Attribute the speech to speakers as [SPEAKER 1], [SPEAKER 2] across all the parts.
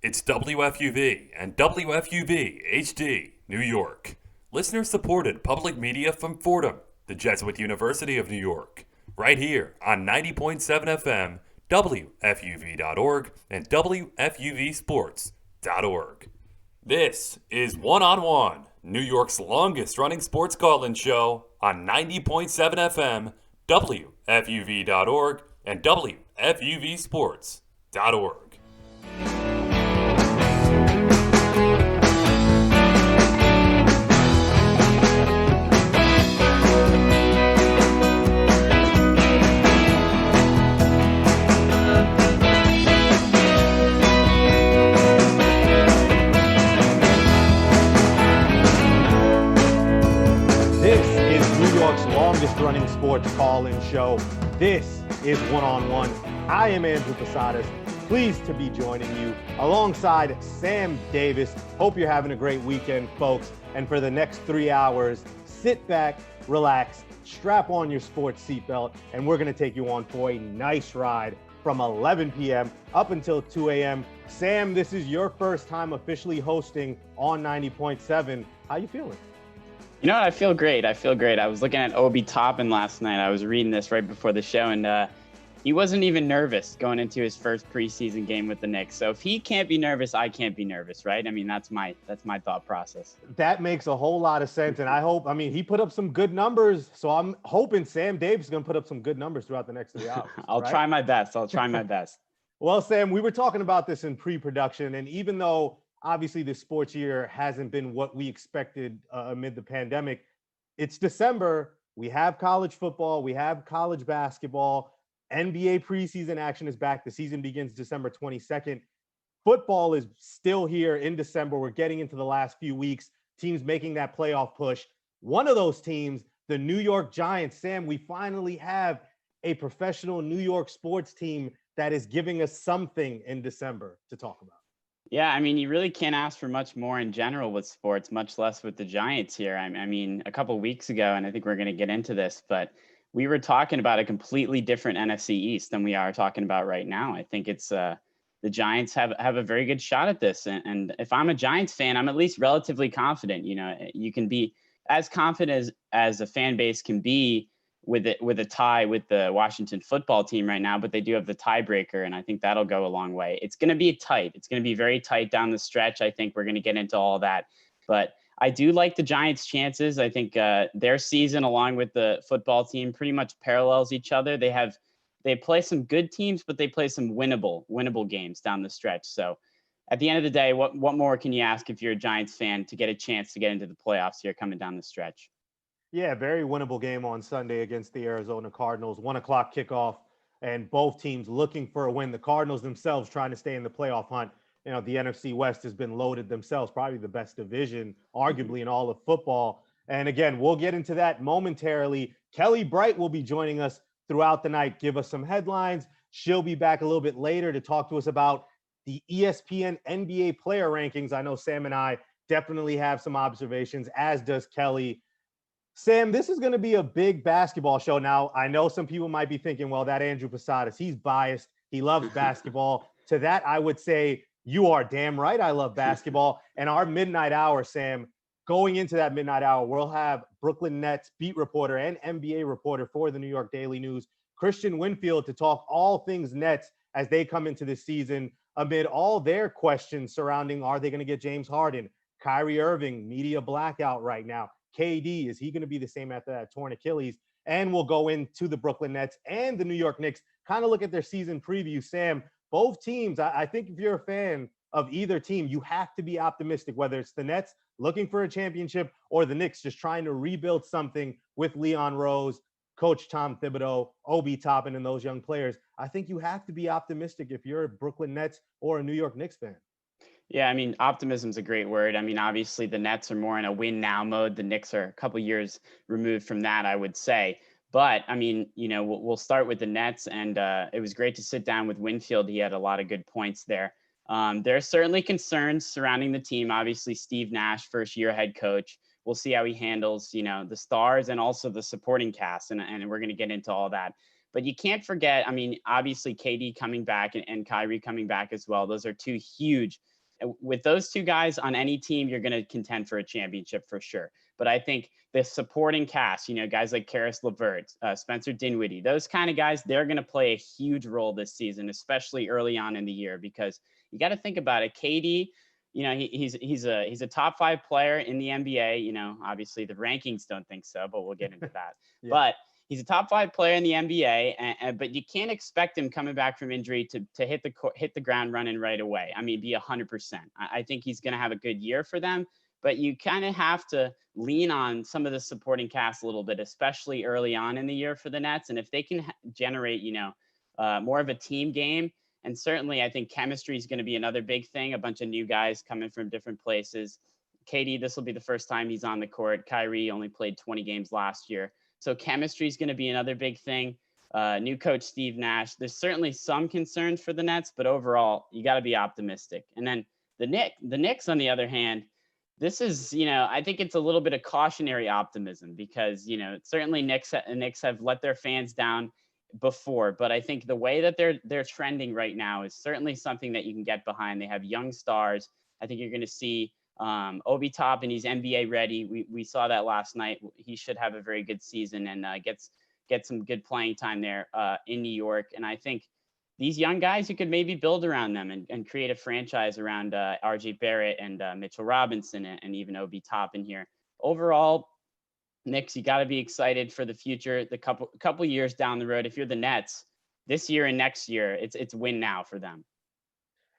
[SPEAKER 1] It's WFUV and WFUV HD, New York. Listener supported public media from Fordham, the Jesuit University of New York. Right here on 90.7 FM, WFUV.org, and WFUV Sports.org. This is One on One, New York's longest running sports call-in show on 90.7 FM, WFUV.org, and WFUV Sports.org.
[SPEAKER 2] Longest running sports call-in show. This is One on One. I am Andrew Posadas. Pleased to be joining you alongside Sam Davis. Hope you're having a great weekend, folks. And for the next 3 hours, sit back, relax, strap on your sports seatbelt, and we're going to take you on for a nice ride from 11 p.m. up until 2 a.m. Sam, this is your first time officially hosting on 90.7. How you feeling?
[SPEAKER 3] You know what? I feel great. I was looking at Obi Toppin last night. I was reading this right before the show, and he wasn't even nervous going into his first preseason game with the Knicks. So if he can't be nervous, I can't be nervous, right? I mean, that's my thought process.
[SPEAKER 2] That makes a whole lot of sense, and he put up some good numbers. So I'm hoping Sam Davis is going to put up some good numbers throughout the next 3 hours.
[SPEAKER 3] I'll try my best.
[SPEAKER 2] Well, Sam, we were talking about this in pre-production, and even though obviously, the sports year hasn't been what we expected amid the pandemic. It's December. We have college football. We have college basketball. NBA preseason action is back. The season begins December 22nd. Football is still here in December. We're getting into the last few weeks. Teams making that playoff push. One of those teams, the New York Giants. Sam, we finally have a professional New York sports team that is giving us something in December to talk about.
[SPEAKER 3] Yeah, I mean, you really can't ask for much more in general with sports, much less with the Giants here. I mean, a couple of weeks ago, and I think we're going to get into this, but we were talking about a completely different NFC East than we are talking about right now. I think it's the Giants have a very good shot at this. And if I'm a Giants fan, I'm at least relatively confident. You know, you can be as confident as a fan base can be with a tie with the Washington football team right now, but they do have the tiebreaker, and I think that'll go a long way. It's going to be tight. It's going to be very tight down the stretch. I think we're going to get into all that, but I do like the Giants' chances. I think their season, along with the football team, pretty much parallels each other. They play some good teams, but they play some winnable games down the stretch. So at the end of the day, what more can you ask if you're a Giants fan to get a chance to get into the playoffs here coming down the stretch?
[SPEAKER 2] Yeah, very winnable game on Sunday against the Arizona Cardinals. 1:00 kickoff, and both teams looking for a win. The Cardinals themselves trying to stay in the playoff hunt. You know, the NFC West has been loaded themselves, probably the best division, arguably in all of football. And again, we'll get into that momentarily. Kelly Bright will be joining us throughout the night, give us some headlines. She'll be back a little bit later to talk to us about the ESPN NBA player rankings. I know Sam and I definitely have some observations, as does Kelly. Sam, this is going to be a big basketball show. Now, I know some people might be thinking, well, that Andrew Posadas, he's biased. He loves basketball. To that, I would say, you are damn right I love basketball. And our midnight hour, Sam, going into that midnight hour, we'll have Brooklyn Nets beat reporter and NBA reporter for the New York Daily News, Kristian Winfield, to talk all things Nets as they come into this season amid all their questions surrounding, are they going to get James Harden? Kyrie Irving, media blackout right now. KD, is he going to be the same after that torn Achilles? And we'll go into the Brooklyn Nets and the New York Knicks, kind of look at their season preview. Sam, both teams, I think if you're a fan of either team, you have to be optimistic, whether it's the Nets looking for a championship or the Knicks just trying to rebuild something with Leon Rose, Coach Tom Thibodeau, Obi Toppin, and those young players. I think you have to be optimistic if you're a Brooklyn Nets or a New York Knicks fan.
[SPEAKER 3] Yeah, I mean, optimism is a great word. I mean, obviously the Nets are more in a win now mode. The Knicks are a couple years removed from that, I would say. But I mean, you know, we'll start with the Nets, and it was great to sit down with Winfield. He had a lot of good points there. There are certainly concerns surrounding the team. Obviously, Steve Nash, first year head coach. We'll see how he handles, you know, the stars and also the supporting cast, and we're going to get into all that. But you can't forget, I mean, obviously KD coming back and Kyrie coming back as well. Those are two huge. With those two guys on any team, you're going to contend for a championship for sure. But I think the supporting cast, guys like Karis LeVert, Spencer Dinwiddie, those kind of guys, they're going to play a huge role this season, especially early on in the year, because you got to think about it. KD, he's a top 5 player in the NBA. Obviously the rankings don't think so, but we'll get into that.
[SPEAKER 2] Yeah.
[SPEAKER 3] But he's a top 5 player in the NBA, but you can't expect him coming back from injury to hit the ground running right away. I mean, be 100%. I think he's going to have a good year for them, but you kind of have to lean on some of the supporting cast a little bit, especially early on in the year for the Nets. And if they can generate, more of a team game, and certainly I think chemistry is going to be another big thing. A bunch of new guys coming from different places. KD, this will be the first time he's on the court. Kyrie only played 20 games last year. So chemistry is going to be another big thing. New coach Steve Nash. There's certainly some concerns for the Nets, but overall, you got to be optimistic. And then the Knicks, on the other hand, this is, I think it's a little bit of cautionary optimism because, certainly Knicks have let their fans down before, but I think the way that they're trending right now is certainly something that you can get behind. They have young stars. I think you're going to see Obi Toppin, he's NBA ready. We saw that last night. He should have a very good season and get some good playing time there in New York. And I think these young guys, you could maybe build around them and create a franchise around RJ Barrett and Mitchell Robinson and even Obi Toppin here. Overall, Knicks, you got to be excited for the future. The couple years down the road, if you're the Nets, this year and next year, it's win now for them.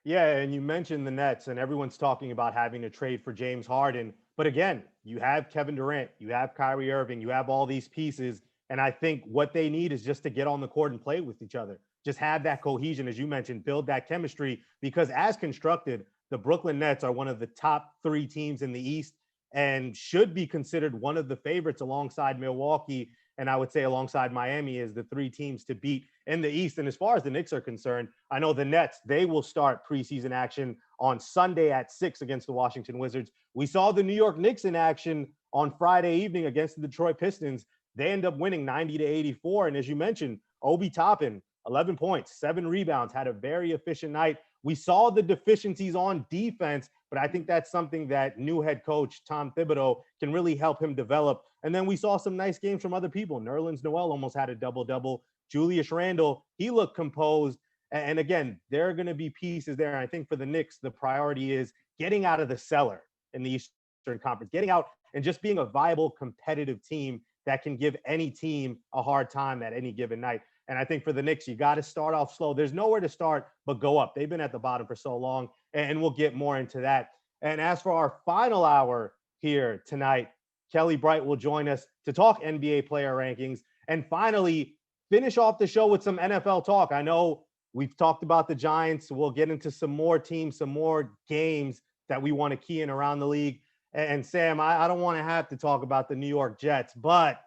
[SPEAKER 2] Yeah, and you mentioned the Nets, and everyone's talking about having to trade for James Harden. But again, you have Kevin Durant, you have Kyrie Irving, you have all these pieces. And I think what they need is just to get on the court and play with each other. Just have that cohesion, as you mentioned, build that chemistry. Because as constructed, the Brooklyn Nets are one of the top 3 teams in the East and should be considered one of the favorites alongside Milwaukee. And I would say alongside Miami is the 3 teams to beat in the East. And as far as the Knicks are concerned, I know the Nets, they will start preseason action on Sunday at 6 against the Washington Wizards. We saw the New York Knicks in action on Friday evening against the Detroit Pistons. They end up winning 90-84. And as you mentioned, Obi Toppin, 11 points, 7 rebounds, had a very efficient night. We saw the deficiencies on defense, but I think that's something that new head coach Tom Thibodeau can really help him develop. And then we saw some nice games from other people. Nerlens Noel almost had a double-double. Julius Randle, he looked composed. And again, there are going to be pieces there. And I think for the Knicks, the priority is getting out of the cellar in the Eastern Conference, getting out and just being a viable, competitive team that can give any team a hard time at any given night. And I think for the Knicks, you got to start off slow. There's nowhere to start but go up. They've been at the bottom for so long, and we'll get more into that. And as for our final hour here tonight, Kelly Bright will join us to talk NBA player rankings and finally finish off the show with some NFL talk. I know we've talked about the Giants. We'll get into some more teams, some more games that we want to key in around the league. And Sam, I don't want to have to talk about the New York Jets, but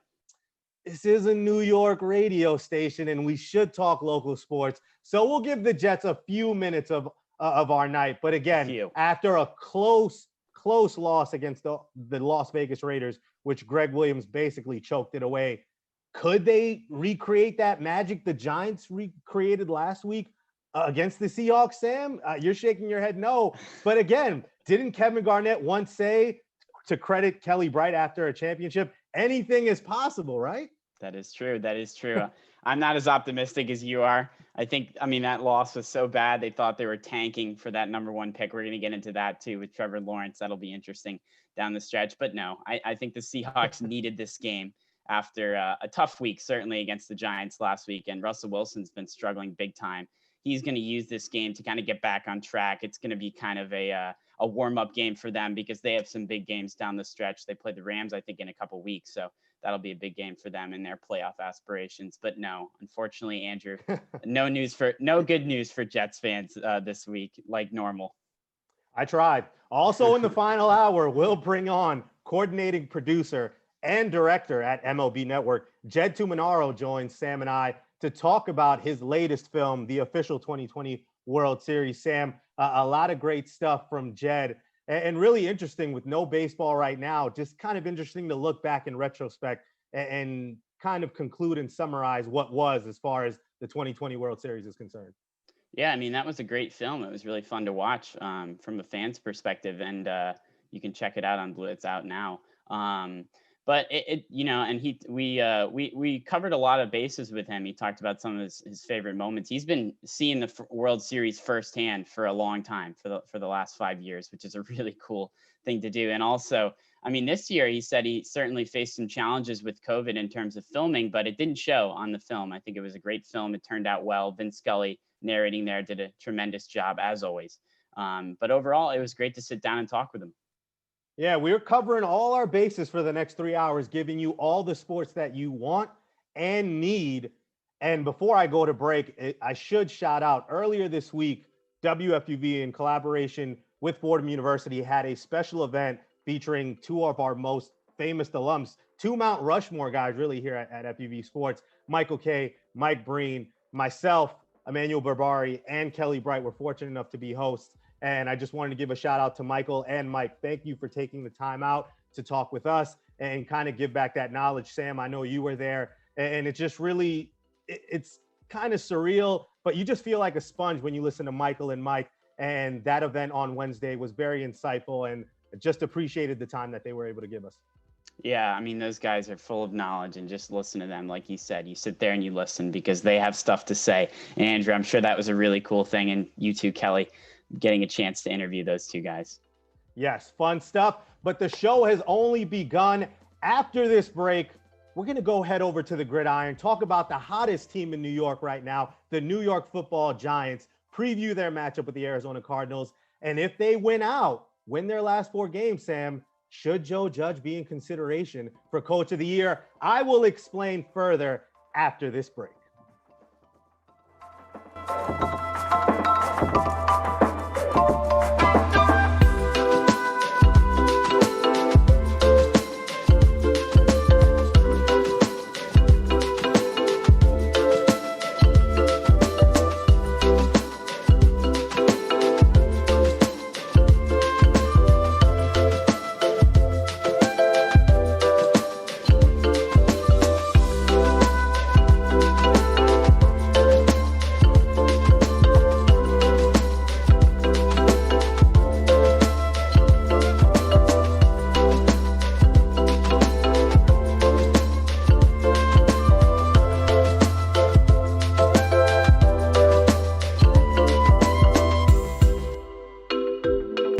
[SPEAKER 2] this is a New York radio station and we should talk local sports. So we'll give the Jets a few minutes of our night. But again, after a close loss against the Las Vegas Raiders, which Greg Williams basically choked it away, could they recreate that magic the Giants recreated last week against the Seahawks, Sam? You're shaking your head no. But again, didn't Kevin Garnett once say, to credit Kelly Bright after a championship, anything is possible, right?
[SPEAKER 3] That is true. That is true. I'm not as optimistic as you are. I mean, that loss was so bad. They thought they were tanking for that number 1 pick. We're going to get into that too with Trevor Lawrence. That'll be interesting down the stretch. But no, I think the Seahawks needed this game after a tough week, certainly against the Giants last week. And Russell Wilson's been struggling big time. He's going to use this game to kind of get back on track. It's going to be kind of a warm-up game for them because they have some big games down the stretch. They play the Rams, I think, in a couple weeks. So that'll be a big game for them in their playoff aspirations. But no, unfortunately, Andrew, no good news for Jets fans this week, like normal.
[SPEAKER 2] I tried. Also in the final hour, we'll bring on coordinating producer and director at MLB Network, Jed Tuminaro, joins Sam and I to talk about his latest film, the official 2020 World Series. Sam, a lot of great stuff from Jed and really interesting with no baseball right now, just kind of interesting to look back in retrospect and kind of conclude and summarize what was as far as the 2020 World Series is concerned?
[SPEAKER 3] Yeah, I mean, that was a great film. It was really fun to watch from a fan's perspective, and you can check it out on Blue. It's out now. But and we covered a lot of bases with him. He talked about some of his favorite moments. He's been seeing the World Series firsthand for a long time, for the last 5 years, which is a really cool thing to do. And also, I mean, this year he said he certainly faced some challenges with COVID in terms of filming, but it didn't show on the film. I think it was a great film. It turned out well. Vince Scully narrating there did a tremendous job as always. But overall, it was great to sit down and talk with him.
[SPEAKER 2] Yeah, we're covering all our bases for the next 3 hours, giving you all the sports that you want and need. And before I go to break, I should shout out earlier this week, WFUV in collaboration with Fordham University had a special event featuring two of our most famous alums, two Mount Rushmore guys really here at FUV Sports, Michael Kay, Mike Breen, myself, Emmanuel Barbari, and Kelly Bright were fortunate enough to be hosts. And I just wanted to give a shout out to Michael and Mike. Thank you for taking the time out to talk with us and kind of give back that knowledge. Sam, I know you were there, and it just really, it's kind of surreal, but you just feel like a sponge when you listen to Michael and Mike. And that event on Wednesday was very insightful, and just appreciated the time that they were able to give us.
[SPEAKER 3] Yeah, I mean, those guys are full of knowledge, and just listen to them. Like you said, you sit there and you listen because they have stuff to say. And Andrew, I'm sure that was a really cool thing. And you too, Kelly, getting a chance to interview those two guys.
[SPEAKER 2] Yes, fun stuff. But the show has only begun. After this break, we're going to go head over to the gridiron, talk about the hottest team in New York right now, the New York Football Giants, preview their matchup with the Arizona Cardinals. And if they win their last 4 games, Sam, should Joe Judge be in consideration for Coach of the Year? I will explain further after this break.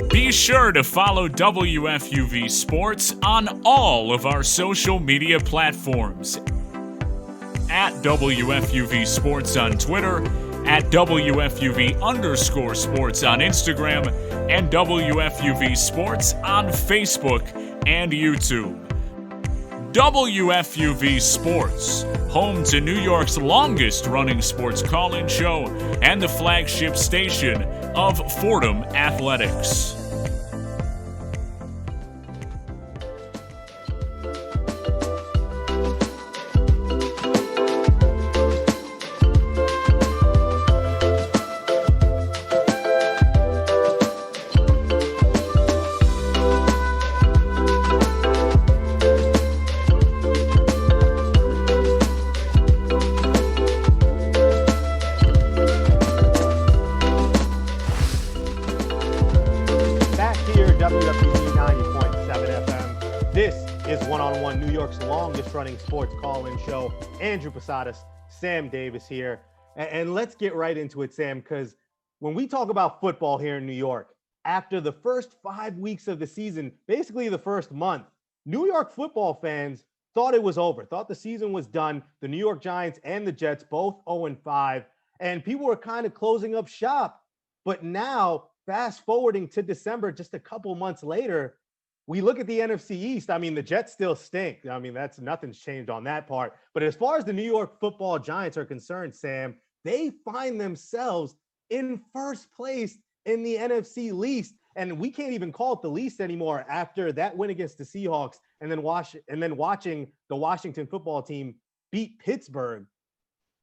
[SPEAKER 4] Be sure to follow WFUV Sports on all of our social media platforms. At WFUV Sports on Twitter, at WFUV_sports on Instagram, and WFUV Sports on Facebook and YouTube. WFUV Sports, home to New York's longest-running sports call-in show and the flagship station of Fordham Athletics.
[SPEAKER 2] Sports call-in show. Andrew Posadas, Sam Davis here. And let's get right into it, Sam, because when we talk about football here in New York, after the first 5 weeks of the season, basically the first month, New York football fans thought it was over, thought the season was done. The New York Giants and the Jets both 0-5, and people were kind of closing up shop. But now, fast forwarding to December, just a couple months later, we look at the NFC East. I mean, the Jets still stink. I mean, nothing's changed on that part. But as far as the New York Football Giants are concerned, Sam, they find themselves in first place in the NFC least. And we can't even call it the least anymore after that win against the Seahawks and then watching the Washington football team beat Pittsburgh.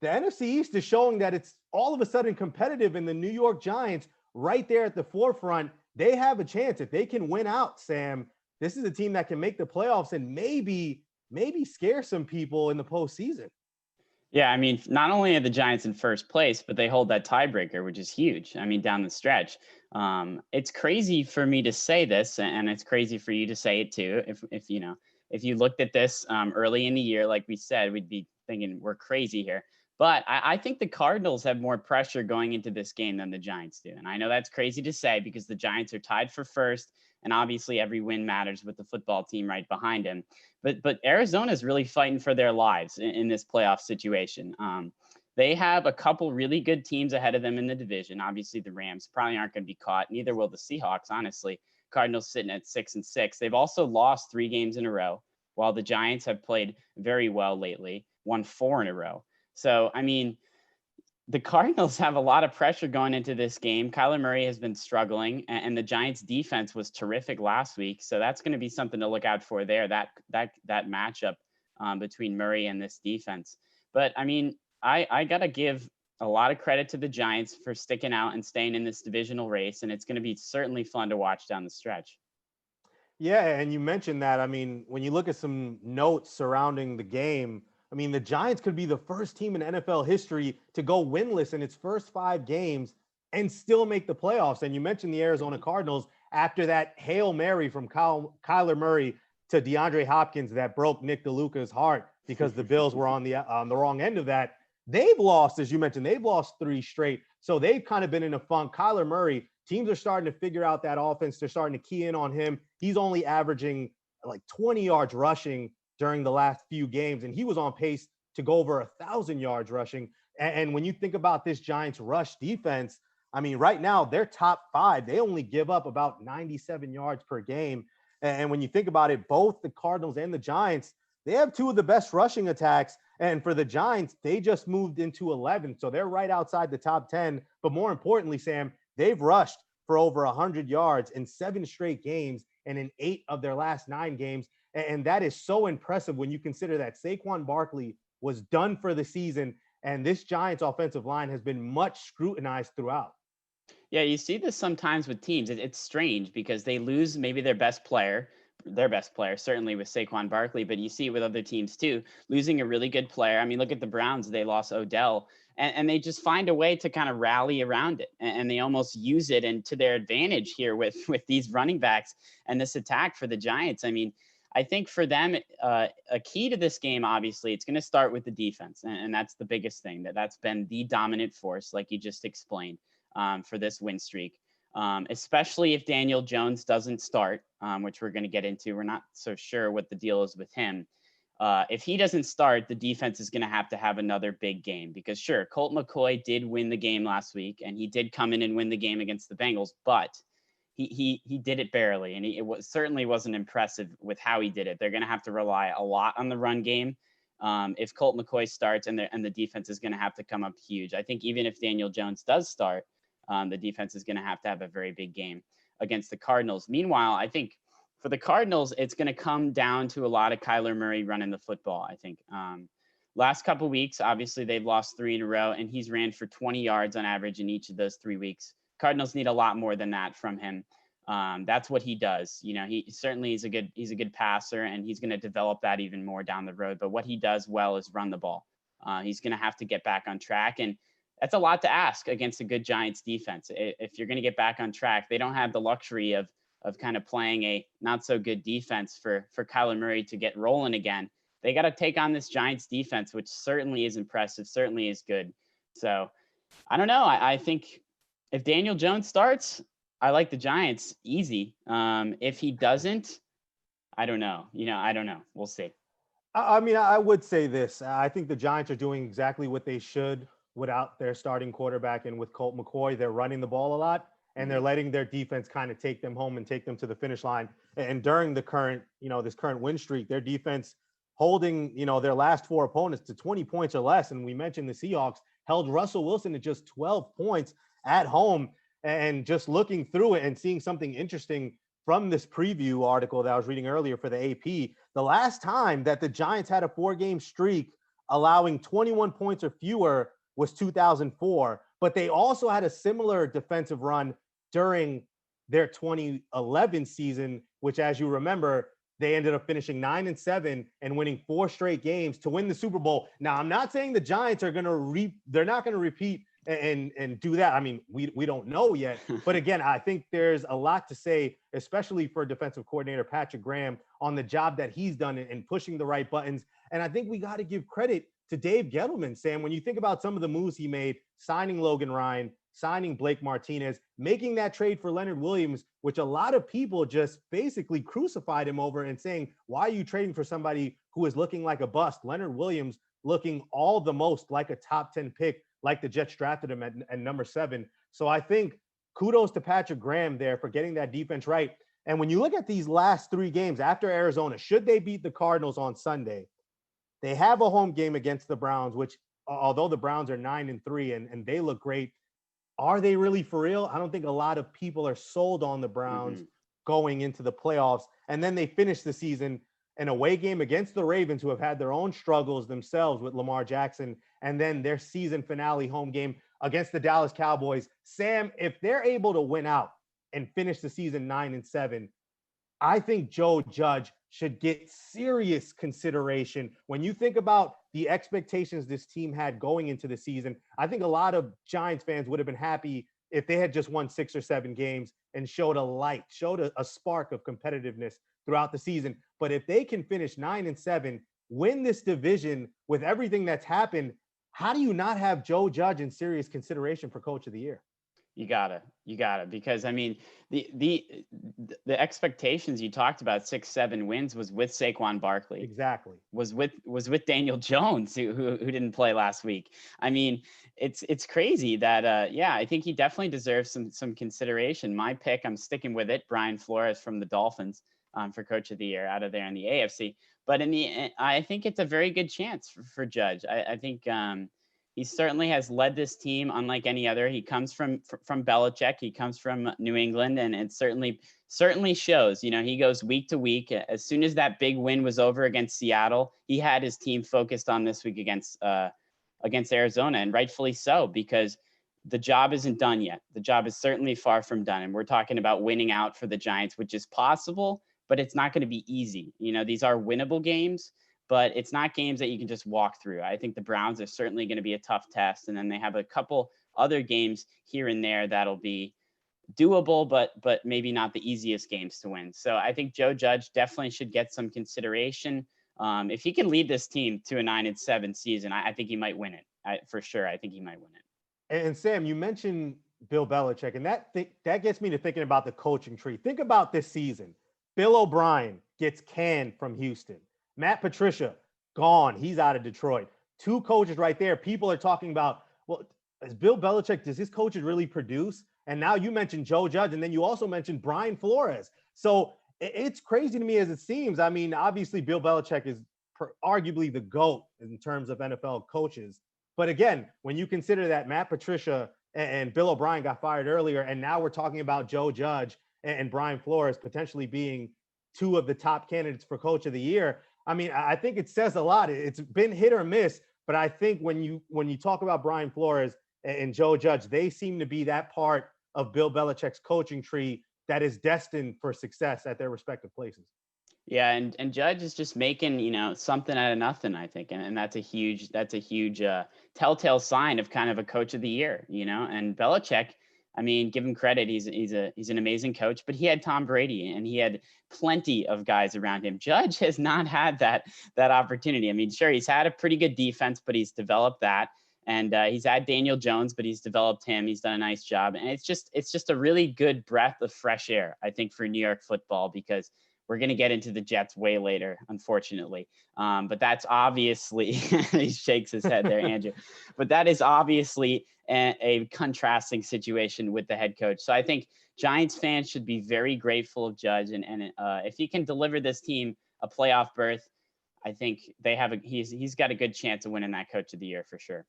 [SPEAKER 2] The NFC East is showing that it's all of a sudden competitive, and the New York Giants right there at the forefront. They have a chance if they can win out, Sam. This is a team that can make the playoffs and maybe maybe scare some people in the postseason.
[SPEAKER 3] Yeah, I mean, not only are the Giants in first place, but they hold that tiebreaker, which is huge. I mean, down the stretch. It's crazy for me to say this, and it's crazy for you to say it too. If you know, if you looked at this early in the year, like we said, we'd be thinking we're crazy here. But I think the Cardinals have more pressure going into this game than the Giants do. And I know that's crazy to say because the Giants are tied for first, and obviously every win matters with the football team right behind him. But Arizona is really fighting for their lives in this playoff situation. They have a couple really good teams ahead of them in the division. Obviously, the Rams probably aren't going to be caught. Neither will the Seahawks, honestly. Cardinals sitting at 6-6. They've also lost 3 games in a row, while the Giants have played very well lately, won 4 in a row. So, I mean, the Cardinals have a lot of pressure going into this game. Kyler Murray has been struggling, and the Giants' defense was terrific last week. So that's going to be something to look out for there. That matchup between Murray and this defense. But I mean, I gotta give a lot of credit to the Giants for sticking out and staying in this divisional race, and it's going to be certainly fun to watch down the stretch.
[SPEAKER 2] Yeah, and you mentioned that. I mean, when you look at some notes surrounding the game, I mean, the Giants could be the first team in NFL history to go winless in its first 5 games and still make the playoffs. And you mentioned the Arizona Cardinals after that Hail Mary from Kyler Murray to DeAndre Hopkins that broke Nick DeLuca's heart because the Bills were on the wrong end of that. They've lost, as you mentioned, they've lost 3 straight. So they've kind of been in a funk. Kyler Murray, teams are starting to figure out that offense. They're starting to key in on him. He's only averaging like 20 yards rushing during the last few games, and he was on pace to go over 1,000 yards rushing. And when you think about this Giants rush defense, I mean, right now they're top 5. They only give up about 97 yards per game. And when you think about it, both the Cardinals and the Giants, they have 2 of the best rushing attacks. And for the Giants, they just moved into 11. So they're right outside the top 10. But more importantly, Sam, they've rushed for over 100 yards in 7 straight games and in 8 of their last 9 games. And that is so impressive when you consider that Saquon Barkley was done for the season, and this Giants offensive line has been much scrutinized throughout.
[SPEAKER 3] Yeah, you see this sometimes with teams. It's strange because they lose maybe their best player, certainly with Saquon Barkley, but you see it with other teams too, losing a really good player. I mean, look at the Browns. They lost Odell, and they just find a way to kind of rally around it, and they almost use it and to their advantage here with these running backs and this attack for the Giants. I mean, I think for them, a key to this game, obviously, it's going to start with the defense. And that's the biggest thing, that's been the dominant force, like you just explained, for this win streak, especially if Daniel Jones doesn't start, which we're going to get into. We're not so sure what the deal is with him. If he doesn't start, the defense is going to have another big game because, sure, Colt McCoy did win the game last week, and he did come in and win the game against the Bengals, but he did it barely, and certainly wasn't impressive with how he did it. They're going to have to rely a lot on the run game if Colt McCoy starts, and the defense is going to have to come up huge. I think even if Daniel Jones does start, the defense is going to have a very big game against the Cardinals. Meanwhile, I think for the Cardinals, it's going to come down to a lot of Kyler Murray running the football, I think. Last couple of weeks, obviously, they've lost 3 in a row, and he's ran for 20 yards on average in each of those 3 weeks. Cardinals need a lot more than that from him. That's what he does. You know, he certainly is he's a good passer, and he's going to develop that even more down the road. But what he does well is run the ball. He's going to have to get back on track, and that's a lot to ask against a good Giants defense. If you're going to get back on track, they don't have the luxury of kind of playing a not so good defense for Kyler Murray to get rolling again. They got to take on this Giants defense, which certainly is impressive, certainly is good. So I don't know. I think if Daniel Jones starts, I like the Giants easy. If he doesn't, I don't know. I don't know. We'll see.
[SPEAKER 2] I mean, I would say this. I think the Giants are doing exactly what they should without their starting quarterback, and with Colt McCoy, they're running the ball a lot, and they're letting their defense kind of take them home and take them to the finish line. And during the current, this current win streak, their defense holding, their last 4 opponents to 20 points or less. And we mentioned the Seahawks held Russell Wilson to just 12 points at home. And just looking through it and seeing something interesting from this preview article that I was reading earlier for the AP, the last time that the Giants had a 4-game streak allowing 21 points or fewer was 2004. But they also had a similar defensive run during their 2011 season, which, as you remember, they ended up finishing 9-7 and winning 4 straight games to win the Super Bowl. Now, I'm not saying the Giants are going to they're not going to repeat and do that. I mean, we don't know yet. But again, I think there's a lot to say, especially for defensive coordinator Patrick Graham, on the job that he's done in pushing the right buttons. And I think we got to give credit to Dave Gettleman, Sam. When you think about some of the moves he made, signing Logan Ryan, signing Blake Martinez, making that trade for Leonard Williams, which a lot of people just basically crucified him over and saying, why are you trading for somebody who is looking like a bust? Leonard Williams looking all the most like a top 10 pick, like the Jets drafted him at number 7. So I think kudos to Patrick Graham there for getting that defense right. And when you look at these last 3 games after Arizona, should they beat the Cardinals on Sunday, they have a home game against the Browns, which although the Browns are 9-3 and they look great, are they really for real? I don't think a lot of people are sold on the Browns going into the playoffs. And then they finish the season an away game against the Ravens, who have had their own struggles themselves with Lamar Jackson, and then their season finale home game against the Dallas Cowboys. Sam, if they're able to win out and finish the season 9-7, I think Joe Judge should get serious consideration. When you think about the expectations this team had going into the season, I think a lot of Giants fans would have been happy if they had just won 6 or 7 games and showed a spark of competitiveness throughout the season. But if they can finish 9-7, win this division with everything that's happened, how do you not have Joe Judge in serious consideration for Coach of the Year?
[SPEAKER 3] You gotta, because I mean, the expectations you talked about, 6-7 wins, was with Saquon Barkley.
[SPEAKER 2] Exactly.
[SPEAKER 3] Was with Daniel Jones, who didn't play last week. I mean, it's crazy that I think he definitely deserves some consideration. My pick, I'm sticking with it, Brian Flores from the Dolphins for Coach of the Year out of there in the AFC. But I think it's a very good chance for Judge. I think. He certainly has led this team unlike any other. He comes from Belichick. He comes from New England, and it certainly shows. You know, he goes week to week. As soon as that big win was over against Seattle, he had his team focused on this week against Arizona, and rightfully so, because the job isn't done yet. The job is certainly far from done, and we're talking about winning out for the Giants, which is possible, but it's not going to be easy. You know, these are winnable games, but it's not games that you can just walk through. I think the Browns are certainly going to be a tough test. And then they have a couple other games here and there that'll be doable, but maybe not the easiest games to win. So I think Joe Judge definitely should get some consideration. If he can lead this team to a 9-7 season, I think he might win it. For sure. I think he might win it.
[SPEAKER 2] And Sam, you mentioned Bill Belichick, and that gets me to thinking about the coaching tree. Think about this season. Bill O'Brien gets canned from Houston. Matt Patricia, gone. He's out of Detroit. 2 coaches right there. People are talking about, well, is Bill Belichick, does his coaches really produce? And now you mentioned Joe Judge, and then you also mentioned Brian Flores. So it's crazy to me as it seems. I mean, obviously, Bill Belichick is arguably the GOAT in terms of NFL coaches. But again, when you consider that Matt Patricia and Bill O'Brien got fired earlier, and now we're talking about Joe Judge and Brian Flores potentially being 2 of the top candidates for Coach of the Year, I mean, I think it says a lot. It's been hit or miss, but I think when you talk about Brian Flores and Joe Judge, they seem to be that part of Bill Belichick's coaching tree that is destined for success at their respective places.
[SPEAKER 3] Yeah, and Judge is just making, something out of nothing, I think, and that's a huge telltale sign of kind of a Coach of the Year, And Belichick, I mean, give him credit. He's an amazing coach, but he had Tom Brady and he had plenty of guys around him. Judge has not had that opportunity. I mean, sure, he's had a pretty good defense, but he's developed that. And he's had Daniel Jones, but he's developed him. He's done a nice job. And it's just a really good breath of fresh air, I think, for New York football, because we're going to get into the Jets way later, unfortunately. But that's obviously, he shakes his head there, Andrew. But that is obviously a contrasting situation with the head coach. So I think Giants fans should be very grateful of Judge. And if he can deliver this team a playoff berth, I think he's got a good chance of winning that Coach of the Year for sure.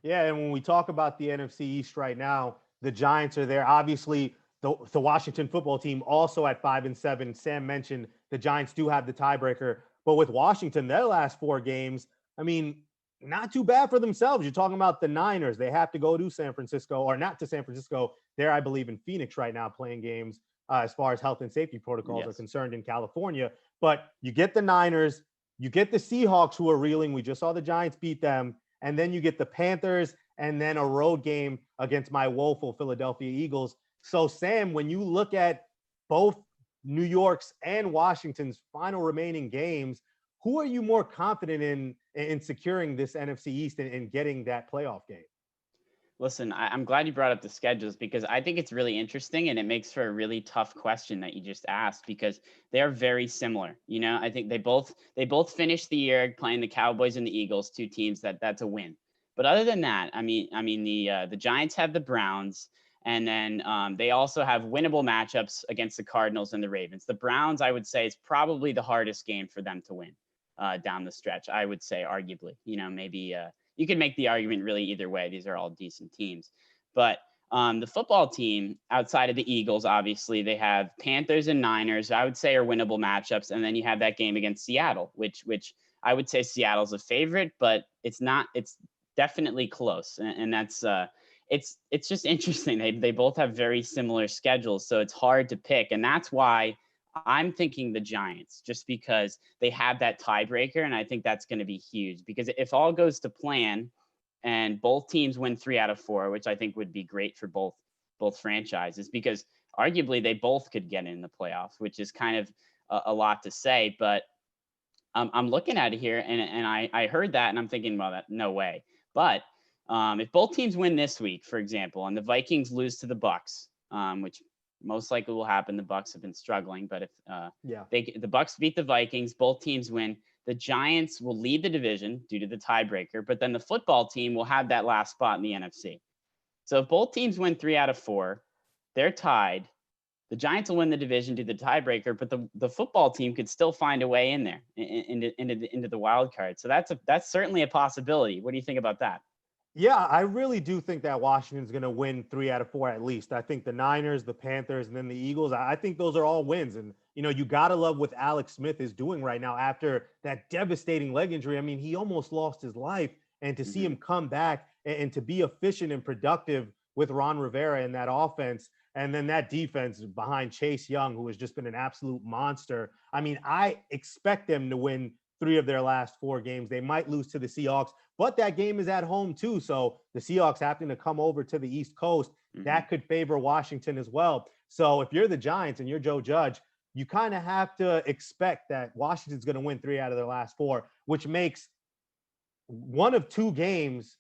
[SPEAKER 2] Yeah, and when we talk about the NFC East right now, the Giants are there. Obviously, the Washington football team also at 5-7. Sam mentioned the Giants do have the tiebreaker, but with Washington, their last 4 games, I mean, not too bad for themselves. You're talking about the Niners. They have to go to San Francisco, or not to San Francisco. They're, I believe, in Phoenix right now playing games. as far as health and safety protocols are
[SPEAKER 3] Yes.
[SPEAKER 2] concerned in California. But you get the Niners, you get the Seahawks, who are reeling. We just saw the Giants beat them. And then you get the Panthers and then a road game against my woeful Philadelphia Eagles. So, Sam, when you look at both New York's and Washington's final remaining games, who are you more confident in securing this NFC East and getting that playoff game?
[SPEAKER 3] Listen, I'm glad you brought up the schedules because I think it's really interesting and it makes for a really tough question that you just asked because they are very similar. You know, I think they both finished the year playing the Cowboys and the Eagles, two teams that's a win. But other than that, the Giants have the Browns, and then they also have winnable matchups against the Cardinals and the Ravens. The Browns, I would say, is probably the hardest game for them to win down the stretch. I would say, arguably, maybe. You can make the argument really either way. These are all decent teams. But the football team, outside of the Eagles, obviously, they have Panthers and Niners, I would say are winnable matchups. And then you have that game against Seattle, which I would say Seattle's a favorite, but it's not. It's definitely close. And that's it's just interesting. They both have very similar schedules, so it's hard to pick. And that's why I'm thinking the Giants, just because they have that tiebreaker, and I think that's going to be huge. Because if all goes to plan, and both teams win 3 out of 4, which I think would be great for both franchises, because arguably they both could get in the playoffs, which is kind of a lot to say. But I'm looking at it here, and I heard that, and I'm thinking, well, that no way. But if both teams win this week, for example, and the Vikings lose to the Bucks, which most likely will happen. The Bucks have been struggling, but if the Bucks beat the Vikings, both teams win, the Giants will lead the division due to the tiebreaker, but then the football team will have that last spot in the NFC. So if both teams win 3 out of 4, they're tied. The Giants will win the division due to the tiebreaker, but the football team could still find a way in there into the wild card. So that's certainly a possibility. What do you think about that?
[SPEAKER 2] Yeah, I really do think that Washington's going to win 3 out of 4 at least. I think the Niners, the Panthers, and then the Eagles, I think those are all wins. And, you got to love what Alex Smith is doing right now after that devastating leg injury. I mean, he almost lost his life. And to see him come back and to be efficient and productive with Ron Rivera in that offense, and then that defense behind Chase Young, who has just been an absolute monster. I mean, I expect them to win 3 of their last 4 games. They might lose to the Seahawks, but that game is at home too. So the Seahawks having to come over to the East Coast, that could favor Washington as well. So if you're the Giants and you're Joe Judge, you kind of have to expect that Washington's going to win 3 out of their last 4, which makes one of 2 games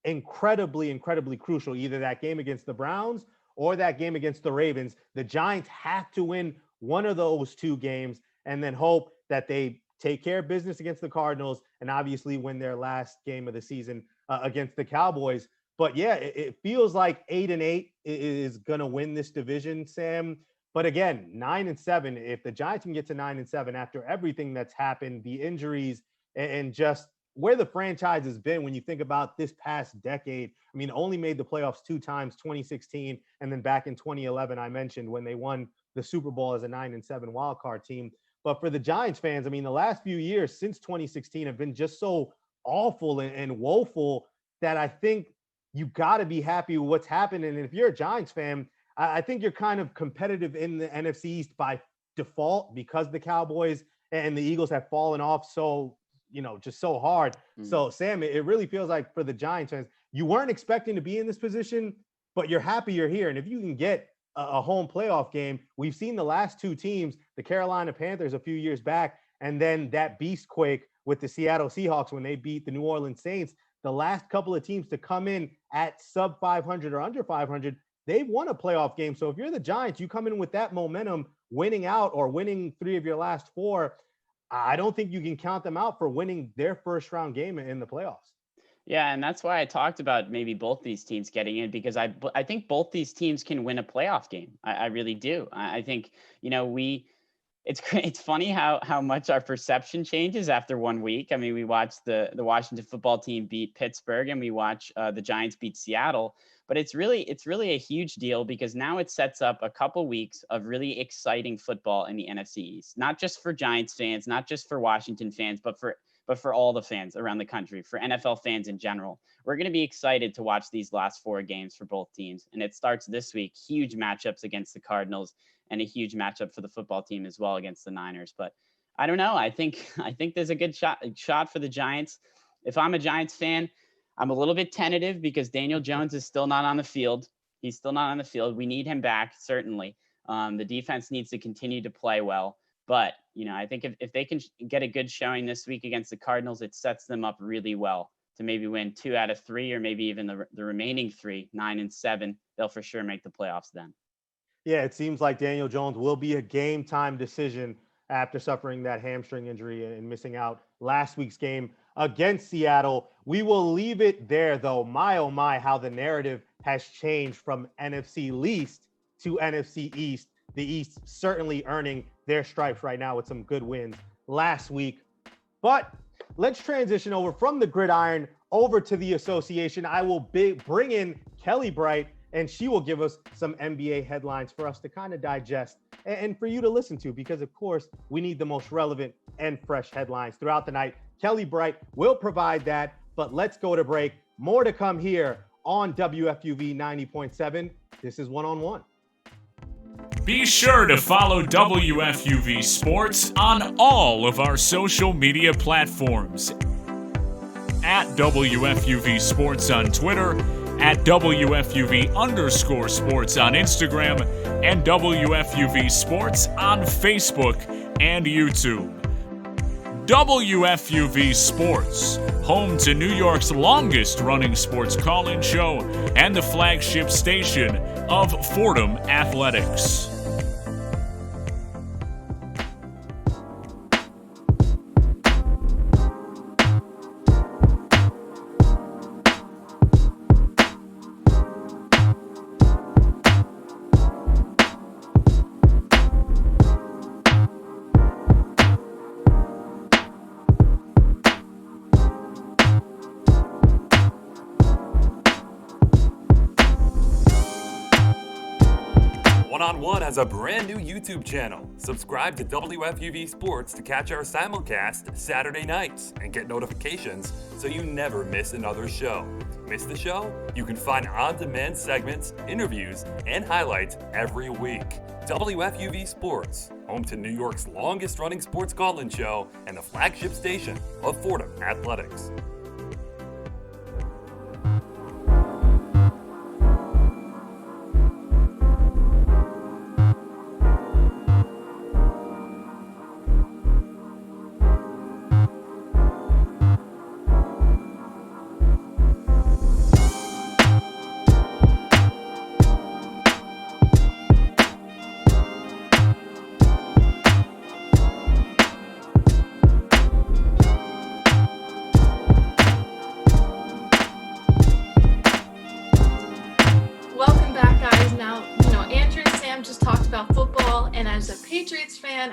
[SPEAKER 2] incredibly crucial, either that game against the Browns or that game against the Ravens. The Giants have to win one of those 2 games and then hope that they take care of business against the Cardinals and obviously win their last game of the season against the Cowboys. But yeah, it feels like 8-8 is going to win this division, Sam. But again, 9-7, if the Giants can get to 9-7 after everything that's happened, the injuries and just where the franchise has been when you think about this past decade. I mean, only made the playoffs 2 times, 2016, and then back in 2011, I mentioned when they won the Super Bowl as a 9-7 wildcard team. But for the Giants fans, I mean, the last few years since 2016 have been just so awful and woeful that I think you got to be happy with what's happened. And if you're a Giants fan, I think you're kind of competitive in the NFC East by default because the Cowboys and the Eagles have fallen off so, just so hard. So, Sam, it really feels like for the Giants fans, you weren't expecting to be in this position, but you're happy you're here. And if you can get a home playoff game, we've seen the last 2 teams, the Carolina Panthers a few years back, and then that beast quake with the Seattle Seahawks when they beat the New Orleans Saints. The last couple of teams to come in at sub 500 or under 500, they've won a playoff game. So if you're the Giants, you come in with that momentum, winning out or winning 3 of your last 4. I don't think you can count them out for winning their first round game in the playoffs.
[SPEAKER 3] Yeah, and that's why I talked about maybe both these teams getting in, because I think both these teams can win a playoff game. I really do. I think, it's funny how much our perception changes after 1 week. I mean, we watched the Washington football team beat Pittsburgh, and we watch the Giants beat Seattle. But it's really a huge deal because now it sets up a couple weeks of really exciting football in the NFC East, not just for Giants fans, not just for Washington fans, but for but for all the fans around the country, for NFL fans in general. We're going to be excited to watch these last 4 games for both teams. And it starts this week, huge matchups against the Cardinals and a huge matchup for the football team as well against the Niners. But I don't know. I think there's a good shot for the Giants. If I'm a Giants fan, I'm a little bit tentative because Daniel Jones is still not on the field. He's still not on the field. We need him back, certainly. The defense needs to continue to play well. But, I think if they can get a good showing this week against the Cardinals, it sets them up really well to maybe win 2 out of 3 or maybe even the remaining 3, 9 and 7. They'll for sure make the playoffs then.
[SPEAKER 2] Yeah, it seems like Daniel Jones will be a game time decision after suffering that hamstring injury and missing out last week's game against Seattle. We will leave it there, though. My, oh my, how the narrative has changed from NFC least to NFC East. The East certainly earning their stripes right now with some good wins last week. But let's transition over from the gridiron over to the association. I will bring in Kelly Bright, and she will give us some NBA headlines for us to kind of digest and for you to listen to, because, of course, we need the most relevant and fresh headlines throughout the night. Kelly Bright will provide that, but let's go to break. More to come here on WFUV 90.7. This is One-on-One.
[SPEAKER 4] Be sure to follow WFUV Sports on all of our social media platforms. At WFUV Sports on Twitter, at WFUV_sports on Instagram, and WFUV Sports on Facebook and YouTube. WFUV Sports, home to New York's longest-running sports call-in show and the flagship station of Fordham Athletics.
[SPEAKER 1] One-on-One has a brand new YouTube channel. Subscribe to WFUV Sports to catch our simulcast Saturday nights and get notifications so you never miss another show. Miss the show? You can find on-demand segments, interviews, and highlights every week. WFUV Sports, home to New York's longest-running sports call-in show and the flagship station of Fordham Athletics.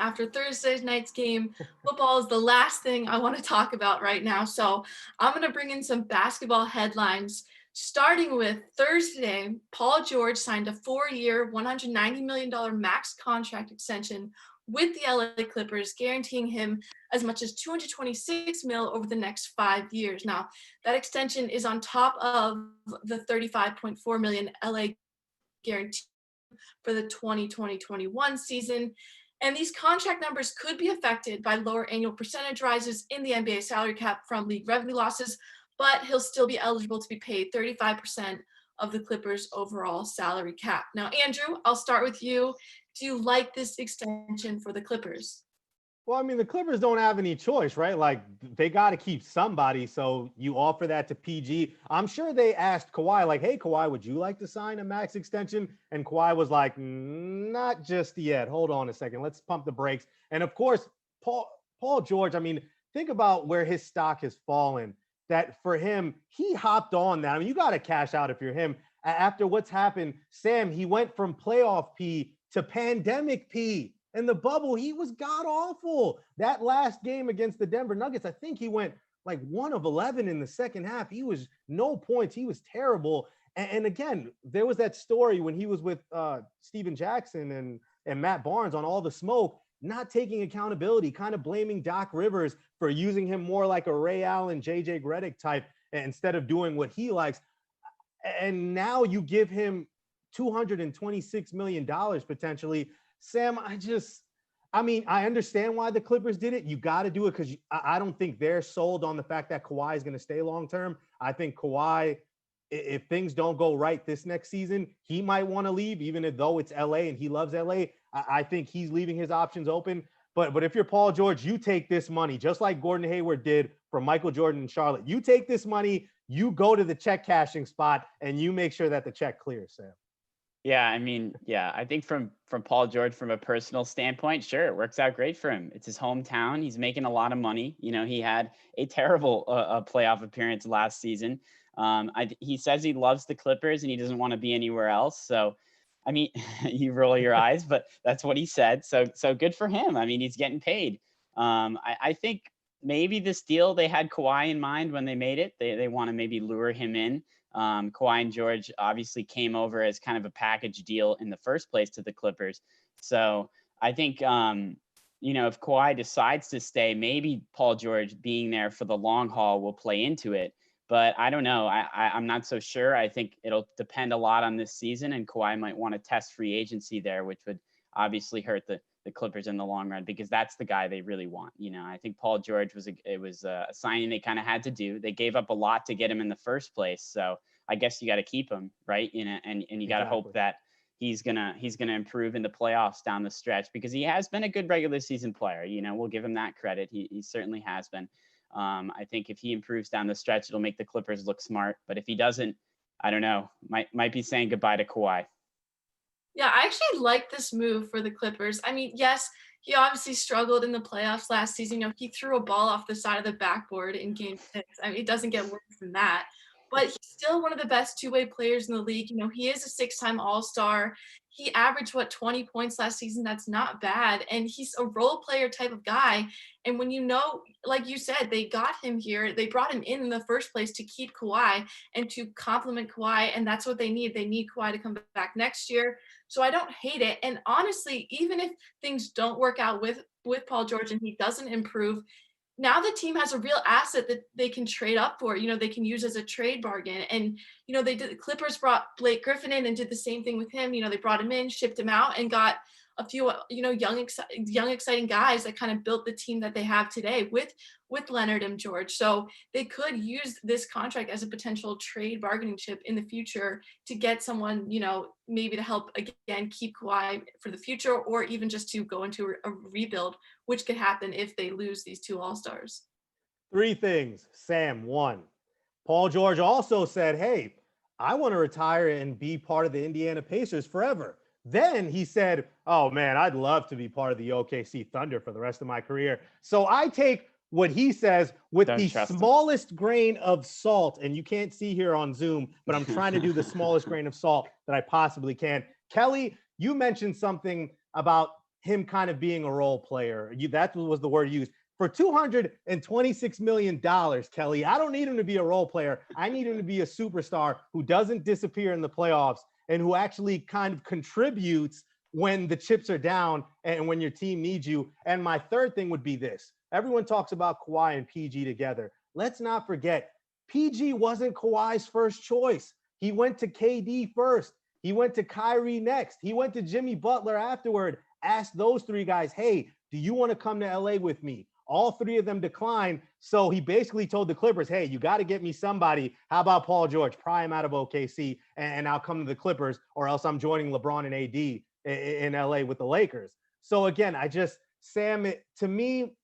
[SPEAKER 5] After Thursday night's game, football is the last thing I want to talk about right now. So I'm going to bring in some basketball headlines, starting with Thursday. Paul George signed a 4-year, $190 million max contract extension with the LA Clippers, guaranteeing him as much as $226 million over the next 5 years. Now, that extension is on top of the $35.4 million LA guarantee for the 2020-21 season. And these contract numbers could be affected by lower annual percentage rises in the NBA salary cap from league revenue losses, but he'll still be eligible to be paid 35% of the Clippers' overall salary cap. Now, Andrew, I'll start with you. Do you like this extension for the Clippers?
[SPEAKER 2] Well, I mean, the Clippers don't have any choice, right? Like, they got to keep somebody, so you offer that to PG. I'm sure they asked Kawhi, like, hey, Kawhi, would you like to sign a max extension? And Kawhi was like, not just yet. Hold on a second. Let's pump the brakes. And, of course, Paul George, I mean, think about where his stock has fallen, that for him, he hopped on that. I mean, you got to cash out if you're him. After what's happened, Sam, he went from playoff P to pandemic P. In the bubble, he was god-awful. That last game against the Denver Nuggets, I think he went like 1 of 11 in the second half. He was no points. He was terrible. And again, there was that story when he was with Steven Jackson and Matt Barnes on All the Smoke. not taking accountability, kind of blaming Doc Rivers for using him more like a Ray Allen, JJ Redick type instead of doing what he likes. And now you give him $226 million potentially. Sam, I understand why the Clippers did it. You got to do it because I don't think they're sold on the fact that Kawhi is going to stay long term. I think Kawhi, if things don't go right this next season, he might want to leave, even though it's LA and he loves LA. I think he's leaving his options open. But if you're Paul George, you take this money, just like Gordon Hayward did for Michael Jordan in Charlotte. You take this money, you go to the check cashing spot, and you make sure that the check clears, Sam.
[SPEAKER 3] Yeah, I think from Paul George, from a personal standpoint, sure, it works out great for him. It's his hometown. He's making a lot of money. He had a terrible playoff appearance last season. He says he loves the Clippers and he doesn't want to be anywhere else. So, you roll your eyes, but that's what he said. So good for him. He's getting paid. I think maybe this deal, they had Kawhi in mind when they made it. They want to maybe lure him in. Kawhi and George obviously came over as kind of a package deal in the first place to the Clippers. So I think, if Kawhi decides to stay, maybe Paul George being there for the long haul will play into it. But I don't know. I'm not so sure. I think it'll depend a lot on this season, and Kawhi might want to test free agency there, which would obviously hurt the Clippers in the long run because that's the guy they really want. I think Paul George was a signing they kind of had to do. They gave up a lot to get him in the first place, so I guess you got to keep him, right? And you got to hope that he's gonna improve in the playoffs down the stretch because he has been a good regular season player. We'll give him that credit. He certainly has been. I think if he improves down the stretch, it'll make the Clippers look smart. But if he doesn't, I don't know, might be saying goodbye to Kawhi.
[SPEAKER 5] Yeah, I actually like this move for the Clippers. Yes, he obviously struggled in the playoffs last season. He threw a ball off the side of the backboard in Game 6. It doesn't get worse than that. But he's still one of the best two-way players in the league. He is a 6-time All-Star. He averaged, 20 points last season? That's not bad. And he's a role player type of guy. And when like you said, they got him here. They brought him in the first place to keep Kawhi and to complement Kawhi. And that's what they need. They need Kawhi to come back next year. So I don't hate it. And honestly, even if things don't work out with Paul George and he doesn't improve, now the team has a real asset that they can trade up for, they can use as a trade bargain. And, the Clippers brought Blake Griffin in and did the same thing with him. They brought him in, shipped him out, and got a few, young, exciting guys that kind of built the team that they have today with Leonard and George. So they could use this contract as a potential trade bargaining chip in the future to get someone, maybe to help again keep Kawhi for the future, or even just to go into a rebuild, which could happen if they lose these two All-Stars.
[SPEAKER 2] 3 things. Sam, 1. Paul George also said, hey, I want to retire and be part of the Indiana Pacers forever. Then he said, oh, man, I'd love to be part of the OKC Thunder for the rest of my career. So I take what he says with the smallest grain of salt. And you can't see here on Zoom, but I'm trying to do the smallest grain of salt that I possibly can. Kelly, you mentioned something about him kind of being a role player. That was the word used. For $226 million, Kelly, I don't need him to be a role player. I need him to be a superstar who doesn't disappear in the playoffs and who actually kind of contributes when the chips are down and when your team needs you. And my third thing would be this. Everyone talks about Kawhi and PG together. Let's not forget, PG wasn't Kawhi's first choice. He went to KD first. He went to Kyrie next. He went to Jimmy Butler afterward. Asked those 3 guys, hey, do you want to come to LA with me? All 3 of them declined. So he basically told the Clippers, hey, you got to get me somebody. How about Paul George? Pry him out of OKC and I'll come to the Clippers, or else I'm joining LeBron and AD in LA with the Lakers. So again, Sam, to me,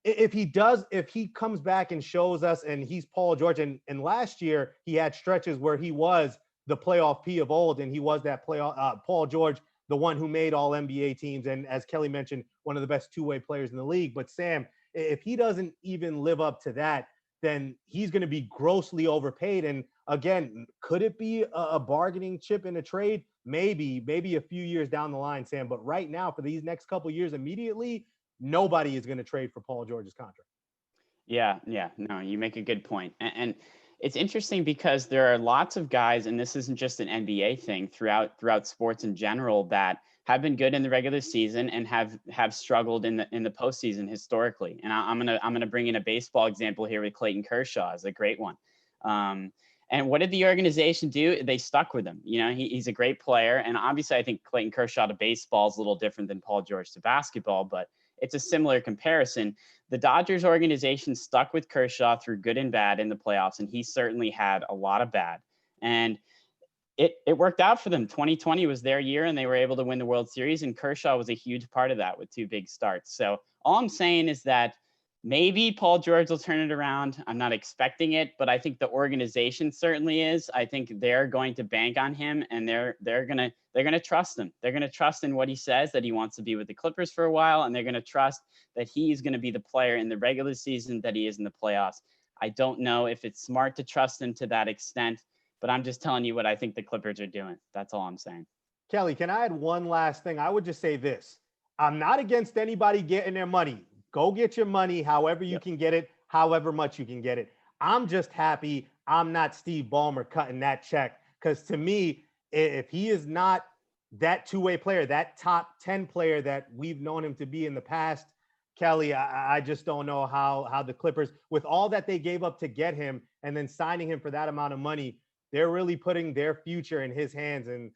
[SPEAKER 2] if he comes back and shows us and he's Paul George, and last year he had stretches where he was the playoff P of old, and he was that playoff Paul George, the one who made all NBA teams. And as Kelly mentioned, one of the best two-way players in the league. But Sam, if he doesn't even live up to that, then he's going to be grossly overpaid. And again, could it be a bargaining chip in a trade? Maybe a few years down the line, Sam. But right now, for these next couple of years immediately, nobody is going to trade for Paul George's contract.
[SPEAKER 3] Yeah. No, you make a good point. And It's interesting because there are lots of guys, and this isn't just an NBA thing, throughout sports in general, that have been good in the regular season and have struggled in the postseason historically. And I'm gonna bring in a baseball example here with Clayton Kershaw as a great one. And what did the organization do? They stuck with him. You know, he's a great player, and obviously I think Clayton Kershaw to baseball is a little different than Paul George to basketball, but it's a similar comparison. The Dodgers organization stuck with Kershaw through good and bad in the playoffs, and he certainly had a lot of bad. And it worked out for them. 2020 was their year, and they were able to win the World Series, and Kershaw was a huge part of that with 2 big starts. So all I'm saying is that maybe Paul George will turn it around. I'm not expecting it, but I think the organization certainly is. I think they're going to bank on him, and they're gonna trust him. They're gonna trust in what he says, that he wants to be with the Clippers for a while, and they're gonna trust that he's gonna be the player in the regular season that he is in the playoffs. I don't know if it's smart to trust him to that extent, but I'm just telling you what I think the Clippers are doing. That's all I'm saying.
[SPEAKER 2] Kelly, can I add one last thing? I would just say this. I'm not against anybody getting their money. Go get your money however you can get it, however much you can get it. I'm just happy I'm not Steve Ballmer cutting that check, because to me, if he is not that two-way player, that top 10 player that we've known him to be in the past, Kelly, I just don't know how the Clippers, with all that they gave up to get him and then signing him for that amount of money, they're really putting their future in his hands. And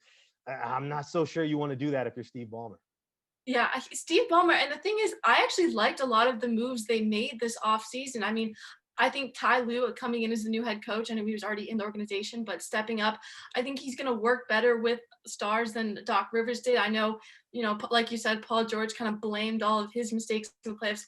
[SPEAKER 2] I'm not so sure you want to do that if you're Steve Ballmer.
[SPEAKER 5] Yeah, Steve Ballmer. And the thing is, I actually liked a lot of the moves they made this offseason. I mean, I think Ty Lue coming in as the new head coach, I know he was already in the organization, but stepping up, I think he's going to work better with stars than Doc Rivers did. I know, like you said, Paul George kind of blamed all of his mistakes in the playoffs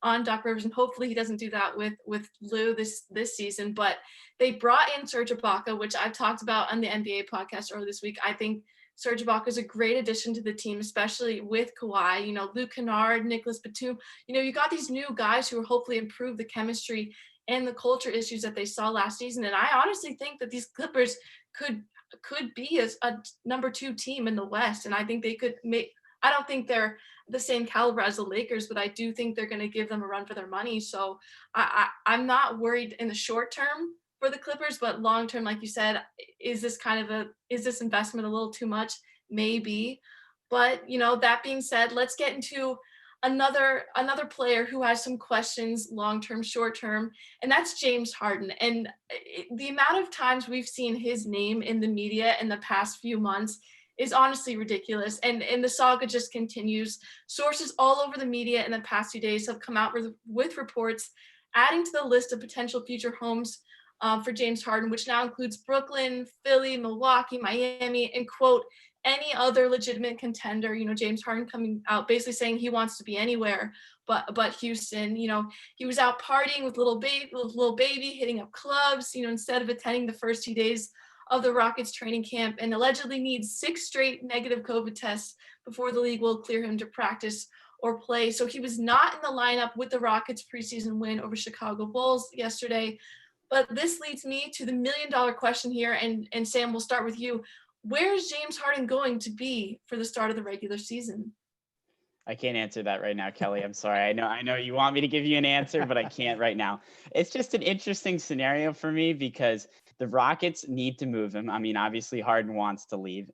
[SPEAKER 5] on Doc Rivers, and hopefully he doesn't do that with Lou this season. But they brought in Serge Ibaka, which I've talked about on the NBA podcast earlier this week. I think Serge Ibaka is a great addition to the team, especially with Kawhi. Luke Kennard, Nicholas Batum. You got these new guys who will hopefully improve the chemistry and the culture issues that they saw last season. And I honestly think that these Clippers could be a number 2 team in the West, and I think they could make. I don't think they're the same caliber as the Lakers, but I do think they're going to give them a run for their money. So I'm not worried in the short term for the Clippers, but long term, like you said, is this investment a little too much? Maybe. But that being said, let's get into another player who has some questions long term, short term, and that's James Harden. And the amount of times we've seen his name in the media in the past few months is honestly ridiculous. And the saga just continues. Sources all over the media in the past few days have come out with reports adding to the list of potential future homes for James Harden, which now includes Brooklyn, Philly, Milwaukee, Miami, and quote, any other legitimate contender. James Harden coming out basically saying he wants to be anywhere but Houston. He was out partying with little baby, hitting up clubs, instead of attending the first 2 days of the Rockets training camp, and allegedly needs 6 straight negative COVID tests before the league will clear him to practice or play. So he was not in the lineup with the Rockets preseason win over Chicago Bulls yesterday. But this leads me to the $1 million question here, and Sam, we'll start with you. Where's James Harden going to be for the start of the regular season?
[SPEAKER 3] I can't answer that right now, Kelly. I'm sorry. I know you want me to give you an answer, but I can't right now. It's just an interesting scenario for me because the Rockets need to move him. I mean, obviously Harden wants to leave,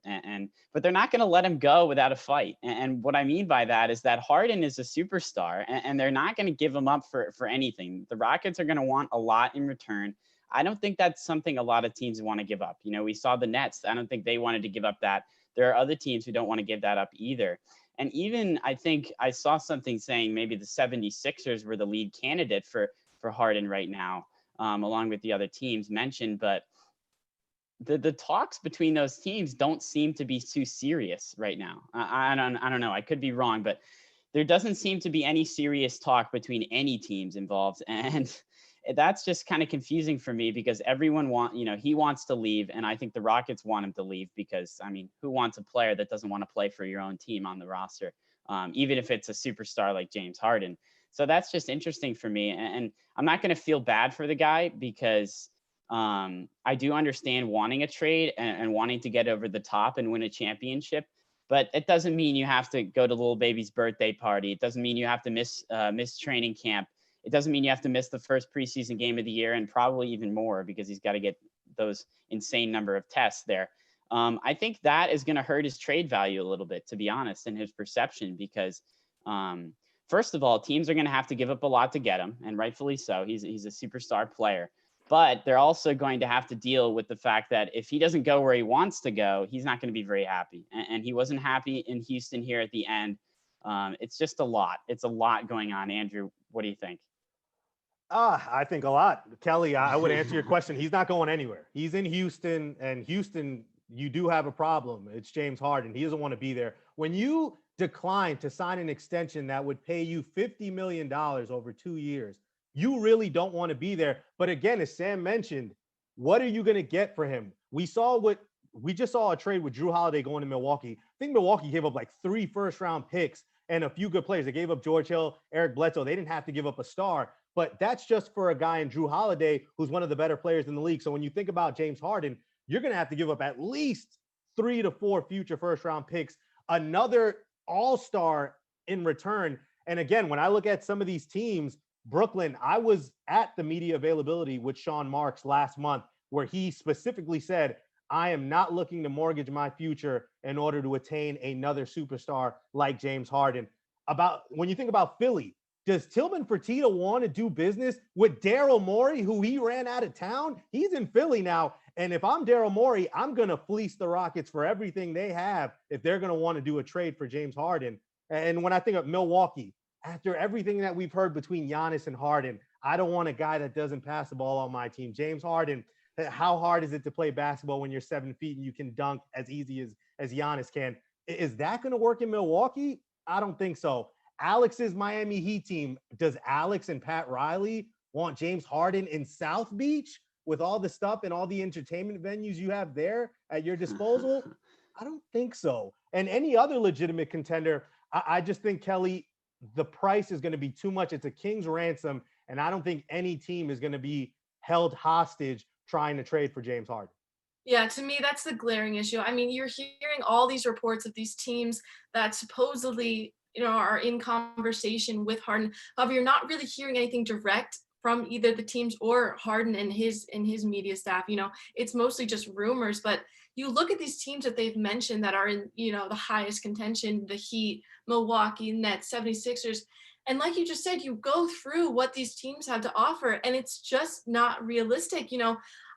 [SPEAKER 3] but they're not going to let him go without a fight. And what I mean by that is that Harden is a superstar, and they're not going to give him up for anything. The Rockets are going to want a lot in return. I don't think that's something a lot of teams want to give up. We saw the Nets. I don't think they wanted to give up that. There are other teams who don't want to give that up either. And even I think I saw something saying maybe the 76ers were the lead candidate for Harden right now, along with the other teams mentioned. But the talks between those teams don't seem to be too serious right now. I don't know. I could be wrong, but there doesn't seem to be any serious talk between any teams involved. And that's just kind of confusing for me because everyone he wants to leave. And I think the Rockets want him to leave because, who wants a player that doesn't want to play for your own team on the roster, even if it's a superstar like James Harden. So that's just interesting for me. And I'm not going to feel bad for the guy because I do understand wanting a trade and wanting to get over the top and win a championship. But it doesn't mean you have to go to little baby's birthday party. It doesn't mean you have to miss training camp. It doesn't mean you have to miss the first preseason game of the year, and probably even more because he's got to get those insane number of tests there. I think that is going to hurt his trade value a little bit, to be honest, and his perception, because first of all, teams are going to have to give up a lot to get him, and rightfully so. He's a superstar player, but they're also going to have to deal with the fact that if he doesn't go where he wants to go, he's not going to be very happy. And he wasn't happy in Houston here at the end. It's just a lot. It's a lot going on. Andrew, what do you think?
[SPEAKER 2] I think a lot. Kelly, I would answer your question. He's not going anywhere. He's in Houston, and Houston, you do have a problem. It's James Harden. He doesn't want to be there. When you decline to sign an extension that would pay you $50 million over 2 years, you really don't want to be there. But again, as Sam mentioned, what are you going to get for him? We just saw a trade with Drew Holiday going to Milwaukee. I think Milwaukee gave up like 3 first-round picks and a few good players. They gave up George Hill, Eric Bledsoe. They didn't have to give up a star, but that's just for a guy in Drew Holiday who's one of the better players in the league. So when you think about James Harden, you're going to have to give up at least 3 to 4 future first-round picks, another all-star in return. And again, when I look at some of these teams, Brooklyn, I was at the media availability with Sean Marks last month, where he specifically said, I am not looking to mortgage my future in order to attain another superstar like James Harden. When you think about Philly, does Tillman Fertitta want to do business with Daryl Morey, who he ran out of town? He's in Philly now. And if I'm Daryl Morey, I'm going to fleece the Rockets for everything they have if they're going to want to do a trade for James Harden. And when I think of Milwaukee, after everything that we've heard between Giannis and Harden, I don't want a guy that doesn't pass the ball on my team. James Harden, how hard is it to play basketball when you're 7 feet and you can dunk as easy as Giannis can? Is that going to work in Milwaukee? I don't think so. Alex's Miami Heat team, does Alex and Pat Riley want James Harden in South Beach with all the stuff and all the entertainment venues you have there at your disposal? I don't think so. And any other legitimate contender, I just think, Kelly, the price is going to be too much. It's a king's ransom, and I don't think any team is going to be held hostage trying to trade for James Harden.
[SPEAKER 5] Yeah, to me, that's the glaring issue. I mean, you're hearing all these reports of these teams that supposedly, are in conversation with Harden. However, you're not really hearing anything direct from either the teams or Harden and his media staff. It's mostly just rumors, but you look at these teams that they've mentioned that are in, the highest contention, the Heat, Milwaukee, Nets, 76ers. And like you just said, you go through what these teams have to offer, and it's just not realistic.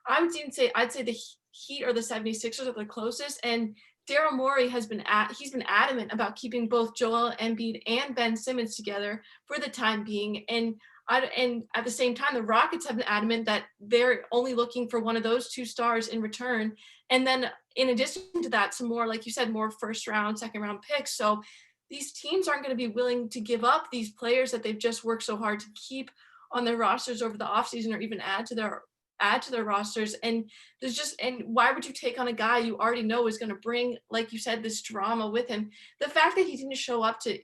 [SPEAKER 5] I'd say the Heat or the 76ers are the closest. And Daryl Morey he's been adamant about keeping both Joel Embiid and Ben Simmons together for the time being. And at the same time, the Rockets have been adamant that they're only looking for one of those 2 stars in return. And then in addition to that, some more, like you said, more first round, second round picks. So these teams aren't going to be willing to give up these players that they've just worked so hard to keep on their rosters over the offseason, or even add to their rosters. And why would you take on a guy you already know is going to bring, like you said, this drama with him? The fact that he didn't show up to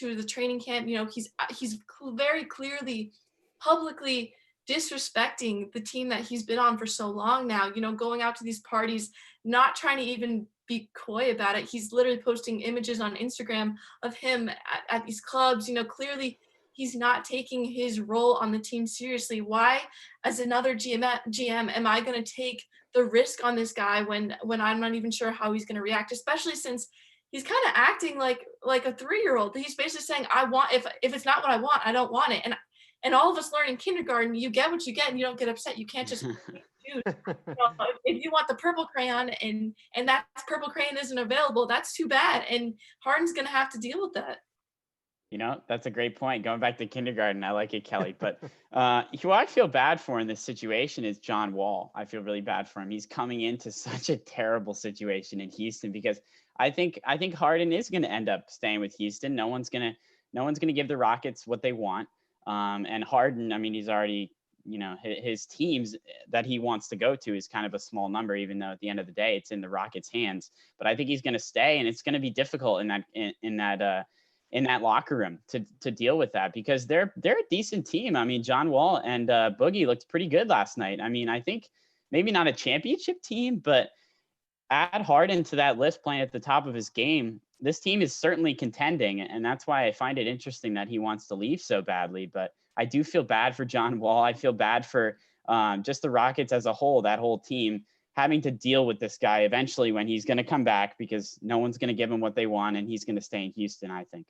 [SPEAKER 5] the training camp, he's very clearly publicly disrespecting the team that he's been on for so long now, going out to these parties, not trying to even be coy about it. He's literally posting images on Instagram of him at these clubs. Clearly he's not taking his role on the team seriously. Why, as another GM, am I going to take the risk on this guy when I'm not even sure how he's going to react, especially since he's kind of acting like a 3-year-old. He's basically saying, if it's not what I want, I don't want it. And all of us learn in kindergarten, you get what you get and you don't get upset. You can't just choose. If you want the purple crayon and that purple crayon isn't available, that's too bad. And Harden's going to have to deal with that.
[SPEAKER 3] That's a great point. Going back to kindergarten, I like it, Kelly. But who I feel bad for in this situation is John Wall. I feel really bad for him. He's coming into such a terrible situation in Houston, because I think Harden is going to end up staying with Houston. No one's going to give the Rockets what they want. And Harden, I mean, he's already, his teams that he wants to go to is kind of a small number, even though at the end of the day, it's in the Rockets' hands. But I think he's going to stay, and it's going to be difficult in that locker room to deal with that, because they're a decent team. I mean, John Wall and Boogie looked pretty good last night. I mean, I think maybe not a championship team, but add Harden to that list playing at the top of his game, this team is certainly contending. And that's why I find it interesting that he wants to leave so badly. But I do feel bad for John Wall. I feel bad for just the Rockets as a whole, that whole team, having to deal with this guy eventually when he's going to come back, because no one's going to give him what they want, and he's going to stay in Houston, I think.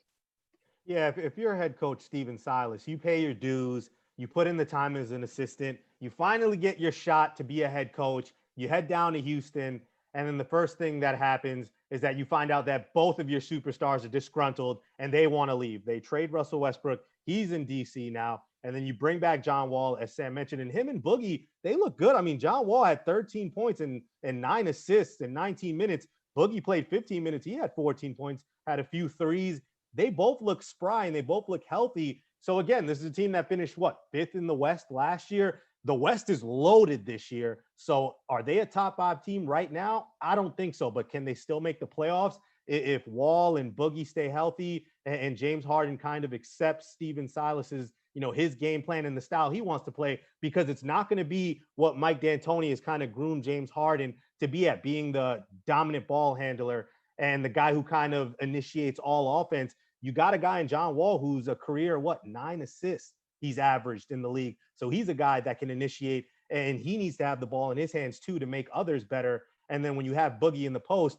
[SPEAKER 2] Yeah, if you're head coach Steven Silas, you pay your dues, you put in the time as an assistant, you finally get your shot to be a head coach, you head down to Houston, and then the first thing that happens is that you find out that both of your superstars are disgruntled and they want to leave. They trade Russell Westbrook. He's in DC now. And then you bring back John Wall, as Sam mentioned, and him and Boogie, they look good. I mean, John Wall had 13 points and 9 assists in 19 minutes. Boogie played 15 minutes. He had 14 points, had a few threes. They both look spry and they both look healthy. So again, this is a team that finished fifth in the West last year. The West is loaded this year. So are they a top 5 team right now? I don't think so, but can they still make the playoffs if Wall and Boogie stay healthy and James Harden kind of accepts Steven Silas's, his game plan and the style he wants to play? Because it's not going to be what Mike D'Antoni has kind of groomed James Harden to be at, being the dominant ball handler and the guy who kind of initiates all offense. You got a guy in John Wall who's a career, 9 assists he's averaged in the league. So he's a guy that can initiate, and he needs to have the ball in his hands too to make others better. And then when you have Boogie in the post,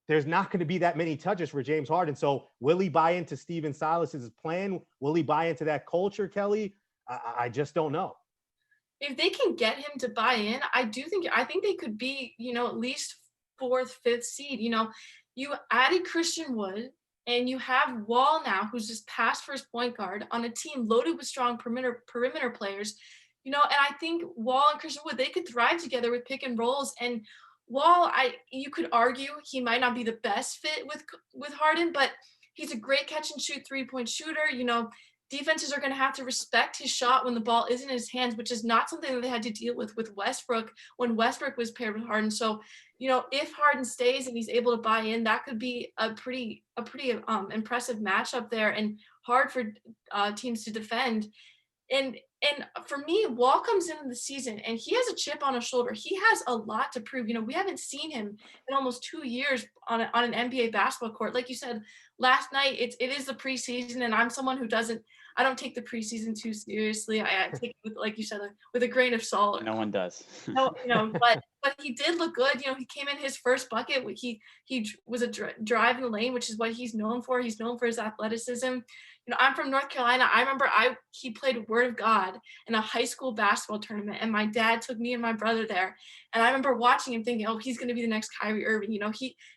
[SPEAKER 2] there's not going to be that many touches for James Harden. So will he buy into Steven Silas's plan? Will he buy into that culture, Kelly? I just don't know.
[SPEAKER 5] If they can get him to buy in, I think they could be, at least 4th, 5th seed. You added Christian Wood, and you have Wall now, who's just past first point guard on a team loaded with strong perimeter players. And I think Wall and Christian Wood, they could thrive together with pick and rolls. And Wall, you could argue he might not be the best fit with Harden, but he's a great catch and shoot 3-point shooter. Defenses are going to have to respect his shot when the ball isn't in his hands, which is not something that they had to deal with Westbrook when Westbrook was paired with Harden. So, if Harden stays and he's able to buy in, that could be a pretty impressive matchup there, and hard for teams to defend. And for me, Wall comes into the season and he has a chip on his shoulder. He has a lot to prove. We haven't seen him in almost 2 years on an NBA basketball court. Like you said last night, it is the preseason, and I'm someone who I don't take the preseason too seriously. I take it, like you said, with a grain of salt.
[SPEAKER 3] No one does.
[SPEAKER 5] No, but he did look good. He came in his first bucket. He was a drive in the lane, which is what he's known for. He's known for his athleticism. I'm from North Carolina. I remember he played Word of God in a high school basketball tournament, and my dad took me and my brother there. And I remember watching him thinking, oh, he's going to be the next Kyrie Irving.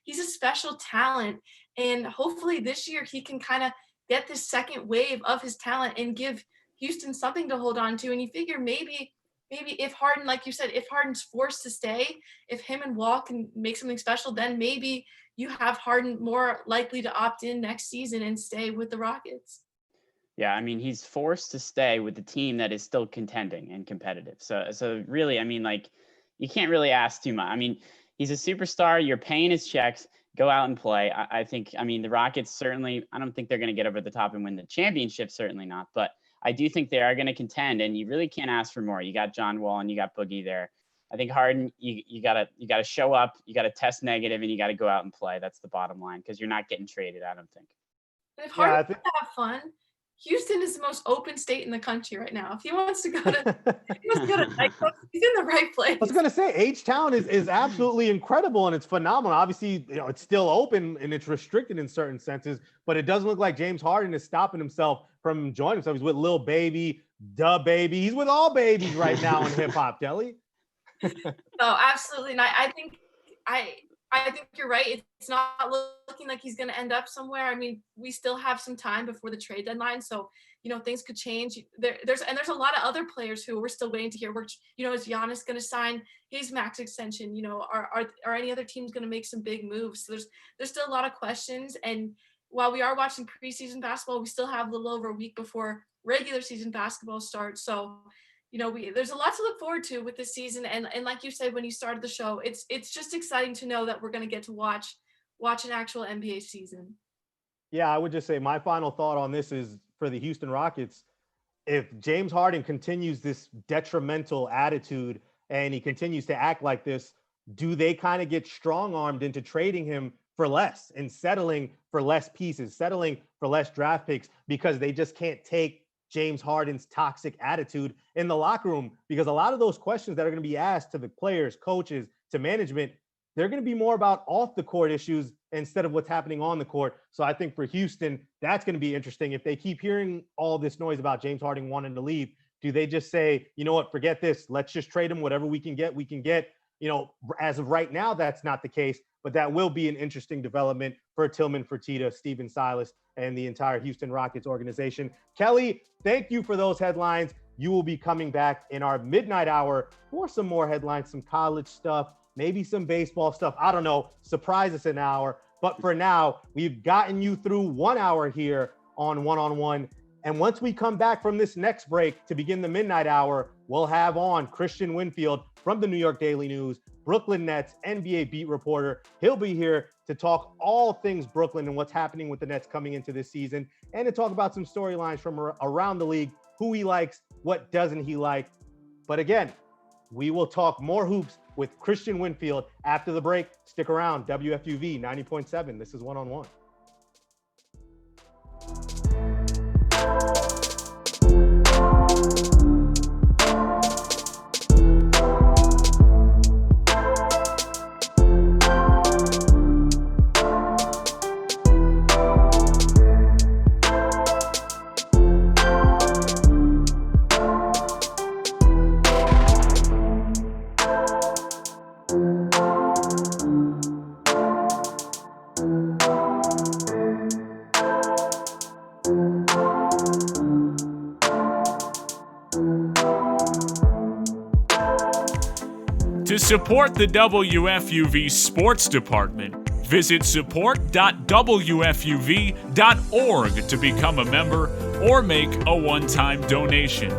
[SPEAKER 5] He's a special talent, and hopefully this year he can kind of get this second wave of his talent and give Houston something to hold on to. And you figure maybe if Harden, like you said, if Harden's forced to stay, if him and Wall can make something special, then maybe you have Harden more likely to opt in next season and stay with the Rockets.
[SPEAKER 3] Yeah, I mean, he's forced to stay with the team that is still contending and competitive. So really, I mean, you can't really ask too much. I mean, he's a superstar. You're paying his checks. Go out and play. I think, the Rockets certainly, I don't think they're going to get over the top and win the championship. Certainly not. But I do think they are going to contend, and you really can't ask for more. You got John Wall and you got Boogie there. I think Harden, you gotta show up, you gotta test negative, and you gotta go out and play. That's the bottom line, because you're not getting traded, I don't think.
[SPEAKER 5] And if Harden wants to have fun, Houston is the most open state in the country right now. If he wants to go to, he's in the right place.
[SPEAKER 2] I was going to say, H-Town is absolutely incredible, and it's phenomenal. Obviously, it's still open and it's restricted in certain senses, but it doesn't look like James Harden is stopping himself from enjoying himself. He's with Lil Baby, Da Baby. He's with all babies right now in hip hop, Kelly.
[SPEAKER 5] No, absolutely. And I think you're right. It's not looking like he's going to end up somewhere. I mean, we still have some time before the trade deadline, so things could change. There's a lot of other players who we're still waiting to hear. Is Giannis going to sign his max extension? Are any other teams going to make some big moves? So there's still a lot of questions. And while we are watching preseason basketball, we still have a little over a week before regular season basketball starts. So there's a lot to look forward to with this season. And like you said when you started the show, it's just exciting to know that we're going to get to watch an actual NBA season.
[SPEAKER 2] Yeah, I would just say my final thought on this is for the Houston Rockets, if James Harden continues this detrimental attitude and he continues to act like this, do they kind of get strong-armed into trading him for less and settling for less pieces, settling for less draft picks because they just can't take James Harden's toxic attitude in the locker room, because a lot of those questions that are going to be asked to the players, coaches, to management, they're going to be more about off the court issues instead of what's happening on the court. So I think for Houston, that's going to be interesting. If they keep hearing all this noise about James Harden wanting to leave, do they just say, you know what, forget this, let's just trade him, whatever we can get, we can get. You know, as of right now, that's not the case, but that will be an interesting development for Tillman Fertitta, Stephen Silas, and the entire Houston Rockets organization. Kelly, thank you for those headlines. You will be coming back in our midnight hour for some more headlines, some college stuff, maybe some baseball stuff. I don't know. Surprise us an hour. But for now, we've gotten you through 1 hour here on One-on-One. And once we come back from this next break to begin the midnight hour, we'll have on Kristian Winfield from the New York Daily News, Brooklyn Nets NBA beat reporter. He'll be here to talk all things Brooklyn and what's happening with the Nets coming into this season, and to talk about some storylines from around the league, who he likes, what doesn't he like. But again, we will talk more hoops with Kristian Winfield after the break. Stick around. WFUV 90.7. This is One-on-One.
[SPEAKER 4] To support the WFUV Sports Department, visit support.wfuv.org to become a member or make a one-time donation.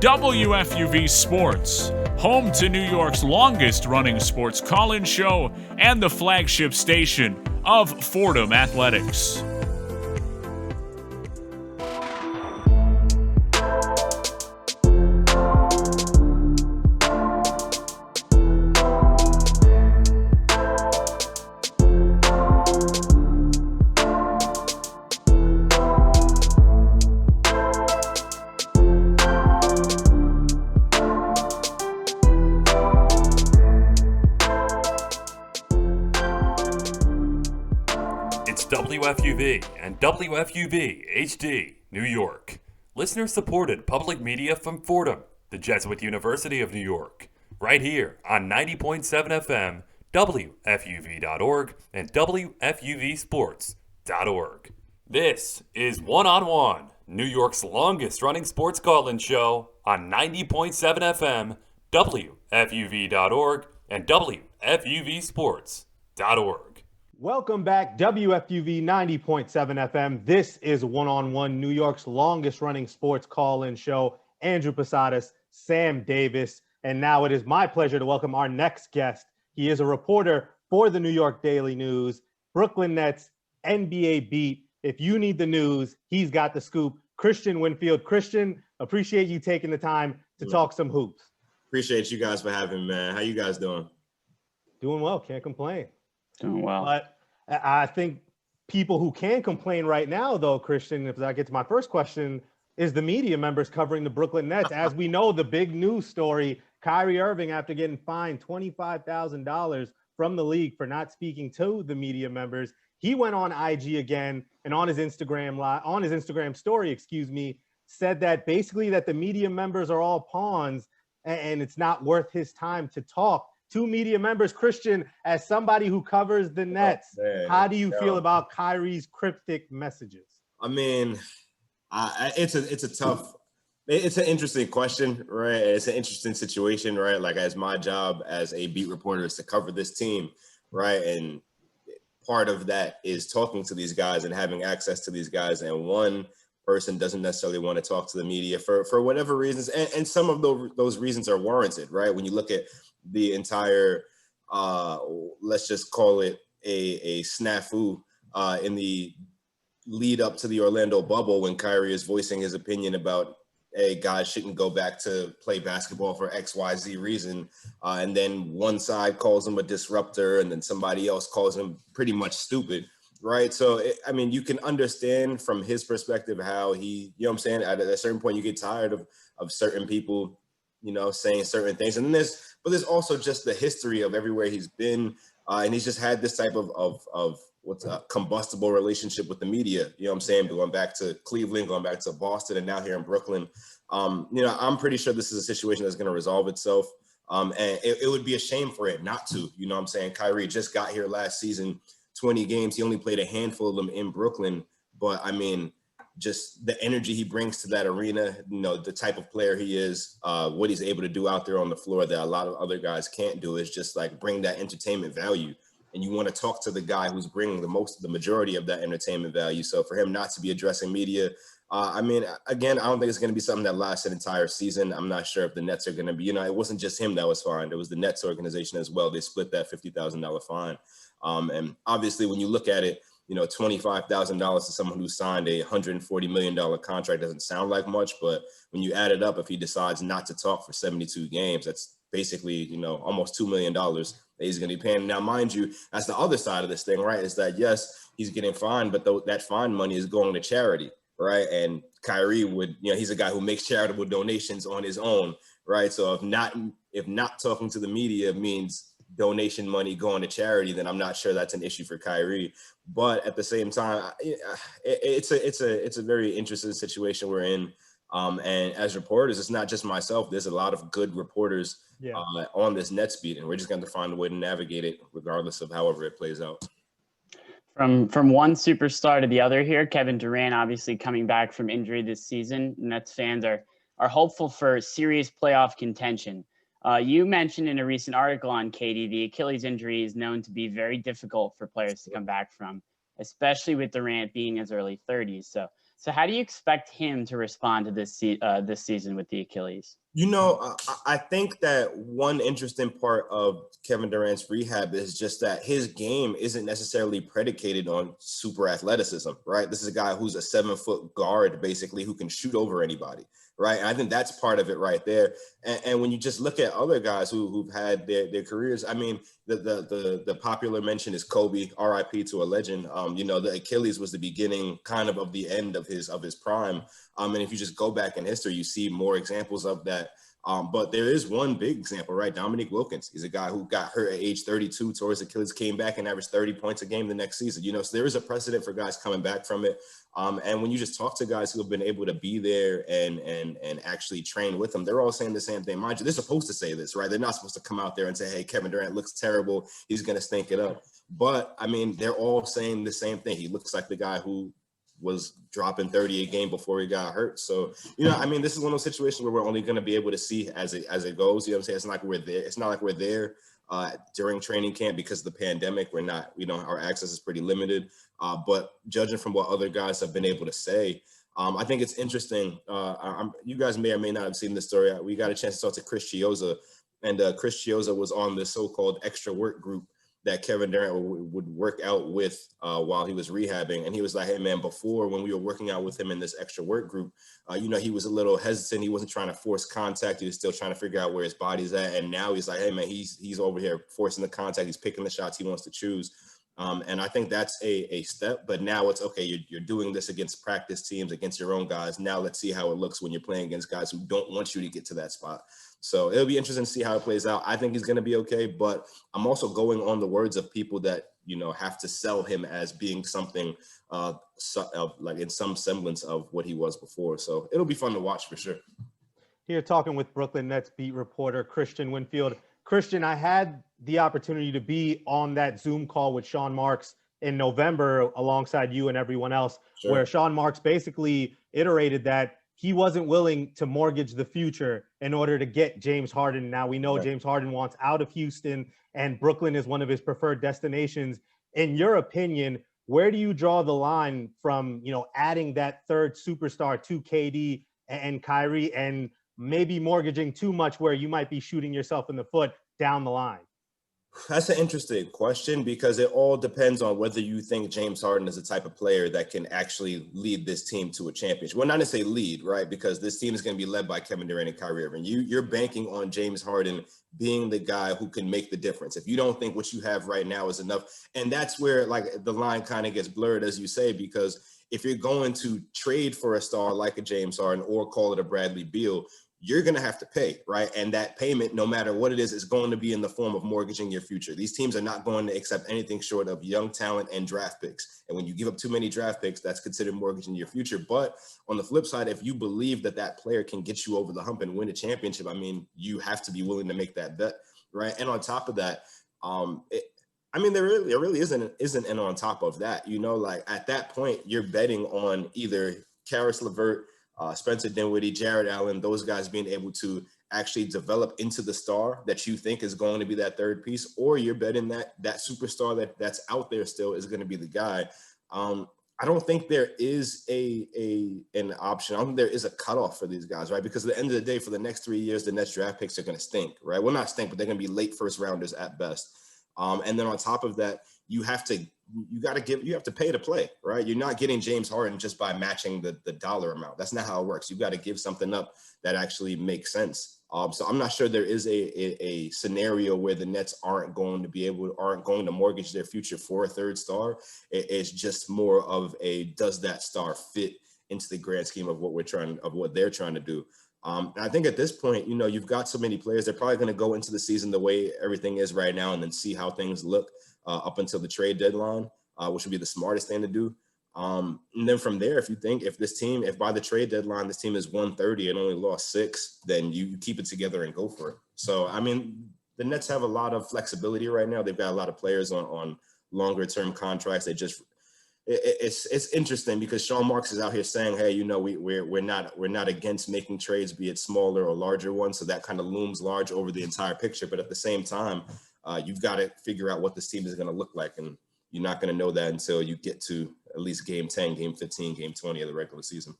[SPEAKER 4] WFUV Sports, home to New York's longest-running sports call-in show and the flagship station of Fordham Athletics.
[SPEAKER 1] WFUV and WFUV HD, New York. Listener-supported public media from Fordham, the Jesuit University of New York. Right here on 90.7 FM, WFUV.org, and WFUVSports.org. This is One-on-One, New York's longest-running sports call-in show on 90.7 FM, WFUV.org, and WFUVSports.org.
[SPEAKER 2] Welcome back, WFUV 90.7 FM. This is One-on-One, New York's longest-running sports call-in show. Andrew Posadas, Sam Davis, and now it is my pleasure to welcome our next guest. He is a reporter for the New York Daily News, Brooklyn Nets NBA beat. If you need the news, he's got the scoop. Kristian Winfield. Kristian, appreciate you taking the time to talk some hoops.
[SPEAKER 6] Appreciate you guys for having me, man. How you guys doing?
[SPEAKER 2] Doing well, can't complain.
[SPEAKER 3] Doing well.
[SPEAKER 2] But I think people who can complain right now, though, Kristian, if I get to my first question, is the media members covering the Brooklyn Nets. As we know, the big news story, Kyrie Irving, after getting fined $25,000 from the league for not speaking to the media members, he went on IG again and on his Instagram story, said that basically that the media members are all pawns and it's not worth his time to talk to media members. Kristian, as somebody who covers the Nets, how do you feel about Kyrie's cryptic messages?
[SPEAKER 6] I mean, it's an interesting question, right? It's an interesting situation, right? Like, as my job as a beat reporter is to cover this team, right? And part of that is talking to these guys and having access to these guys. And one person doesn't necessarily want to talk to the media for whatever reasons. And some of those reasons are warranted, right? When you look at the entire, let's just call it a snafu in the lead up to the Orlando bubble, when Kyrie is voicing his opinion about, hey, guys shouldn't go back to play basketball for XYZ reason. And then one side calls him a disruptor and then somebody else calls him pretty much stupid. right? So, I mean, you can understand from his perspective how he, you know what I'm saying? At a certain point, you get tired of certain people, you know, saying certain things. And then there's also just the history of everywhere he's been. And he's just had this type of what's a combustible relationship with the media, you know what I'm saying? Going back to Cleveland, going back to Boston, and now here in Brooklyn. You know, I'm pretty sure this is a situation that's going to resolve itself. And it would be a shame for it not to, you know what I'm saying? Kyrie just got here last season, 20 games. He only played a handful of them in Brooklyn. But I mean, just the energy he brings to that arena, you know, the type of player he is, what he's able to do out there on the floor that a lot of other guys can't do is just like bring that entertainment value. And you want to talk to the guy who's bringing the majority of that entertainment value. So for him not to be addressing media, I mean, again, I don't think it's going to be something that lasts an entire season. I'm not sure if the Nets are going to be, you know, it wasn't just him that was fined. It was the Nets organization as well. They split that $50,000 fine. And obviously, when you look at it, you know, $25,000 to someone who signed a $140 million contract doesn't sound like much. But when you add it up, if he decides not to talk for 72 games, that's basically, you know, almost $2 million that he's going to be paying. Now, mind you, that's the other side of this thing, right? Is that, yes, he's getting fined, but that fine money is going to charity, right? And Kyrie would, you know, he's a guy who makes charitable donations on his own, right? So if not talking to the media means donation money going to charity, then I'm not sure that's an issue for Kyrie. But at the same time, it's a very interesting situation we're in. And as reporters, it's not just myself. There's a lot of good reporters on this Nets beat, and we're just going to find a way to navigate it, regardless of however it plays out.
[SPEAKER 3] From one superstar to the other here, Kevin Durant obviously coming back from injury this season. Nets fans are hopeful for serious playoff contention. You mentioned in a recent article on KD, the Achilles injury is known to be very difficult for players to come back from, especially with Durant being his early 30s. So how do you expect him to respond to this season with the Achilles?
[SPEAKER 6] You know, I think that one interesting part of Kevin Durant's rehab is just that his game isn't necessarily predicated on super athleticism, right? This is a guy who's a 7-foot guard, basically, who can shoot over anybody, right? And I think that's part of it right there. And when you just look at other guys who've had their careers, I mean, the popular mention is Kobe, RIP to a legend. You know, the Achilles was the beginning kind of the end of his prime. And if you just go back in history, you see more examples of that. But there is one big example, right? Dominique Wilkins. He's a guy who got hurt at age 32, tore his Achilles, came back and averaged 30 points a game the next season. You know, so there is a precedent for guys coming back from it. And when you just talk to guys who have been able to be there and actually train with them, they're all saying the same thing. Mind you, they're supposed to say this, right? They're not supposed to come out there and say, hey, Kevin Durant looks terrible. He's going to stink it up. But, I mean, they're all saying the same thing. He looks like the guy who was dropping 30 a game before he got hurt. So, you know, I mean, this is one of those situations where we're only going to be able to see as it goes. You know what I'm saying? It's not like we're there. It's not like we're there during training camp because of the pandemic. We're not, you know, our access is pretty limited. But judging from what other guys have been able to say, I think it's interesting. You guys may or may not have seen this story. We got a chance to talk to Chris Chiozza, and Chris Chiozza was on this so-called extra work group that Kevin Durant would work out with while he was rehabbing. And he was like, hey, man, before when we were working out with him in this extra work group, you know, he was a little hesitant. He wasn't trying to force contact. He was still trying to figure out where his body's at. And now he's like, hey, man, he's over here forcing the contact. He's picking the shots he wants to choose. And I think that's a step. But now it's, okay, you're doing this against practice teams, against your own guys. Now let's see how it looks when you're playing against guys who don't want you to get to that spot. So it'll be interesting to see how it plays out. I think he's going to be okay, but I'm also going on the words of people that, you know, have to sell him as being something like in some semblance of what he was before. So it'll be fun to watch for sure.
[SPEAKER 2] Here talking with Brooklyn Nets beat reporter Kristian Winfield. Kristian, I had the opportunity to be on that Zoom call with Sean Marks in November alongside you and everyone else, where Sean Marks basically iterated that he wasn't willing to mortgage the future in order to get James Harden. Now we know James Harden wants out of Houston, and Brooklyn is one of his preferred destinations. In your opinion, where do you draw the line from, you know, adding that third superstar to KD and Kyrie and maybe mortgaging too much where you might be shooting yourself in the foot down the line?
[SPEAKER 6] That's an interesting question because it all depends on whether you think James Harden is the type of player that can actually lead this team to a championship. Well, not to say lead, right? Because this team is going to be led by Kevin Durant and Kyrie Irving. You're banking on James Harden being the guy who can make the difference. If you don't think what you have right now is enough, and that's where like the line kind of gets blurred, as you say, because if you're going to trade for a star like a James Harden or call it a Bradley Beal, you're going to have to pay, right? And that payment, no matter what it is going to be in the form of mortgaging your future. These teams are not going to accept anything short of young talent and draft picks. And when you give up too many draft picks, that's considered mortgaging your future. But on the flip side, if you believe that that player can get you over the hump and win a championship, I mean, you have to be willing to make that bet, right? And on top of that, there really isn't an on top of that, like at that point, you're betting on either Karis LeVert, Spencer Dinwiddie, Jared Allen, those guys being able to actually develop into the star that you think is going to be that third piece, or you're betting that superstar that's out there still is going to be the guy. I don't think there is an option. I don't think there is a cutoff for these guys, right? Because at the end of the day, for the next 3 years, the Nets draft picks are going to stink, right? Well, not stink, but they're going to be late first rounders at best. And then on top of that, you have to pay to play, right? You're not getting James Harden just by matching the dollar amount. That's not how it works. You've got to give something up that actually makes sense. So I'm not sure there is a scenario where the Nets aren't going to mortgage their future for a third star. It's just more of does that star fit into the grand scheme of what they're trying to do. And I think at this point, you've got so many players, they're probably going to go into the season the way everything is right now and then see how things look up until the trade deadline, which would be the smartest thing to do. And then from there, if by the trade deadline, this team is 130 and only lost 6, then you keep it together and go for it. So, the Nets have a lot of flexibility right now. They've got a lot of players on longer term contracts. It's interesting because Sean Marks is out here saying, hey, we're not against making trades, be it smaller or larger ones. So that kind of looms large over the entire picture. But at the same time, you've got to figure out what this team is going to look like. And you're not going to know that until you get to at least game 10, game 15, game 20 of the regular season.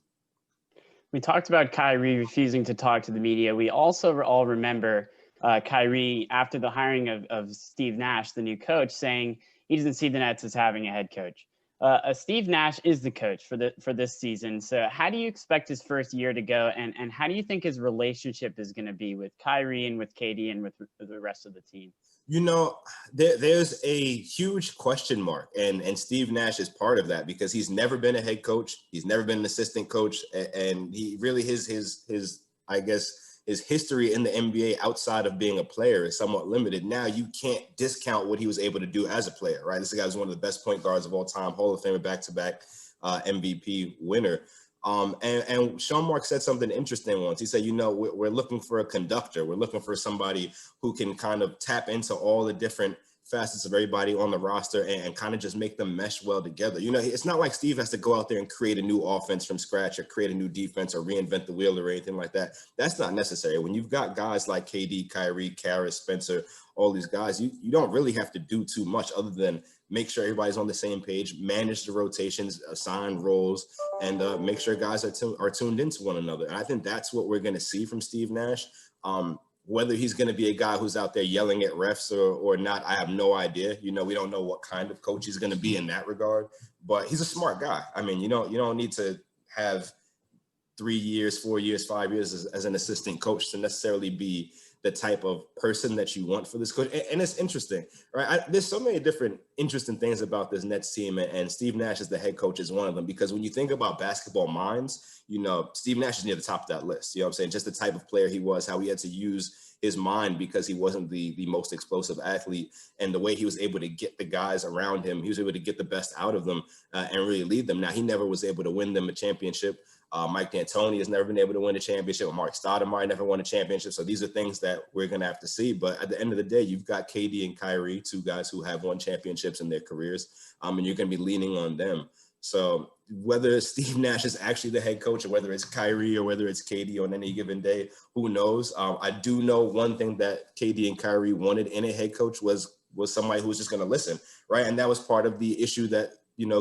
[SPEAKER 3] We talked about Kyrie refusing to talk to the media. We also all remember Kyrie, after the hiring of Steve Nash, the new coach, saying he doesn't see the Nets as having a head coach. Steve Nash is the coach for this season. So how do you expect his first year to go? And how do you think his relationship is going to be with Kyrie and with KD and with the rest of the team?
[SPEAKER 6] There's a huge question mark, and Steve Nash is part of that because he's never been a head coach. He's never been an assistant coach. And he really, his history in the NBA outside of being a player is somewhat limited. Now you can't discount what he was able to do as a player, right? This guy was one of the best point guards of all time, Hall of Famer, back-to-back MVP winner. And Sean Marks said something interesting once. He said, we're looking for a conductor. We're looking for somebody who can kind of tap into all the different facets of everybody on the roster and kind of just make them mesh well together. It's not like Steve has to go out there and create a new offense from scratch or create a new defense or reinvent the wheel or anything like that. That's not necessary. When you've got guys like KD, Kyrie, Karis, Spencer, all these guys, you don't really have to do too much other than make sure everybody's on the same page, manage the rotations, assign roles, and make sure guys are tuned into one another. And I think that's what we're going to see from Steve Nash. Whether he's going to be a guy who's out there yelling at refs or not, I have no idea. We don't know what kind of coach he's going to be in that regard, but he's a smart guy. You don't need to have 3 years, 4 years, 5 years as an assistant coach to necessarily be the type of person that you want for this coach. And it's interesting, right? There's so many different interesting things about this Nets team, and Steve Nash as the head coach is one of them, because when you think about basketball minds, Steve Nash is near the top of that list. I'm saying? Just the type of player he was, how he had to use his mind because he wasn't the most explosive athlete, and the way he was able to get the guys around him, he was able to get the best out of them and really lead them. Now, he never was able to win them a championship. Mike D'Antoni has never been able to win a championship. Mark Stoudemire never won a championship. So these are things that we're going to have to see. But at the end of the day, you've got KD and Kyrie, 2 guys who have won championships in their careers, and you're going to be leaning on them. So whether Steve Nash is actually the head coach or whether it's Kyrie or whether it's KD on any given day, who knows? I do know one thing that KD and Kyrie wanted in a head coach was somebody who was just going to listen, right? And that was part of the issue that,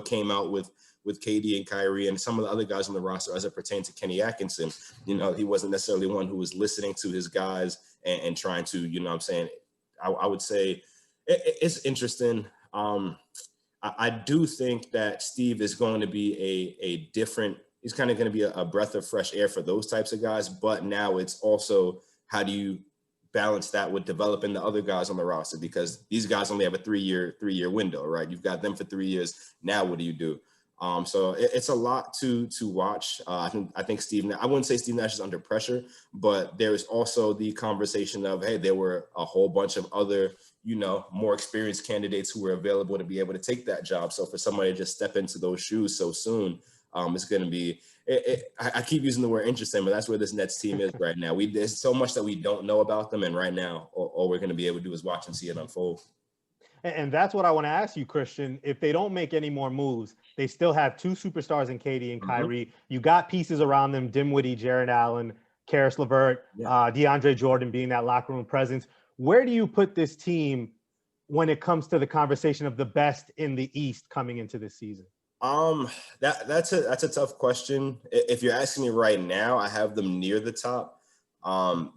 [SPEAKER 6] came out with KD and Kyrie and some of the other guys on the roster as it pertained to Kenny Atkinson. He wasn't necessarily one who was listening to his guys and trying to, I would say It's interesting. I do think that Steve is going to be a different, he's kind of going to be a breath of fresh air for those types of guys. But now it's also, how do you balance that with developing the other guys on the roster? Because these guys only have a three-year window, right? You've got them for 3 years. Now what do you do? So it's a lot to watch. I think I wouldn't say Steve Nash is under pressure, but there's also the conversation of, hey, there were a whole bunch of other, more experienced candidates who were available to be able to take that job. So for somebody to just step into those shoes so soon, it's going to be, I keep using the word interesting, but that's where this Nets team is right now. There's so much that we don't know about them. And right now, all we're going to be able to do is watch and see it unfold.
[SPEAKER 2] And that's what I want to ask you, Kristian. If they don't make any more moves, they still have two superstars in Katie and Kyrie. You got pieces around them: Dinwiddie, Jared Allen, Karis LeVert, DeAndre Jordan being that locker room presence. Where do you put this team when it comes to the conversation of the best in the East coming into this season?
[SPEAKER 6] That's a tough question. If you're asking me right now, I have them near the top,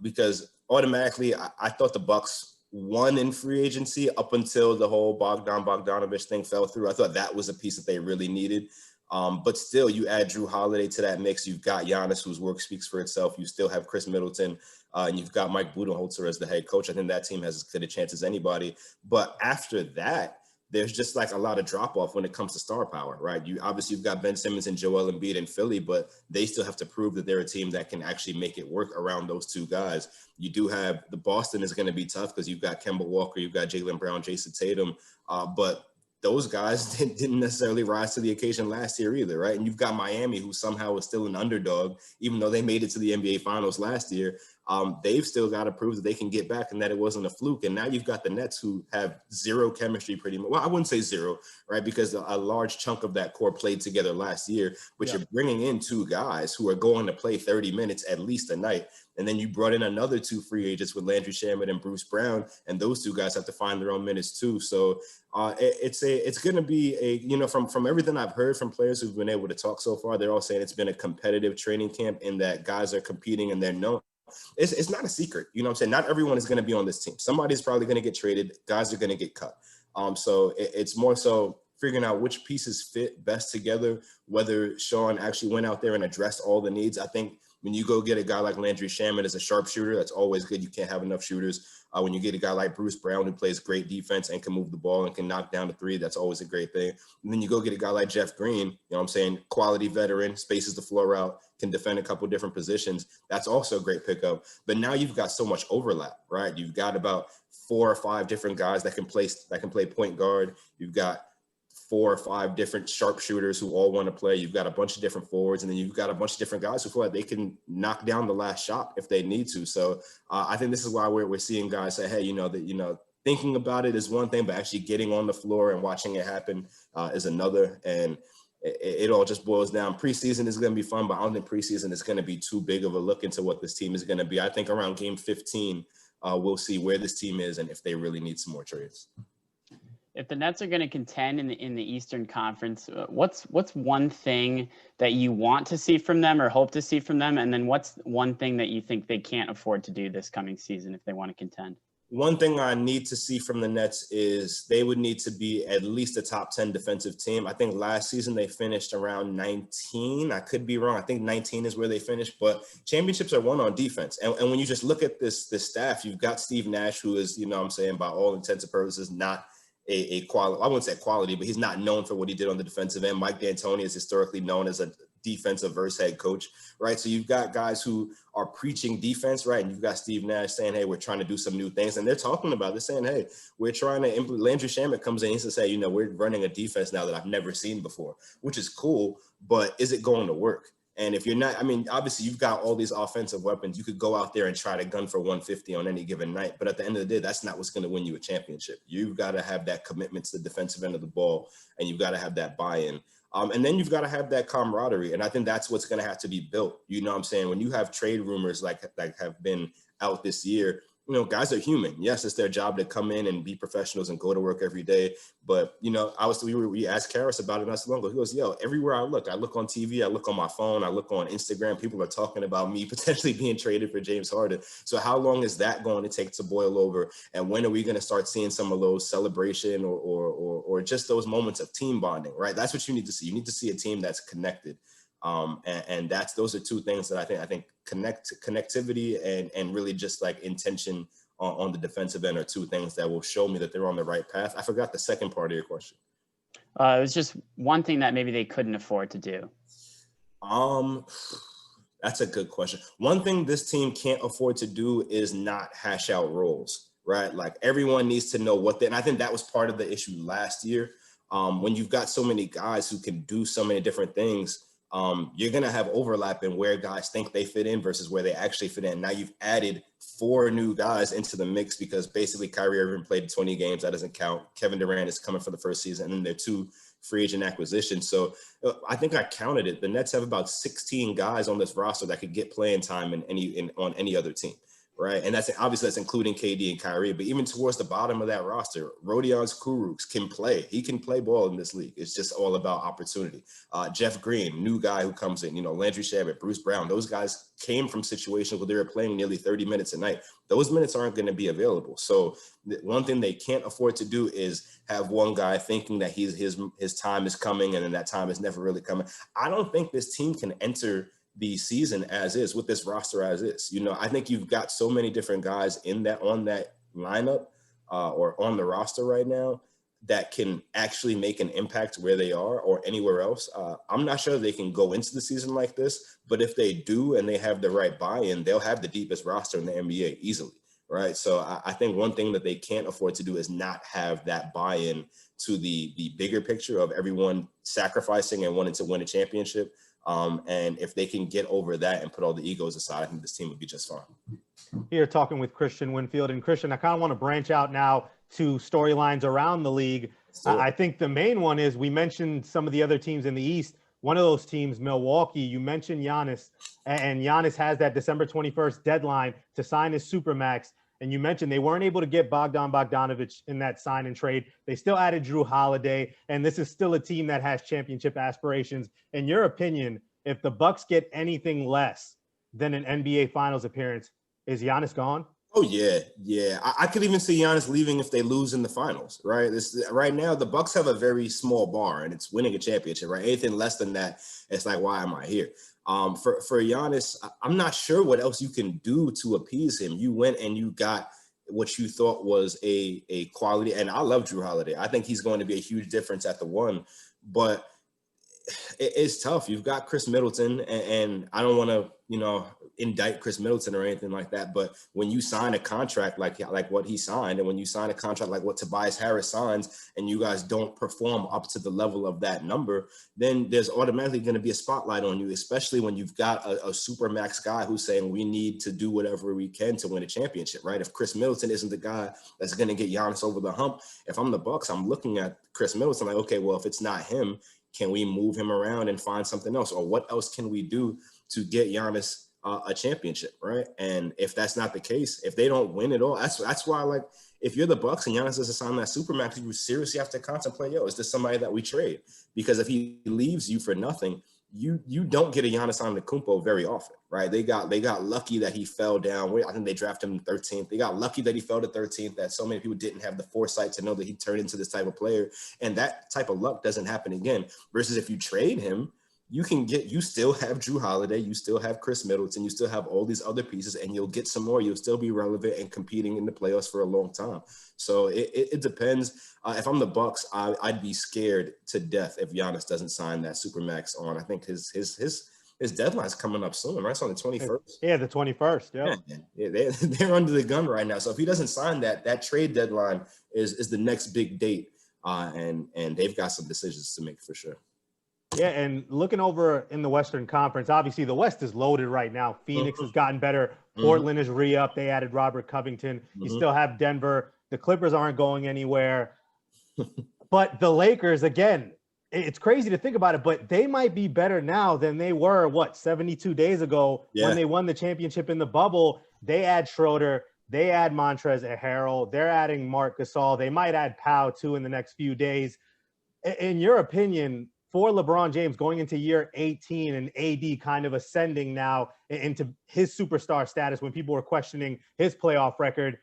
[SPEAKER 6] because automatically I thought the Bucks won in free agency up until the whole Bogdanovich thing fell through. I thought that was a piece that they really needed. But still, you add Drew Holiday to that mix. You've got Giannis, whose work speaks for itself. You still have Chris Middleton, and you've got Mike Budenholzer as the head coach. I think that team has as good a chance as anybody. But after that, there's just like a lot of drop off when it comes to star power, right? You've got Ben Simmons and Joel Embiid in Philly, but they still have to prove that they're a team that can actually make it work around those two guys. You do have the Boston is going to be tough because you've got Kemba Walker, you've got Jaylen Brown, Jason Tatum, but those guys didn't necessarily rise to the occasion last year either, right? And you've got Miami, who somehow was still an underdog, even though they made it to the NBA Finals last year. They've still got to prove that they can get back and that it wasn't a fluke. And now you've got the Nets, who have zero chemistry pretty much. Well, I wouldn't say zero, right? Because a large chunk of that core played together last year, but you're bringing in two guys who are going to play 30 minutes at least a night. And then you brought in another two free agents with Landry Shamet and Bruce Brown, and those two guys have to find their own minutes too. So it's going to be from everything I've heard from players who've been able to talk so far, they're all saying it's been a competitive training camp in that guys are competing and they're known. It's not a secret. You know what I'm saying? Not everyone is going to be on this team. Somebody's probably going to get traded. Guys are going to get cut. So it's more so figuring out which pieces fit best together, whether Sean actually went out there and addressed all the needs. I think when you go get a guy like Landry Shamet as a sharpshooter, that's always good. You can't have enough shooters. When you get a guy like Bruce Brown, who plays great defense and can move the ball and can knock down the three, that's always a great thing. And then you go get a guy like Jeff Green, you know what I'm saying, quality veteran, spaces the floor out, can defend a couple different positions. That's also a great pickup. But now you've got so much overlap, right? You've got about 4 or 5 different guys that can play point guard. You've got 4 or 5 different sharpshooters who all want to play. You've got a bunch of different forwards, and then you've got a bunch of different guys who feel like they can knock down the last shot if they need to. So I think this is why we're seeing guys say, hey, thinking about it is one thing, but actually getting on the floor and watching it happen is another. And it all just boils down. Preseason is going to be fun, but I don't think preseason is going to be too big of a look into what this team is going to be. I think around game 15, we'll see where this team is and if they really need some more trades.
[SPEAKER 3] If the Nets are going to contend in the Eastern Conference, what's one thing that you want to see from them or hope to see from them? And then what's one thing that you think they can't afford to do this coming season if they want to contend?
[SPEAKER 6] One thing I need to see from the Nets is they would need to be at least a top 10 defensive team. I think last season they finished around 19. I could be wrong. I think 19 is where they finished, but championships are won on defense. And when you just look at this staff, you've got Steve Nash, who is, by all intents and purposes, not a quality, I wouldn't say quality, but he's not known for what he did on the defensive end. Mike D'Antoni is historically known as a defensive versus head coach, right? So you've got guys who are preaching defense, right? And you've got Steve Nash saying, hey, we're trying to do some new things. And they're talking about this, saying, hey, we're trying to implement. Landry Shamet comes in, he says, hey, we're running a defense now that I've never seen before, which is cool, but is it going to work? And if you're not, obviously you've got all these offensive weapons. You could go out there and try to gun for 150 on any given night. But at the end of the day, that's not what's going to win you a championship. You've got to have that commitment to the defensive end of the ball, and you've got to have that buy-in. And then you've got to have that camaraderie. And I think that's what's going to have to be built. You know what I'm saying? When you have trade rumors like have been out this year, guys are human. Yes, it's their job to come in and be professionals and go to work every day. But, we asked Karras about it not so long ago. He goes, everywhere I look on TV, I look on my phone, I look on Instagram, people are talking about me potentially being traded for James Harden. So how long is that going to take to boil over? And when are we going to start seeing some of those celebration or just those moments of team bonding, right? That's what you need to see. You need to see a team that's connected. And those are two things that I think connectivity and really just like intention on the defensive end are two things that will show me that they're on the right path. I forgot the second part of your question.
[SPEAKER 3] It was just one thing that maybe they couldn't afford to do.
[SPEAKER 6] That's a good question. One thing this team can't afford to do is not hash out roles, right? Like everyone needs to know and I think that was part of the issue last year. When you've got so many guys who can do so many different things, you're going to have overlap in where guys think they fit in versus where they actually fit in. Now you've added 4 new guys into the mix because basically Kyrie Irving played 20 games. That doesn't count. Kevin Durant is coming for the first season, and then there are 2 free agent acquisitions. So I think I counted it. The Nets have about 16 guys on this roster that could get playing time on any other team. Right. And that's including KD and Kyrie. But even towards the bottom of that roster, Rodions Kurucs can play. He can play ball in this league. It's just all about opportunity. Jeff Green, new guy who comes in, Landry Shamet, Bruce Brown, those guys came from situations where they were playing nearly 30 minutes a night. Those minutes aren't going to be available. So one thing they can't afford to do is have one guy thinking that his time is coming and then that time is never really coming. I don't think this team can enter the season as is with this roster as is. I think you've got so many different guys on that lineup or on the roster right now that can actually make an impact where they are or anywhere else. I'm not sure they can go into the season like this, but if they do and they have the right buy-in, they'll have the deepest roster in the NBA easily, right? So I think one thing that they can't afford to do is not have that buy-in to the bigger picture of everyone sacrificing and wanting to win a championship. And if they can get over that and put all the egos aside, I think this team would be just fine.
[SPEAKER 2] Here talking with Kristian Winfield. And Kristian, I kind of want to branch out now to storylines around the league. I think the main one is we mentioned some of the other teams in the East. One of those teams, Milwaukee, you mentioned Giannis, and Giannis has that December 21st deadline to sign his Supermax. And you mentioned they weren't able to get Bogdan Bogdanović in that sign and trade. They still added Drew Holiday, and this is still a team that has championship aspirations. In your opinion, if the Bucks get anything less than an NBA Finals appearance, is Giannis gone?
[SPEAKER 6] Oh, yeah. I could even see Giannis leaving if they lose in the finals, right? Right now, the Bucks have a very small bar, and it's winning a championship, right? Anything less than that, it's like, why am I here? For Giannis, I'm not sure what else you can do to appease him. You went and you got what you thought was a quality, and I love Drew Holiday. I think he's going to be a huge difference at the 1, but it's tough. You've got Chris Middleton, and I don't want to, indict Chris Middleton or anything like that. But when you sign a contract like what he signed, and when you sign a contract like what Tobias Harris signs, and you guys don't perform up to the level of that number, then there's automatically going to be a spotlight on you, especially when you've got a Supermax guy who's saying we need to do whatever we can to win a championship, right? If Chris Middleton isn't the guy that's going to get Giannis over the hump, if I'm the Bucks, I'm looking at Chris Middleton like, okay, well, if it's not him, can we move him around and find something else? Or what else can we do to get Giannis a championship, right? And if that's not the case, if they don't win it all, that's why, like, if you're the Bucks and Giannis doesn't sign that Supermax, you seriously have to contemplate, is this somebody that we trade? Because if he leaves you for nothing, you don't get a Giannis Antetokounmpo very often, right? They got lucky that he fell down. I think they drafted him 13th. They got lucky that he fell to 13th, that so many people didn't have the foresight to know that he turned into this type of player. And that type of luck doesn't happen again. Versus if you trade him, you still have Drew Holiday, you still have Chris Middleton, you still have all these other pieces, and you'll get some more. You'll still be relevant and competing in the playoffs for a long time. So it depends. If I'm the Bucks, I'd be scared to death if Giannis doesn't sign that Supermax on. I think his deadline's coming up soon, right? It's on the 21st.
[SPEAKER 2] Yeah, the 21st.
[SPEAKER 6] Yeah, they're under the gun right now. So if he doesn't sign that trade deadline is the next big date, and they've got some decisions to make for sure.
[SPEAKER 2] Yeah, and looking over in the Western Conference, obviously the West is loaded right now. Phoenix has gotten better. Portland is re-up. They added Robert Covington. You still have Denver. The Clippers aren't going anywhere. But the Lakers, again, it's crazy to think about it, but they might be better now than they were, 72 days ago when they won the championship in the bubble. They add Schroeder. They add Montrezl Harrell. They're adding Marc Gasol. They might add Powell too in the next few days. In your opinion, for LeBron James going into year 18 and AD kind of ascending now into his superstar status when people were questioning his playoff record,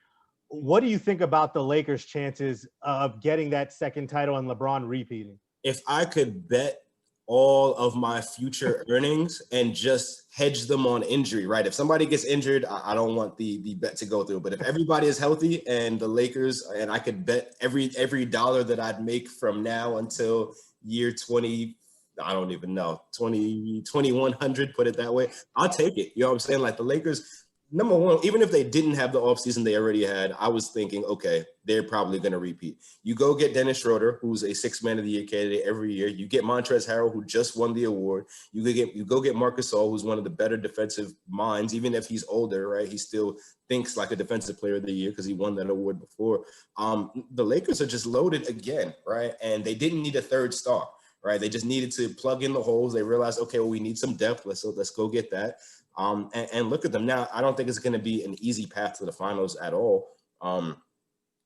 [SPEAKER 2] what do you think about the Lakers' chances of getting that second title and LeBron repeating?
[SPEAKER 6] If I could bet all of my future earnings and just hedge them on injury, right? If somebody gets injured, I don't want the bet to go through. But if everybody is healthy and the Lakers, and I could bet every dollar that I'd make from now until year 20, I don't even know, 2100, put it that way, I'll take it. You know what I'm saying? Like the Lakers, number one, even if they didn't have the offseason they already had, I was thinking, okay, they're probably going to repeat. You go get Dennis Schroeder, who's a Sixth Man of the Year candidate every year. You get Montrezl Harrell, who just won the award. You go get Marc Gasol, who's one of the better defensive minds. Even if he's older, right, he still thinks like a Defensive Player of the Year because he won that award before. The Lakers are just loaded again, right? And they didn't need a third star, right? They just needed to plug in the holes. They realized, okay, well, we need some depth. Let's go get that. And look at them now. I don't think it's going to be an easy path to the finals at all.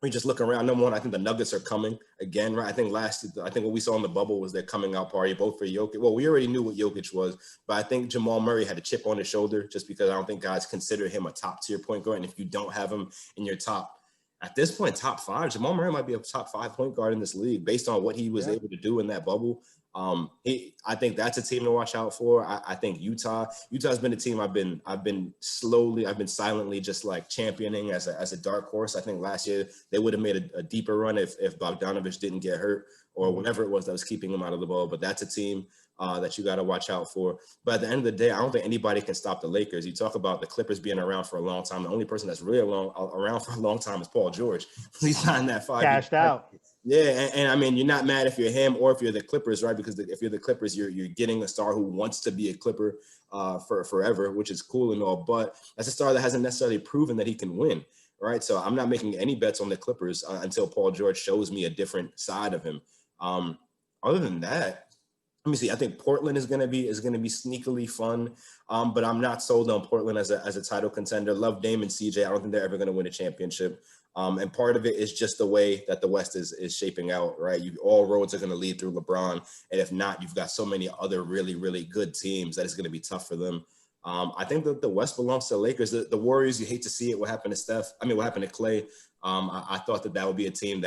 [SPEAKER 6] We just look around. Number one, I think the Nuggets are coming again, right? I think what we saw in the bubble was their coming out party, both for Jokic. Well, we already knew what Jokic was, but I think Jamal Murray had a chip on his shoulder just because I don't think guys consider him a top tier point guard. And if you don't have him in your top, at this point, top five, Jamal Murray might be a top 5 point guard in this league based on what he was able to do in that bubble. I think that's a team to watch out for. I think Utah's been a team I've been silently just like championing as a dark horse. I think last year they would have made a deeper run if Bogdanovich didn't get hurt or whatever it was that was keeping him out of the ball. But that's a team that you got to watch out for. But at the end of the day, I don't think anybody can stop the Lakers. You talk about the Clippers being around for a long time. The only person that's really around for a long time is Paul George. He signed that 5
[SPEAKER 2] Cashed out.
[SPEAKER 6] Yeah, and I mean, you're not mad if you're him or if you're the Clippers, right? Because if you're the Clippers, you're getting a star who wants to be a Clipper for forever, which is cool and all. But that's a star that hasn't necessarily proven that he can win, right? So I'm not making any bets on the Clippers until Paul George shows me a different side of him. Other than that, let me see. I think Portland is going to be sneakily fun, but I'm not sold on Portland as a title contender. Love Dame and CJ. I don't think they're ever going to win a championship. And part of it is just the way that the West is shaping out, right? All roads are going to lead through LeBron. And if not, you've got so many other really, really good teams that it's going to be tough for them. I think that the West belongs to the Lakers. The Warriors, you hate to see it. What happened to Clay? I thought that would be a team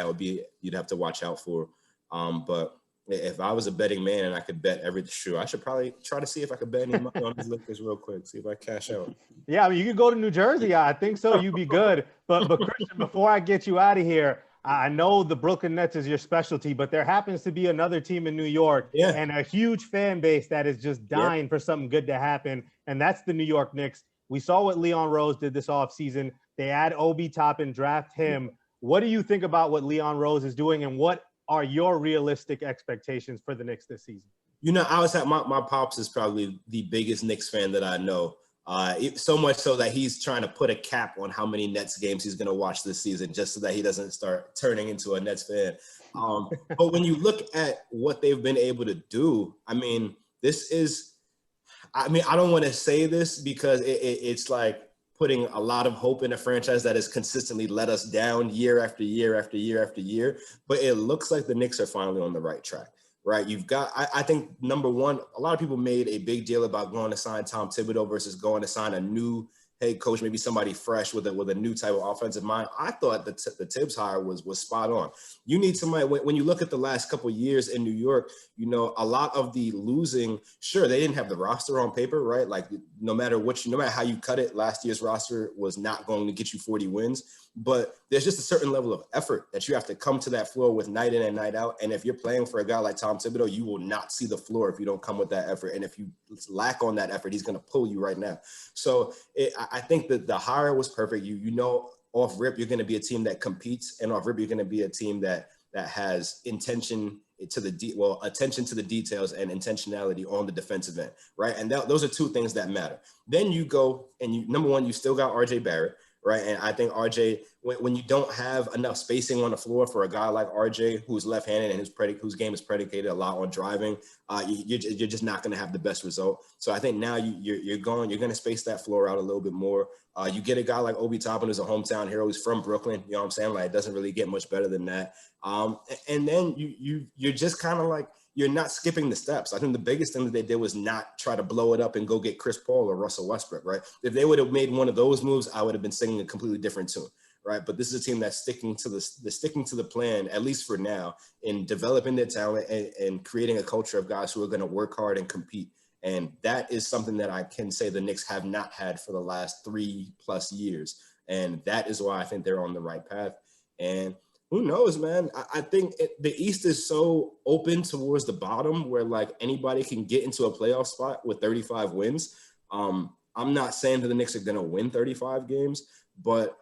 [SPEAKER 6] you'd have to watch out for. But if I was a betting man and I could bet everything, I should probably try to see if I could bet any money on these Lakers real quick, see if I cash out.
[SPEAKER 2] Yeah, I mean, you could go to New Jersey. I think so. You'd be good. But Kristian, before I get you out of here, I know the Brooklyn Nets is your specialty, but there happens to be another team in New York and a huge fan base that is just dying for something good to happen, and that's the New York Knicks. We saw what Leon Rose did this offseason. They add Obi Toppin, draft him. What do you think about what Leon Rose is doing, and what are your realistic expectations for the Knicks this season?
[SPEAKER 6] You know, I was at my pops is probably the biggest Knicks fan that I know. So much so that he's trying to put a cap on how many Nets games he's going to watch this season just so that he doesn't start turning into a Nets fan. But when you look at what they've been able to do, I mean, I don't want to say this because it's like putting a lot of hope in a franchise that has consistently let us down year after year after year after year. But it looks like the Knicks are finally on the right track, right? You've got, I think, number one, a lot of people made a big deal about going to sign Tom Thibodeau versus going to sign a new head coach, maybe somebody fresh with a new type of offensive mind. I thought the Tibbs hire was spot on. You need somebody, when you look at the last couple of years in New York, you know, a lot of the losing, sure, they didn't have the roster on paper, right? Like no matter how you cut it, last year's roster was not going to get you 40 wins, but there's just a certain level of effort that you have to come to that floor with night in and night out. And if you're playing for a guy like Tom Thibodeau, you will not see the floor if you don't come with that effort. And if you lack on that effort, he's going to pull you right now. So I think that the hire was perfect. You know, off rip, you're going to be a team that competes, and off rip, you're going to be a team that has attention to the details and intentionality on the defensive end, right? And those are two things that matter. Then you go and number one, you still got RJ Barrett, right? And I think RJ, when you don't have enough spacing on the floor for a guy like RJ, who's left-handed and whose game is predicated a lot on driving, you're just not going to have the best result. So I think now you're going to space that floor out a little bit more. You get a guy like Obi Toppin, who's a hometown hero, who's from Brooklyn. You know what I'm saying? Like, it doesn't really get much better than that. And then you're just kind of like, you're not skipping the steps. I think the biggest thing that they did was not try to blow it up and go get Chris Paul or Russell Westbrook, right? If they would have made one of those moves, I would have been singing a completely different tune, right? But this is a team that's sticking to the plan, at least for now, in developing their talent and creating a culture of guys who are going to work hard and compete. And that is something that I can say the Knicks have not had for the last 3+ years. And that is why I think they're on the right path. And who knows, man? I think the East is so open towards the bottom where, like, anybody can get into a playoff spot with 35 wins. I'm not saying that the Knicks are going to win 35 games, but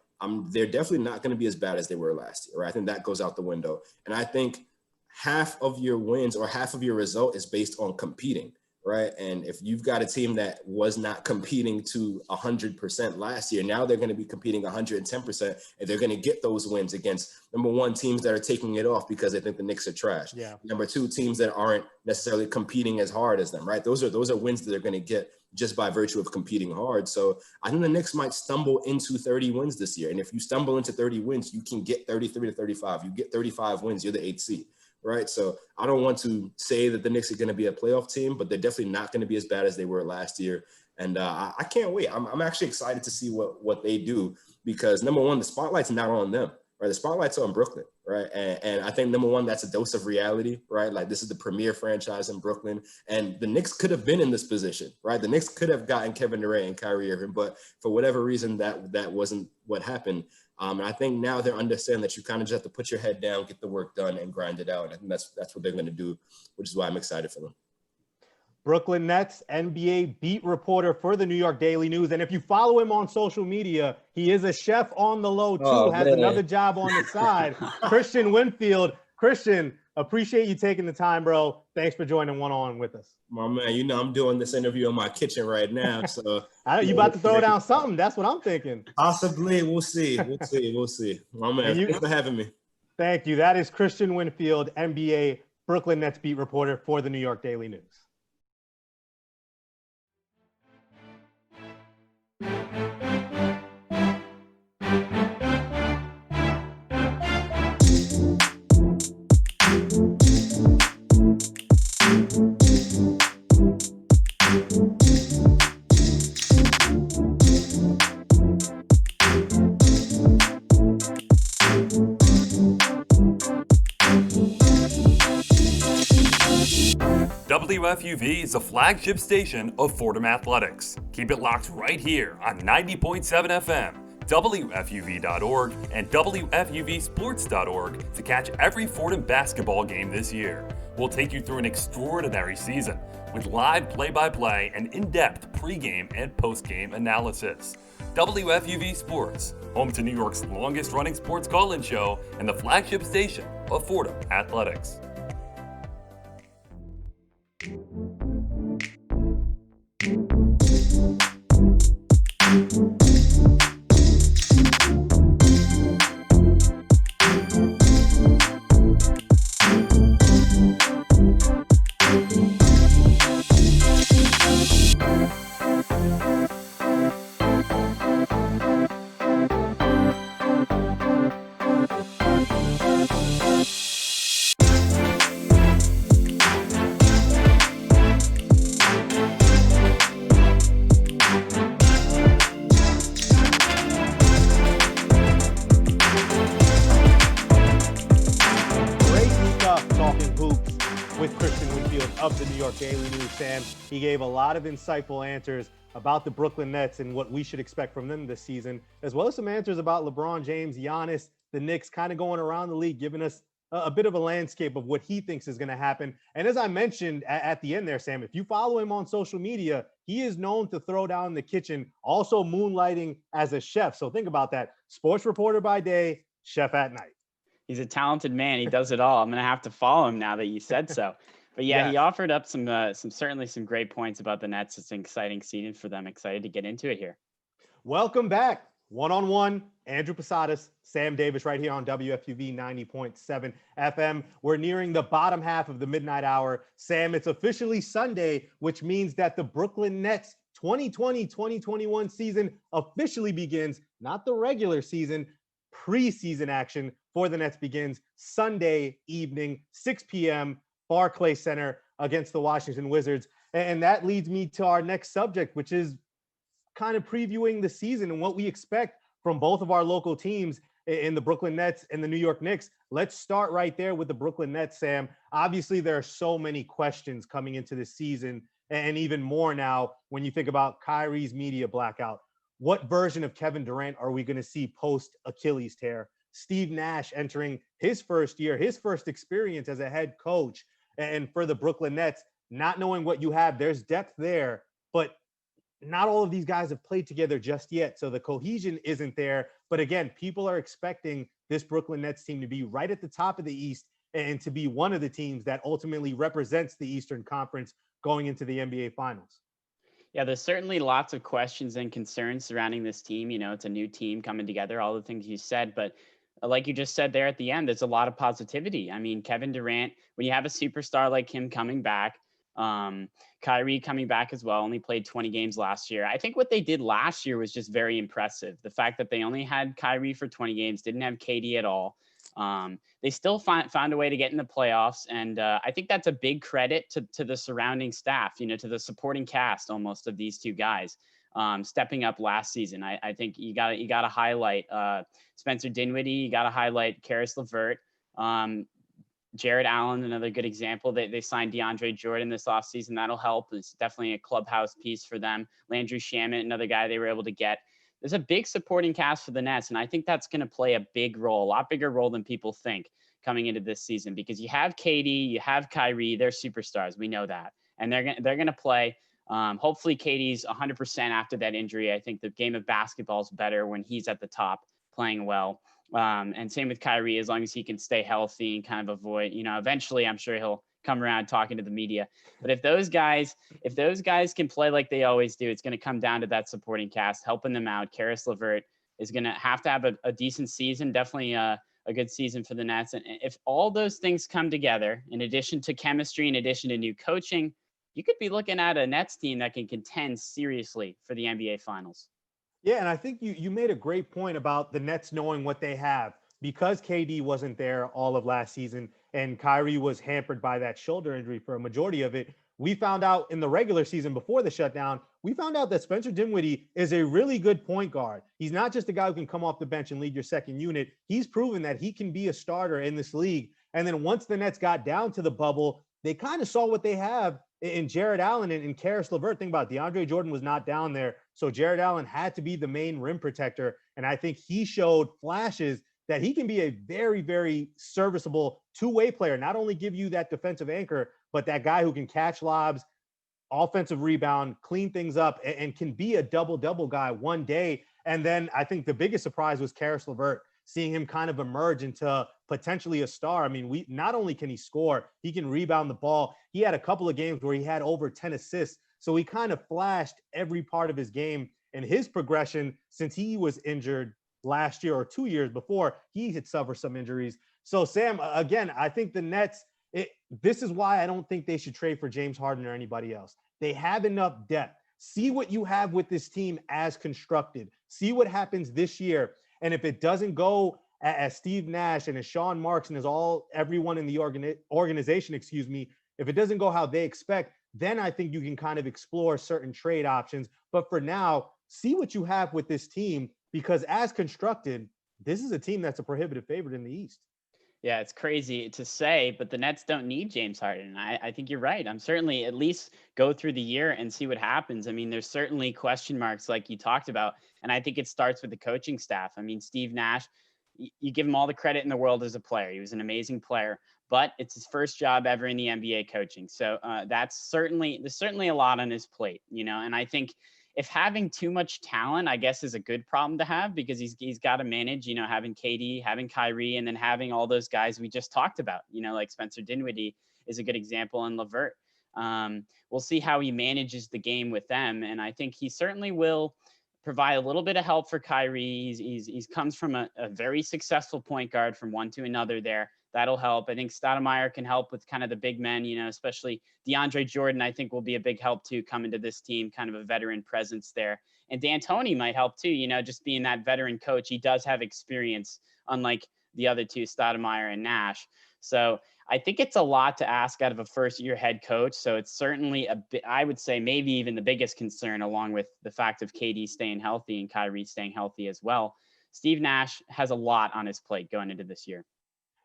[SPEAKER 6] they're definitely not going to be as bad as they were last year, right? I think that goes out the window. And I think half of your wins or half of your result is based on competing, right? And if you've got a team that was not competing to 100% last year, now they're going to be competing 110%, and they're going to get those wins against, number one, teams that are taking it off because they think the Knicks are trash.
[SPEAKER 2] Yeah.
[SPEAKER 6] Number two, teams that aren't necessarily competing as hard as them, right? Those are wins that they're going to get just by virtue of competing hard. So I think the Knicks might stumble into 30 wins this year. And if you stumble into 30 wins, you can get 33 to 35. You get 35 wins, you're the 8th seed. Right. So I don't want to say that the Knicks are going to be a playoff team, but they're definitely not going to be as bad as they were last year. And I can't wait. I'm actually excited to see what they do, because number one, the spotlight's not on them, right? The spotlight's on Brooklyn, right? And I think, number one, that's a dose of reality, right? Like, this is the premier franchise in Brooklyn, and the Knicks could have been in this position, right? The Knicks could have gotten Kevin Durant and Kyrie Irving, but for whatever reason, that wasn't what happened. And I think now they're understanding that you kind of just have to put your head down, get the work done, and grind it out. And I think that's what they're going to do, which is why I'm excited for them.
[SPEAKER 2] Brooklyn Nets NBA beat reporter for the New York Daily News. And if you follow him on social media, he is a chef on the low, too, has another job on the side. Kristian Winfield. Kristian, appreciate you taking the time, bro. Thanks for joining one-on with us.
[SPEAKER 6] My man, you know I'm doing this interview in my kitchen right now, so
[SPEAKER 2] you about to throw down something. That's what I'm thinking.
[SPEAKER 6] Possibly. We'll see. My man, thanks for having me.
[SPEAKER 2] Thank you. That is Kristian Winfield, NBA Brooklyn Nets beat reporter for the New York Daily News.
[SPEAKER 1] WFUV is the flagship station of Fordham Athletics. Keep it locked right here on 90.7 FM, WFUV.org, and WFUVSports.org to catch every Fordham basketball game this year. We'll take you through an extraordinary season with live play-by-play and in-depth pregame and postgame analysis. WFUV Sports, home to New York's longest-running sports call-in show and the flagship station of Fordham Athletics.
[SPEAKER 2] Of the New York Daily News, Sam. He gave a lot of insightful answers about the Brooklyn Nets and what we should expect from them this season, as well as some answers about LeBron James, Giannis, the Knicks, kind of going around the league, giving us a bit of a landscape of what he thinks is going to happen. And as I mentioned at the end there, Sam, if you follow him on social media, he is known to throw down in the kitchen, also moonlighting as a chef. So think about that. Sports reporter by day, chef at night.
[SPEAKER 3] He's a talented man. He does it all. I'm going to have to follow him now that you said so. But yeah, yes. He offered up some great points about the Nets. It's an exciting season for them. Excited to get into it here.
[SPEAKER 2] Welcome back. one-on-one, Andrew Posadas, Sam Davis, right here on WFUV 90.7 FM. We're nearing the bottom half of the midnight hour. Sam, it's officially Sunday, which means that the Brooklyn Nets 2020-2021 season officially begins. Not the regular season, preseason action for the Nets begins Sunday evening, 6 p.m., Barclays Center against the Washington Wizards. And that leads me to our next subject, which is kind of previewing the season and what we expect from both of our local teams in the Brooklyn Nets and the New York Knicks. Let's start right there with the Brooklyn Nets, Sam. Obviously, there are so many questions coming into this season, and even more now when you think about Kyrie's media blackout. What version of Kevin Durant are we going to see post Achilles tear? Steve Nash entering his first year, his first experience as a head coach. And for the Brooklyn Nets, not knowing what you have, there's depth there, but not all of these guys have played together just yet. So the cohesion isn't there. But again, people are expecting this Brooklyn Nets team to be right at the top of the East and to be one of the teams that ultimately represents the Eastern Conference going into the NBA Finals.
[SPEAKER 3] Yeah, there's certainly lots of questions and concerns surrounding this team. You know, it's a new team coming together, all the things you said. But like you just said there at the end, there's a lot of positivity. I mean, Kevin Durant, when you have a superstar like him coming back, Kyrie coming back as well, only played 20 games last year. I think what they did last year was just very impressive. The fact that they only had Kyrie for 20 games, didn't have KD at all. They still found a way to get in the playoffs. And I think that's a big credit to the surrounding staff, you know, to the supporting cast almost of these two guys stepping up last season. I think you got to highlight Spencer Dinwiddie. You got to highlight Karis LeVert. Jared Allen, another good example. They signed DeAndre Jordan this offseason. That'll help. It's definitely a clubhouse piece for them. Landry Shamet, another guy they were able to get. There's a big supporting cast for the Nets, and I think that's going to play a big role, a lot bigger role than people think coming into this season, because you have KD, you have Kyrie, they're superstars. We know that, and they're going to play. Hopefully, KD's 100% after that injury. I think the game of basketball is better when he's at the top playing well. And same with Kyrie, as long as he can stay healthy and kind of avoid, you know, eventually I'm sure he'll come around talking to the media. But if those guys can play like they always do, it's going to come down to that supporting cast, helping them out. Karis LeVert is going to have a decent season, definitely a good season for the Nets. And if all those things come together, in addition to chemistry, in addition to new coaching, you could be looking at a Nets team that can contend seriously for the NBA Finals.
[SPEAKER 2] Yeah, and I think you made a great point about the Nets knowing what they have. Because KD wasn't there all of last season and Kyrie was hampered by that shoulder injury for a majority of it, we found out in the regular season before the shutdown, we found out that Spencer Dinwiddie is a really good point guard. He's not just a guy who can come off the bench and lead your second unit. He's proven that he can be a starter in this league. And then once the Nets got down to the bubble, they kind of saw what they have in Jared Allen and Karis LeVert. Think about it. DeAndre Jordan was not down there. So Jared Allen had to be the main rim protector. And I think he showed flashes that he can be a very, very serviceable two-way player, not only give you that defensive anchor, but that guy who can catch lobs, offensive rebound, clean things up, and can be a double-double guy one day. And then I think the biggest surprise was Karis LeVert, seeing him kind of emerge into potentially a star. I mean, not only can he score, he can rebound the ball. He had a couple of games where he had over 10 assists. So he kind of flashed every part of his game, and his progression since he was injured last year or 2 years before, he had suffered some injuries. So Sam, again, I think the Nets, this is why I don't think they should trade for James Harden or anybody else. They have enough depth. See what you have with this team as constructed. See what happens this year. And if it doesn't go as Steve Nash and as Sean Marks and as everyone in the organization, if it doesn't go how they expect, then I think you can kind of explore certain trade options. But for now, see what you have with this team, because as constructed, this is a team that's a prohibitive favorite in the East.
[SPEAKER 3] Yeah, it's crazy to say, but the Nets don't need James Harden. I think you're right. I'm certainly at least go through the year and see what happens. I mean, there's certainly question marks like you talked about, and I think it starts with the coaching staff. I mean, Steve Nash, you give him all the credit in the world as a player. He was an amazing player, but it's his first job ever in the NBA coaching. So there's certainly a lot on his plate, you know, and I think if having too much talent, I guess, is a good problem to have, because he's got to manage, you know, having KD, having Kyrie, and then having all those guys we just talked about, you know, like Spencer Dinwiddie is a good example, and LeVert. We'll see how he manages the game with them. And I think he certainly will provide a little bit of help for Kyrie. He's comes from a very successful point guard from one to another there. That'll help. I think Stoudemire can help with kind of the big men, especially DeAndre Jordan, I think will be a big help too, coming to this team, kind of a veteran presence there. And D'Antoni might help too, just being that veteran coach. He does have experience, unlike the other two, Stoudemire and Nash. So I think it's a lot to ask out of a first-year head coach. So it's certainly I would say maybe even the biggest concern, along with the fact of KD staying healthy and Kyrie staying healthy as well. Steve Nash has a lot on his plate going into this year.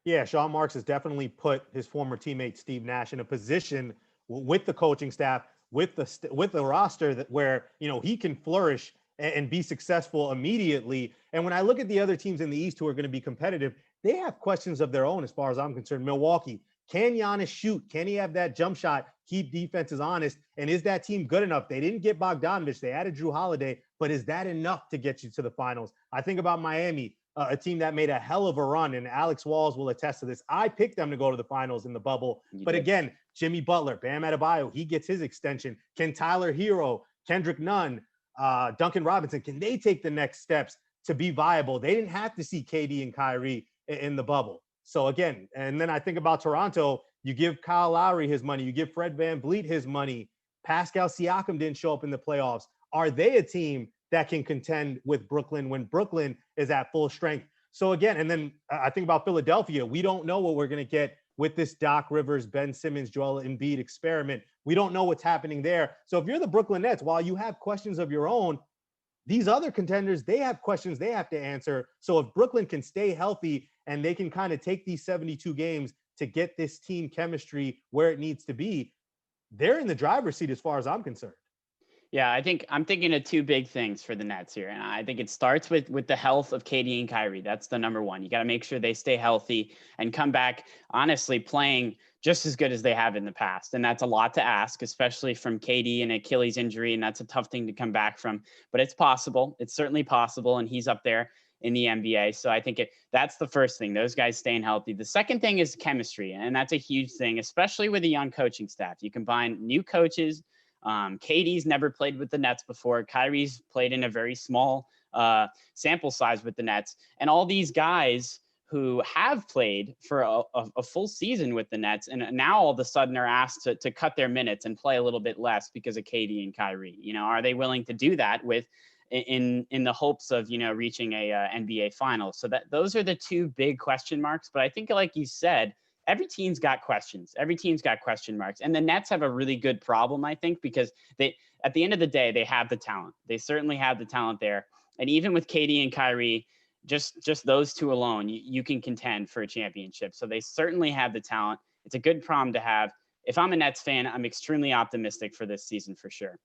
[SPEAKER 2] Yeah, Sean Marks has definitely put his former teammate Steve Nash in a position with the coaching staff, with the roster where he can flourish and be successful immediately. And when I look at the other teams in the East who are going to be competitive, they have questions of their own as far as I'm concerned. Milwaukee, can Giannis shoot? Can he have that jump shot, keep defenses honest? And is that team good enough? They didn't get Bogdanovich. They added Drew Holiday, but is that enough to get you to the finals? I think about Miami, a team that made a hell of a run, and Alex Walls will attest to this. I picked them to go to the finals in the bubble. But again, Jimmy Butler, Bam Adebayo, he gets his extension. Can Tyler Hero, Kendrick Nunn, Duncan Robinson, can they take the next steps to be viable? They didn't have to see KD and Kyrie in the bubble. So again, and then I think about Toronto, you give Kyle Lowry his money, you give Fred VanVleet his money. Pascal Siakam didn't show up in the playoffs. Are they a team that can contend with Brooklyn when Brooklyn is at full strength? So again, and then I think about Philadelphia. We don't know what we're going to get with this Doc Rivers, Ben Simmons, Joel Embiid experiment. We don't know what's happening there. So if you're the Brooklyn Nets, while you have questions of your own, these other contenders, they have questions they have to answer. So if Brooklyn can stay healthy and they can kind of take these 72 games to get this team chemistry where it needs to be, they're in the driver's seat as far as I'm concerned.
[SPEAKER 3] Yeah, I'm thinking of two big things for the Nets here. And I think it starts with the health of KD and Kyrie. That's the number one. You got to make sure they stay healthy and come back, honestly, playing just as good as they have in the past. And that's a lot to ask, especially from KD and Achilles injury. And that's a tough thing to come back from. But it's possible. It's certainly possible. And he's up there in the NBA. So I think that's the first thing, those guys staying healthy. The second thing is chemistry. And that's a huge thing, especially with a young coaching staff. You combine new coaches. KD's never played with the Nets before. Kyrie's played in a very small sample size with the Nets. And all these guys who have played for a full season with the Nets and now all of a sudden are asked to cut their minutes and play a little bit less because of KD and Kyrie. Are they willing to do that in the hopes of, reaching a NBA final? So those are the two big question marks. But I think, like you said, every team's got questions. Every team's got question marks. And the Nets have a really good problem, I think, because at the end of the day, they have the talent. They certainly have the talent there. And even with KD and Kyrie, just those two alone, you can contend for a championship. So they certainly have the talent. It's a good problem to have. If I'm a Nets fan, I'm extremely optimistic for this season for sure.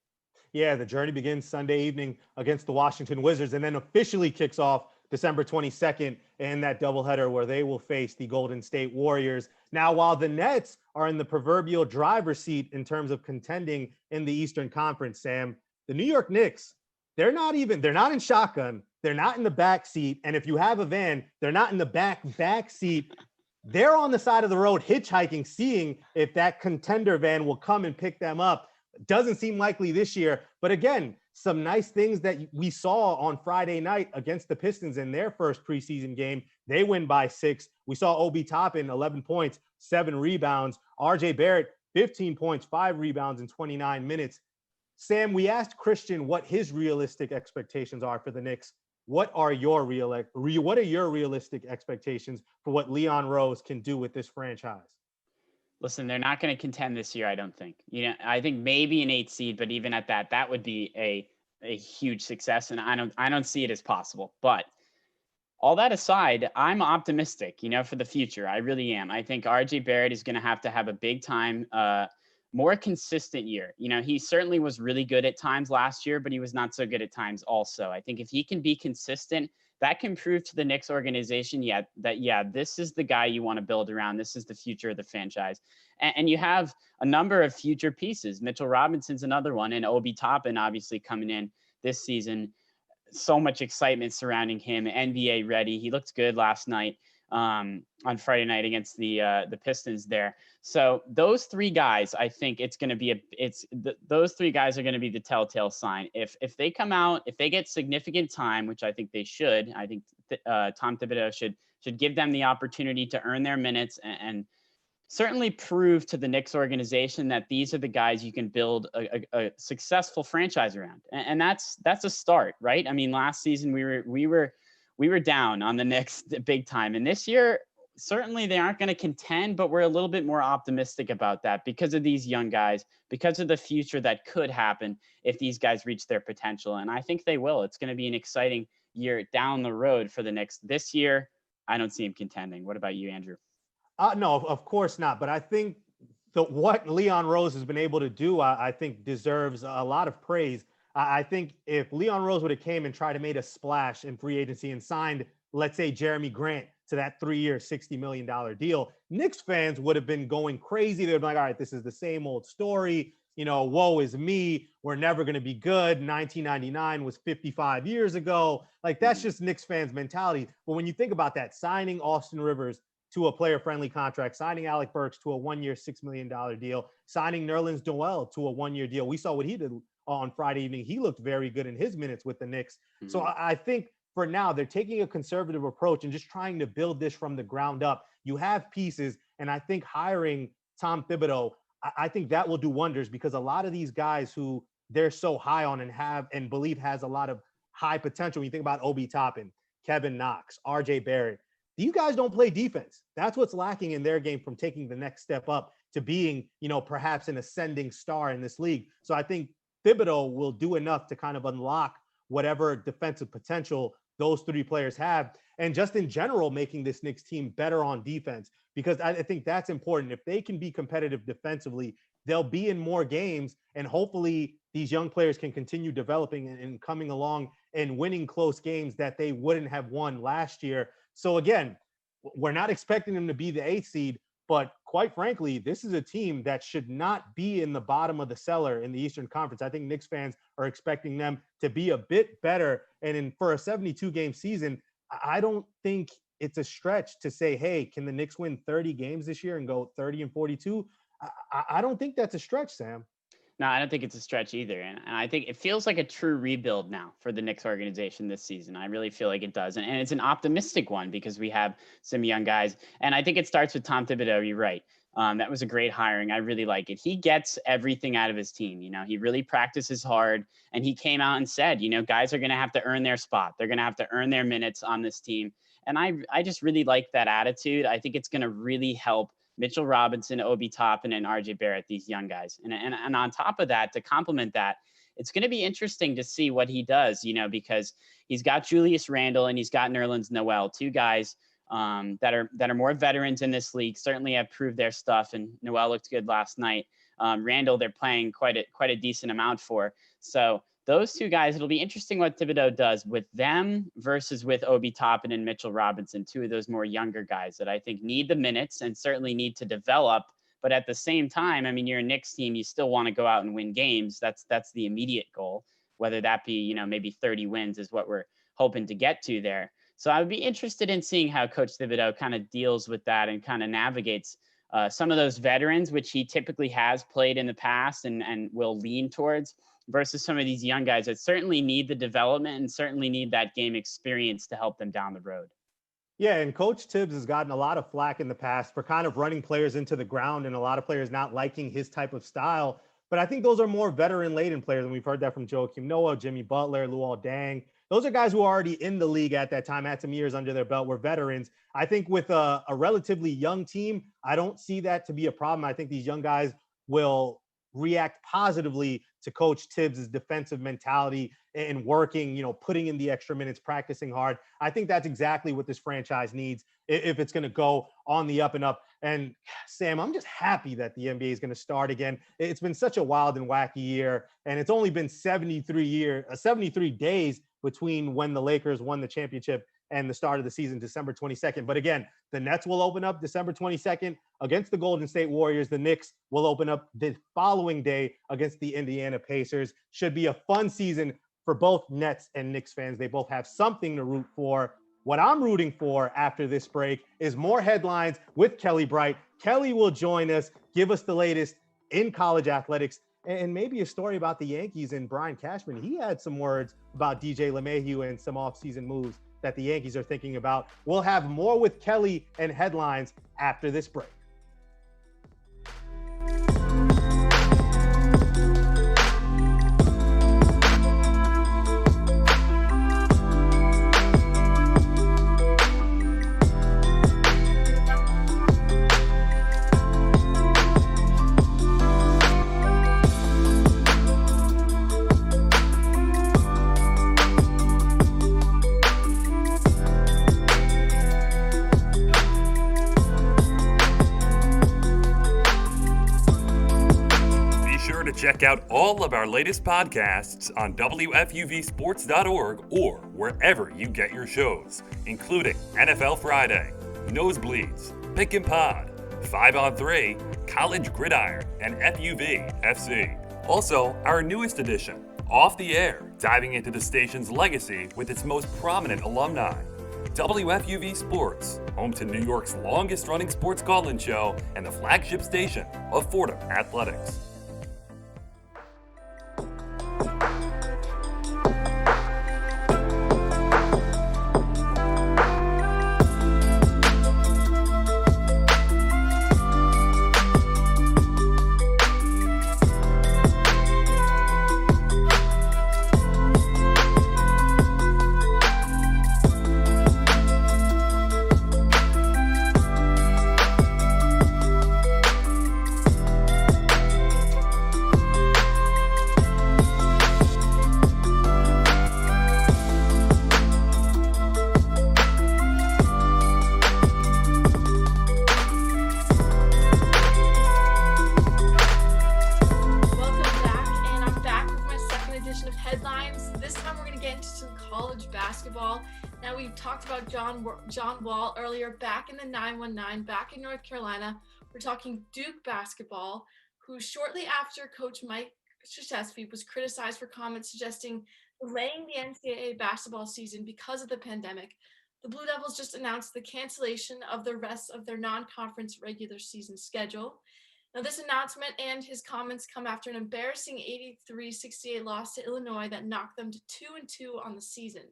[SPEAKER 2] Yeah, the journey begins Sunday evening against the Washington Wizards and then officially kicks off December 22nd in that doubleheader where they will face the Golden State Warriors. Now, while the Nets are in the proverbial driver's seat in terms of contending in the Eastern Conference, Sam, the New York Knicks, they're not in shotgun. They're not in the back seat. And if you have a van, they're not in the back seat. They're on the side of the road hitchhiking, seeing if that contender van will come and pick them up. Doesn't seem likely this year. But again, some nice things that we saw on Friday night against the Pistons in their first preseason game. They win by 6. We saw Obi Toppin, 11 points, 7 rebounds. RJ Barrett, 15 points, 5 rebounds in 29 minutes. Sam, we asked Kristian what his realistic expectations are for the Knicks. What are your realistic expectations for what Leon Rose can do with this franchise?
[SPEAKER 3] Listen, they're not going to contend this year, I don't think. I think maybe an 8 seed, but even at that would be a huge success, and I don't see it as possible. But all that aside, I'm optimistic, for the future. I really am. I think RJ Barrett is going to have a big time, more consistent year. He certainly was really good at times last year, but he was not so good at times also. I think if he can be consistent, that can prove to the Knicks organization, this is the guy you want to build around. This is the future of the franchise. And you have a number of future pieces. Mitchell Robinson's another one, and Obi Toppin obviously coming in this season. So much excitement surrounding him, NBA ready. He looked good last night. on Friday night against the Pistons there. So those three guys, I think it's going to be those three guys are going to be the telltale sign. If they come out, if they get significant time, which I think they should, I think Tom Thibodeau should give them the opportunity to earn their minutes and certainly prove to the Knicks organization that these are the guys you can build a successful franchise around. And that's a start, right? I mean, last season we were down on the Knicks big time. And this year, certainly they aren't going to contend, but we're a little bit more optimistic about that because of these young guys, because of the future that could happen if these guys reach their potential. And I think they will. It's going to be an exciting year down the road for the Knicks. This year, I don't see him contending. What about you, Andrew?
[SPEAKER 2] No, of course not. But I think what Leon Rose has been able to do, I think deserves a lot of praise. I think if Leon Rose would have came and tried to make a splash in free agency and signed, let's say, Jeremy Grant to that 3-year, $60 million deal, Knicks fans would have been going crazy. They'd be like, all right, this is the same old story. You know, woe is me. We're never going to be good. 1999 was 55 years ago. Like, that's just Knicks fans' mentality. But when you think about that, signing Austin Rivers to a player-friendly contract, signing Alec Burks to a 1-year, $6 million deal, signing Nerlens Noel to a 1-year deal. We saw what he did on Friday evening. He looked very good in his minutes with the Knicks. Mm-hmm. So I think for now, they're taking a conservative approach and just trying to build this from the ground up. You have pieces, and I think hiring Tom Thibodeau, I think that will do wonders because a lot of these guys who they're so high on and have and believe has a lot of high potential. When you think about Obi Toppin, Kevin Knox, RJ Barrett, these guys don't play defense. That's what's lacking in their game from taking the next step up to being, you know, perhaps an ascending star in this league. So I think Thibodeau will do enough to kind of unlock whatever defensive potential those three players have. And just in general, making this Knicks team better on defense, because I think that's important. If they can be competitive defensively, they'll be in more games. And hopefully these young players can continue developing and coming along and winning close games that they wouldn't have won last year. So again, we're not expecting them to be the 8th seed, but quite frankly, this is a team that should not be in the bottom of the cellar in the Eastern Conference. I think Knicks fans are expecting them to be a bit better. And for a 72-game season, I don't think it's a stretch to say, hey, can the Knicks win 30 games this year and go 30-42? I don't think that's a stretch, Sam.
[SPEAKER 3] No, I don't think it's a stretch either. And I think it feels like a true rebuild now for the Knicks organization this season. I really feel like it does. And it's an optimistic one because we have some young guys. And I think it starts with Tom Thibodeau. You're right. That was a great hiring. I really like it. He gets everything out of his team. You know, he really practices hard. And he came out and said, you know, guys are going to have to earn their spot. They're going to have to earn their minutes on this team. And I just really like that attitude. I think it's going to really help Mitchell Robinson, Obi Toppin, and RJ Barrett, these young guys. And on top of that, to complement that, it's going to be interesting to see what he does, you know, because he's got Julius Randle and he's got Nerlens Noel, two guys that are more veterans in this league, certainly have proved their stuff. And Noel looked good last night. Randle, they're playing quite a decent amount for. So those two guys, it'll be interesting what Thibodeau does with them versus with Obi Toppin and Mitchell Robinson, two of those more younger guys that I think need the minutes and certainly need to develop. But at the same time, I mean, you're a Knicks team, you still want to go out and win games. That's the immediate goal, whether that be, you know, maybe 30 wins is what we're hoping to get to there. So I would be interested in seeing how Coach Thibodeau kind of deals with that and kind of navigates some of those veterans, which he typically has played in the past and will lean towards, versus some of these young guys that certainly need the development and certainly need that game experience to help them down the road.
[SPEAKER 2] Yeah, and Coach Tibbs has gotten a lot of flack in the past for kind of running players into the ground and a lot of players not liking his type of style. But I think those are more veteran-laden players, and we've heard that from Joakim Noah, Jimmy Butler, Luol Deng. Those are guys who are already in the league at that time, had some years under their belt, were veterans. I think with a relatively young team, I don't see that to be a problem. I think these young guys will react positively to Coach Tibbs' defensive mentality and working, you know, putting in the extra minutes, practicing hard. I think that's exactly what this franchise needs if it's going to go on the up and up. And Sam, I'm just happy that the NBA is going to start again. It's been such a wild and wacky year, and it's only been 73 days between when the Lakers won the championship and the start of the season, December 22nd. But again, the Nets will open up December 22nd against the Golden State Warriors. The Knicks will open up the following day against the Indiana Pacers. Should be a fun season for both Nets and Knicks fans. They both have something to root for. What I'm rooting for after this break is more headlines with Kelly Bright. Kelly will join us, give us the latest in college athletics, and maybe a story about the Yankees and Brian Cashman. He had some words about DJ LeMahieu and some offseason moves that the Yankees are thinking about. We'll have more with Kelly and headlines after this break.
[SPEAKER 1] Check out all of our latest podcasts on WFUVSports.org or wherever you get your shows, including NFL Friday, Nosebleeds, Pick and Pod, 5 on 3, College Gridiron, and FUV FC. Also, our newest edition, Off the Air, diving into the station's legacy with its most prominent alumni. WFUV Sports, home to New York's longest-running sports call-in show and the flagship station of Fordham Athletics.
[SPEAKER 5] John Wall earlier, back in the 919, back in North Carolina. We're talking Duke basketball, who shortly after Coach Mike Krzyzewski was criticized for comments suggesting delaying the NCAA basketball season because of the pandemic. The Blue Devils just announced the cancellation of the rest of their non-conference regular season schedule. Now, this announcement and his comments come after an embarrassing 83-68 loss to Illinois that knocked them to 2-2 on the season.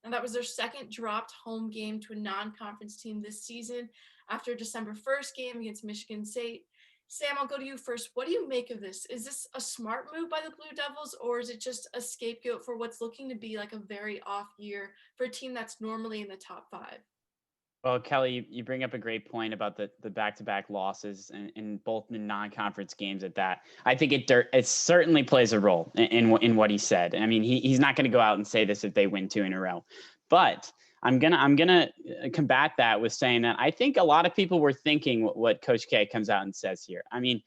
[SPEAKER 5] And that was their second dropped home game to a non-conference team this season after December 1st game against Michigan State. Sam, I'll go to you first. What do you make of this? Is this a smart move by the Blue Devils, or is it just a scapegoat for what's looking to be like a very off year for a team that's normally in the top 5?
[SPEAKER 3] Well, Kelly, you bring up a great point about the back-to-back losses in both the non-conference games at that. I think it certainly plays a role in what he said. I mean, he's not going to go out and say this if they win 2 in a row. But I'm gonna combat that with saying that I think a lot of people were thinking what Coach K comes out and says here. I mean,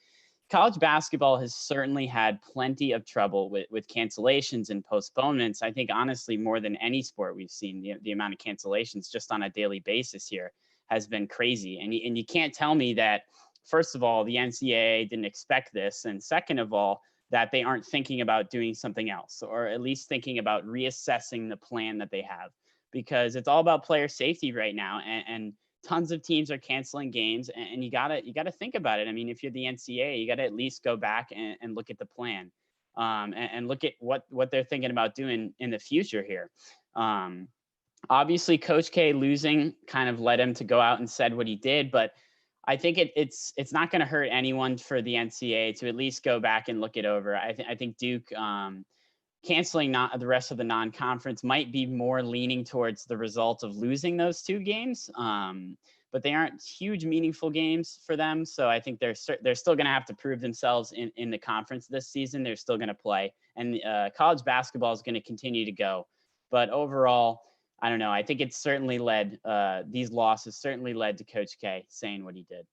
[SPEAKER 3] college basketball has certainly had plenty of trouble with cancellations and postponements. I think, honestly, more than any sport we've seen, the amount of cancellations just on a daily basis here has been crazy. And you can't tell me that, first of all, the NCAA didn't expect this, and second of all, that they aren't thinking about doing something else, or at least thinking about reassessing the plan that they have, because it's all about player safety right now. And tons of teams are canceling games, and you gotta think about it. I mean, if you're the NCAA, you gotta at least go back and look at the plan, and look at what they're thinking about doing in the future here. Obviously, Coach K losing kind of led him to go out and said what he did, but I think it's not going to hurt anyone for the NCAA to at least go back and look it over. I think Duke canceling the rest of the non-conference might be more leaning towards the result of losing those 2 games, but they aren't huge, meaningful games for them. So I think they're still going to have to prove themselves in the conference this season. They're still going to play, and college basketball is going to continue to go. But overall, I don't know. I think it's certainly led, these losses certainly led to Coach K saying what he did.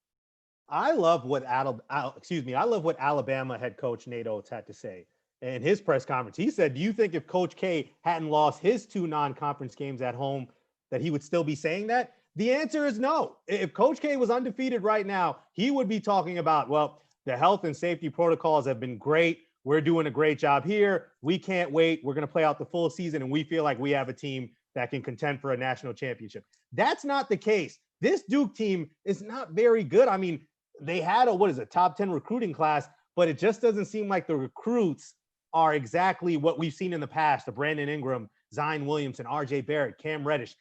[SPEAKER 2] I love what Alabama head coach Nate Oates had to say in his press conference. He said, do you think if Coach K hadn't lost his 2 non-conference games at home, that he would still be saying that? The answer is no. If Coach K was undefeated right now, he would be talking about, well, the health and safety protocols have been great. We're doing a great job here. We can't wait. We're going to play out the full season, and we feel like we have a team that can contend for a national championship. That's not the case. This Duke team is not very good. I mean, they had a top 10 recruiting class, but it just doesn't seem like the recruits are exactly what we've seen in the past. The Brandon Ingram, Zion Williamson, RJ Barrett, Cam Reddish.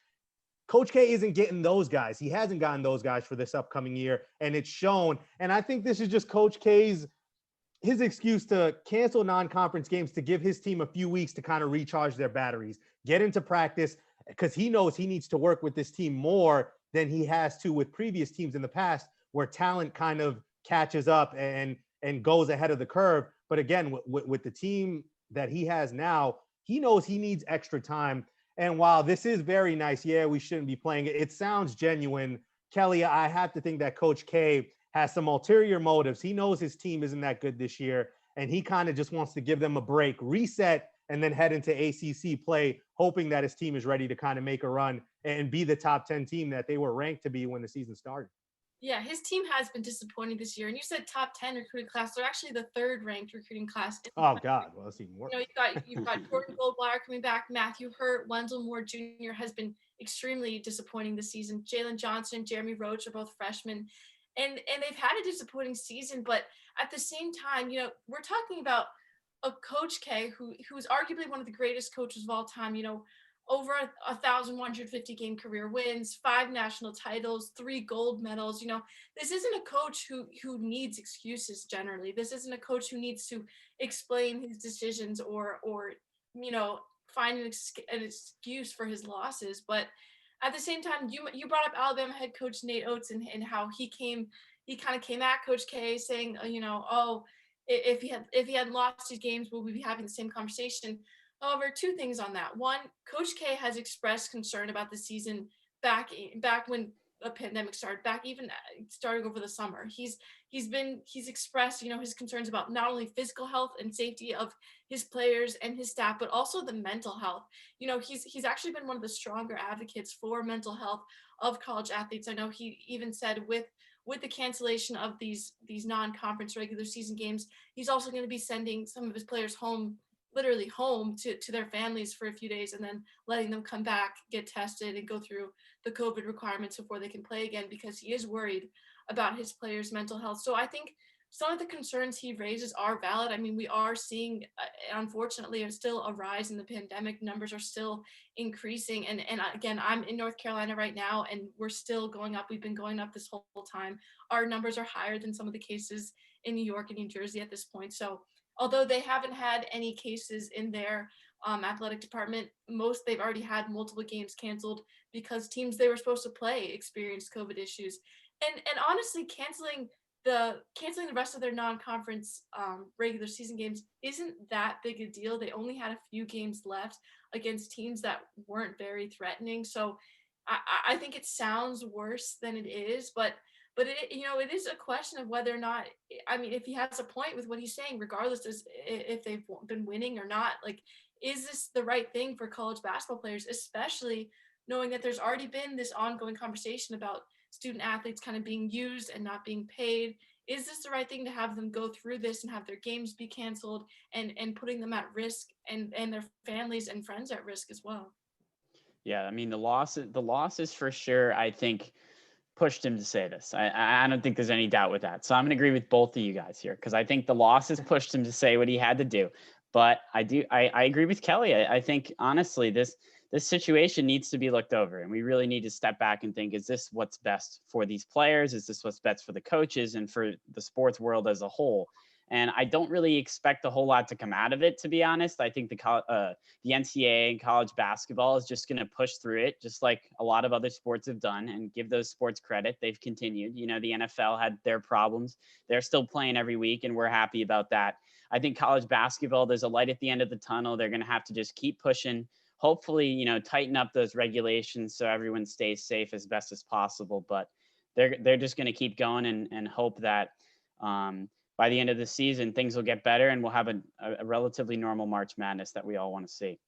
[SPEAKER 2] Coach K isn't getting those guys. He hasn't gotten those guys for this upcoming year, and it's shown. And I think this is just Coach K's his excuse to cancel non-conference games to give his team a few weeks to kind of recharge their batteries, get into practice, because he knows he needs to work with this team more than he has to with previous teams in the past, where talent kind of catches up and goes ahead of the curve. But again, with the team that he has now, he knows he needs extra time. And while this is very nice, yeah, we shouldn't be playing it. It sounds genuine. Kelly, I have to think that Coach K has some ulterior motives. He knows his team isn't that good this year, and he kind of just wants to give them a break, reset, and then head into ACC play, hoping that his team is ready to kind of make a run and be the top 10 team that they were ranked to be when the season started.
[SPEAKER 5] Yeah, his team has been disappointing this year. And you said top 10 recruiting class. They're actually the third ranked recruiting class.
[SPEAKER 2] Oh, God. Well, that's even worse.
[SPEAKER 5] You know, you've got Jordan Goldwire coming back. Matthew Hurt, Wendell Moore Jr. has been extremely disappointing this season. Jalen Johnson, Jeremy Roach are both freshmen. And they've had a disappointing season. But at the same time, you know, we're talking about a Coach K who's arguably one of the greatest coaches of all time, you know, over 1,150 game career wins, 5 national titles, 3 gold medals. You know, this isn't a coach who needs excuses generally. This isn't a coach who needs to explain his decisions or you know, find an excuse for his losses. But at the same time, you brought up Alabama head coach Nate Oates and how he kind of came at Coach K saying, you know, oh, if he had lost his games, will we be having the same conversation? However, 2 things on that. One, Coach K has expressed concern about the season back when a pandemic started, back even starting over the summer. He's expressed, you know, his concerns about not only physical health and safety of his players and his staff, but also the mental health. You know, he's actually been one of the stronger advocates for mental health of college athletes. I know he even said with the cancellation of these non-conference regular season games, he's also going to be sending some of his players home, literally home to their families for a few days, and then letting them come back, get tested, and go through the COVID requirements before they can play again, because he is worried about his players' mental health. So I think some of the concerns he raises are valid. I mean, we are seeing, unfortunately, still a rise in the pandemic. Numbers are still increasing. And again, I'm in North Carolina right now, and we're still going up. We've been going up this whole time. Our numbers are higher than some of the cases in New York and New Jersey at this point. So although they haven't had any cases in their athletic department, they've already had multiple games canceled because teams they were supposed to play experienced COVID issues. And honestly, canceling the rest of their non-conference regular season games isn't that big a deal. They only had a few games left against teams that weren't very threatening. So I think it sounds worse than it is, but it is a question of whether or not, I mean, if he has a point with what he's saying, regardless of if they've been winning or not, like, is this the right thing for college basketball players, especially knowing that there's already been this ongoing conversation about student athletes kind of being used and not being paid? Is this the right thing to have them go through this and have their games be canceled and putting them at risk and their families and friends at risk as well?
[SPEAKER 3] Yeah, I mean, the losses for sure, I think, pushed him to say this. I don't think there's any doubt with that. So I'm going to agree with both of you guys here, because I think the losses pushed him to say what he had to do. But I agree with Kelly. I think, honestly, this situation needs to be looked over, and we really need to step back and think, is this what's best for these players? Is this what's best for the coaches and for the sports world as a whole? And I don't really expect a whole lot to come out of it, to be honest. I think the NCAA and college basketball is just going to push through it, just like a lot of other sports have done, and give those sports credit. They've continued. You know, the NFL had their problems. They're still playing every week, and we're happy about that. I think college basketball, there's a light at the end of the tunnel. They're going to have to just keep pushing. Hopefully, you know, tighten up those regulations so everyone stays safe as best as possible. But they're just going to keep going and hope that by the end of the season, things will get better and we'll have a relatively normal March Madness that we all want to see.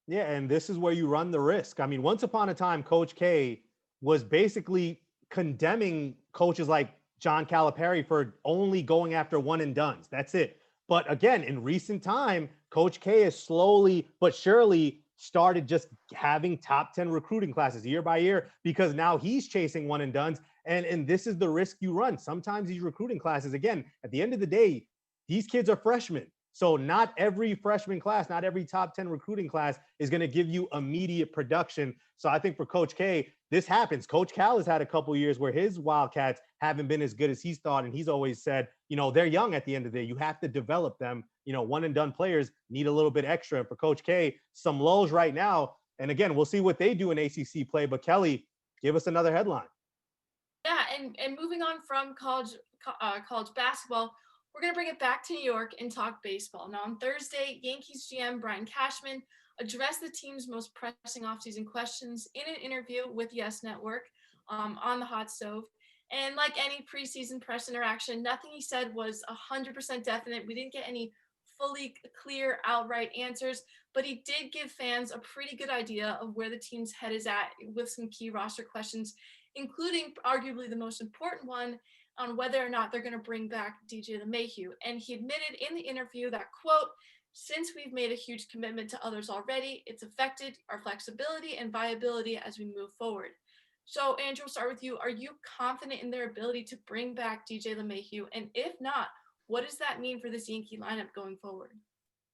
[SPEAKER 2] Yeah, and this is where you run the risk. I mean, once upon a time, Coach K was basically condemning coaches like John Calipari for only going after one and dones. That's it. But again, in recent time, Coach K is slowly but surely started just having top 10 recruiting classes year by year because now he's chasing one and dones. And this is the risk you run. Sometimes these recruiting classes, again, at the end of the day, these kids are freshmen. So not every freshman class, not every top 10 recruiting class is going to give you immediate production. So I think for Coach K, this happens. Coach Cal has had a couple years where his Wildcats haven't been as good as he's thought. And he's always said, they're young at the end of the day. You have to develop them. One and done players need a little bit extra. And for Coach K, some lows right now. And again, we'll see what they do in ACC play. But Kelly, give us another headline.
[SPEAKER 5] Yeah, and moving on from college basketball, we're going to bring it back to New York and talk baseball. Now, on Thursday, Yankees GM Brian Cashman addressed the team's most pressing offseason questions in an interview with Yes Network on the hot stove. And like any preseason press interaction, nothing he said was 100% definite. We didn't get any fully clear, outright answers, but he did give fans a pretty good idea of where the team's head is at with some key roster questions, including arguably the most important one on whether or not they're going to bring back DJ LeMahieu. And he admitted in the interview that, quote, "Since we've made a huge commitment to others already, it's affected our flexibility and viability as we move forward." So, Andrew, we'll start with you. Are you confident in their ability to bring back DJ LeMahieu? And if not, what does that mean for this Yankee lineup going forward?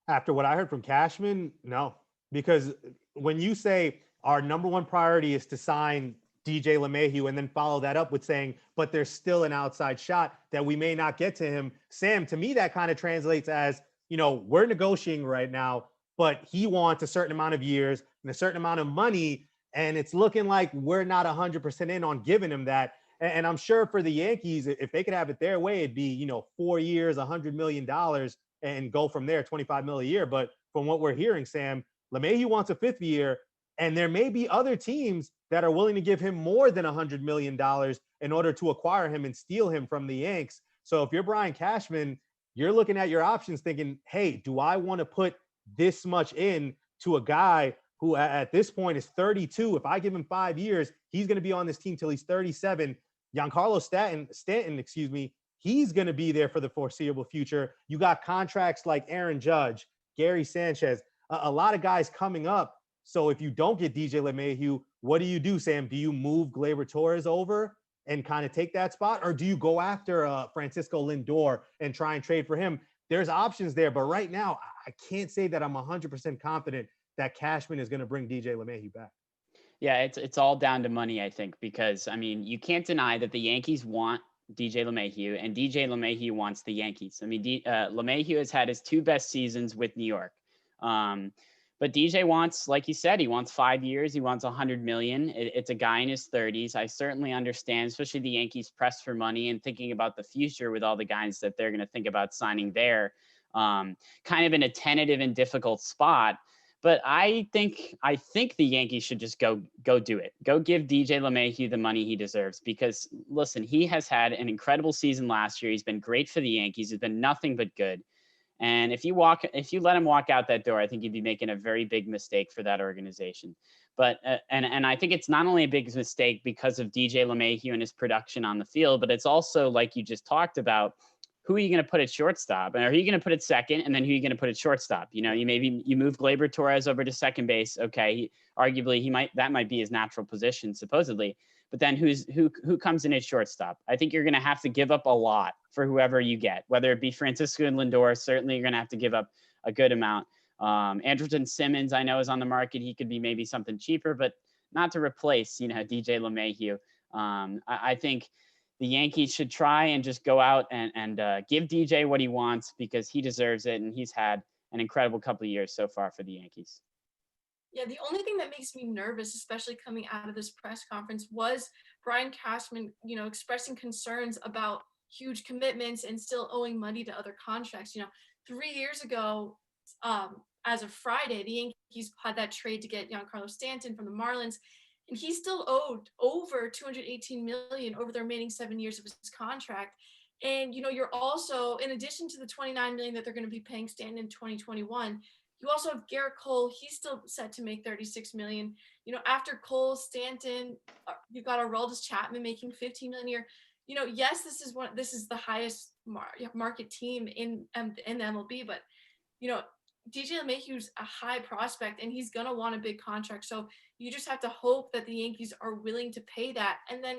[SPEAKER 2] After what I heard from Cashman, no. Because when you say our number one priority is to sign DJ LeMahieu and then follow that up with saying, but there's still an outside shot that we may not get to him. Sam, to me, that kind of translates as, we're negotiating right now, but he wants a certain amount of years and a certain amount of money. And it's looking like we're not 100% in on giving him that. And I'm sure for the Yankees, if they could have it their way, it'd be, 4 years, $100 million and go from there, $25 million a year. But from what we're hearing, Sam, LeMahieu wants a 5th year. And there may be other teams that are willing to give him more than $100 million in order to acquire him and steal him from the Yanks. So if you're Brian Cashman, you're looking at your options thinking, hey, do I want to put this much in to a guy who at this point is 32? If I give him 5 years, he's going to be on this team till he's 37. Giancarlo Stanton, he's going to be there for the foreseeable future. You got contracts like Aaron Judge, Gary Sanchez, a lot of guys coming up. So if you don't get DJ LeMahieu, what do you do, Sam? Do you move Gleyber Torres over and kind of take that spot? Or do you go after Francisco Lindor and try and trade for him? There's options there. But right now, I can't say that I'm 100% confident that Cashman is going to bring DJ LeMahieu back.
[SPEAKER 3] Yeah, it's all down to money, I think, because, you can't deny that the Yankees want DJ LeMahieu and DJ LeMahieu wants the Yankees. LeMahieu has had his 2 best seasons with New York. But DJ wants, like you said, he wants 5 years. He wants $100 million. It's a guy in his 30s. I certainly understand, especially the Yankees pressed for money and thinking about the future with all the guys that they're going to think about signing there, kind of in a tentative and difficult spot. But I think the Yankees should just go do it. Go give DJ LeMahieu the money he deserves because, listen, he has had an incredible season last year. He's been great for the Yankees. He's been nothing but good. And if you let him walk out that door, I think you'd be making a very big mistake for that organization. But and I think it's not only a big mistake because of DJ LeMahieu and his production on the field, but it's also, like you just talked about, who are you going to put at shortstop? And are you going to put at second? And then who are you going to put at shortstop? You move Gleyber Torres over to second base. Okay, arguably that might be his natural position supposedly. But then who comes in at shortstop? I think you're going to have to give up a lot for whoever you get, whether it be Francisco and Lindor. Certainly, you're going to have to give up a good amount. Andrelton Simmons, I know, is on the market. He could be maybe something cheaper, but not to replace, DJ LeMahieu. I think the Yankees should try and just go out and give DJ what he wants because he deserves it, and he's had an incredible couple of years so far for the Yankees.
[SPEAKER 5] Yeah, the only thing that makes me nervous, especially coming out of this press conference, was Brian Cashman, expressing concerns about huge commitments and still owing money to other contracts. 3 years ago, as of Friday, the Yankees had that trade to get Giancarlo Stanton from the Marlins, and he still owed over $218 million over the remaining 7 years of his contract. And, you're also, in addition to the $29 million that they're going to be paying Stanton in 2021, you also have Garrett Cole. He's still set to make $36 million. After Cole, Stanton, you've got Aroldis Chapman making $15 million a year. Yes, this is the highest market team in the MLB, but DJ LeMahieu's a high prospect and he's going to want a big contract. So you just have to hope that the Yankees are willing to pay that. And then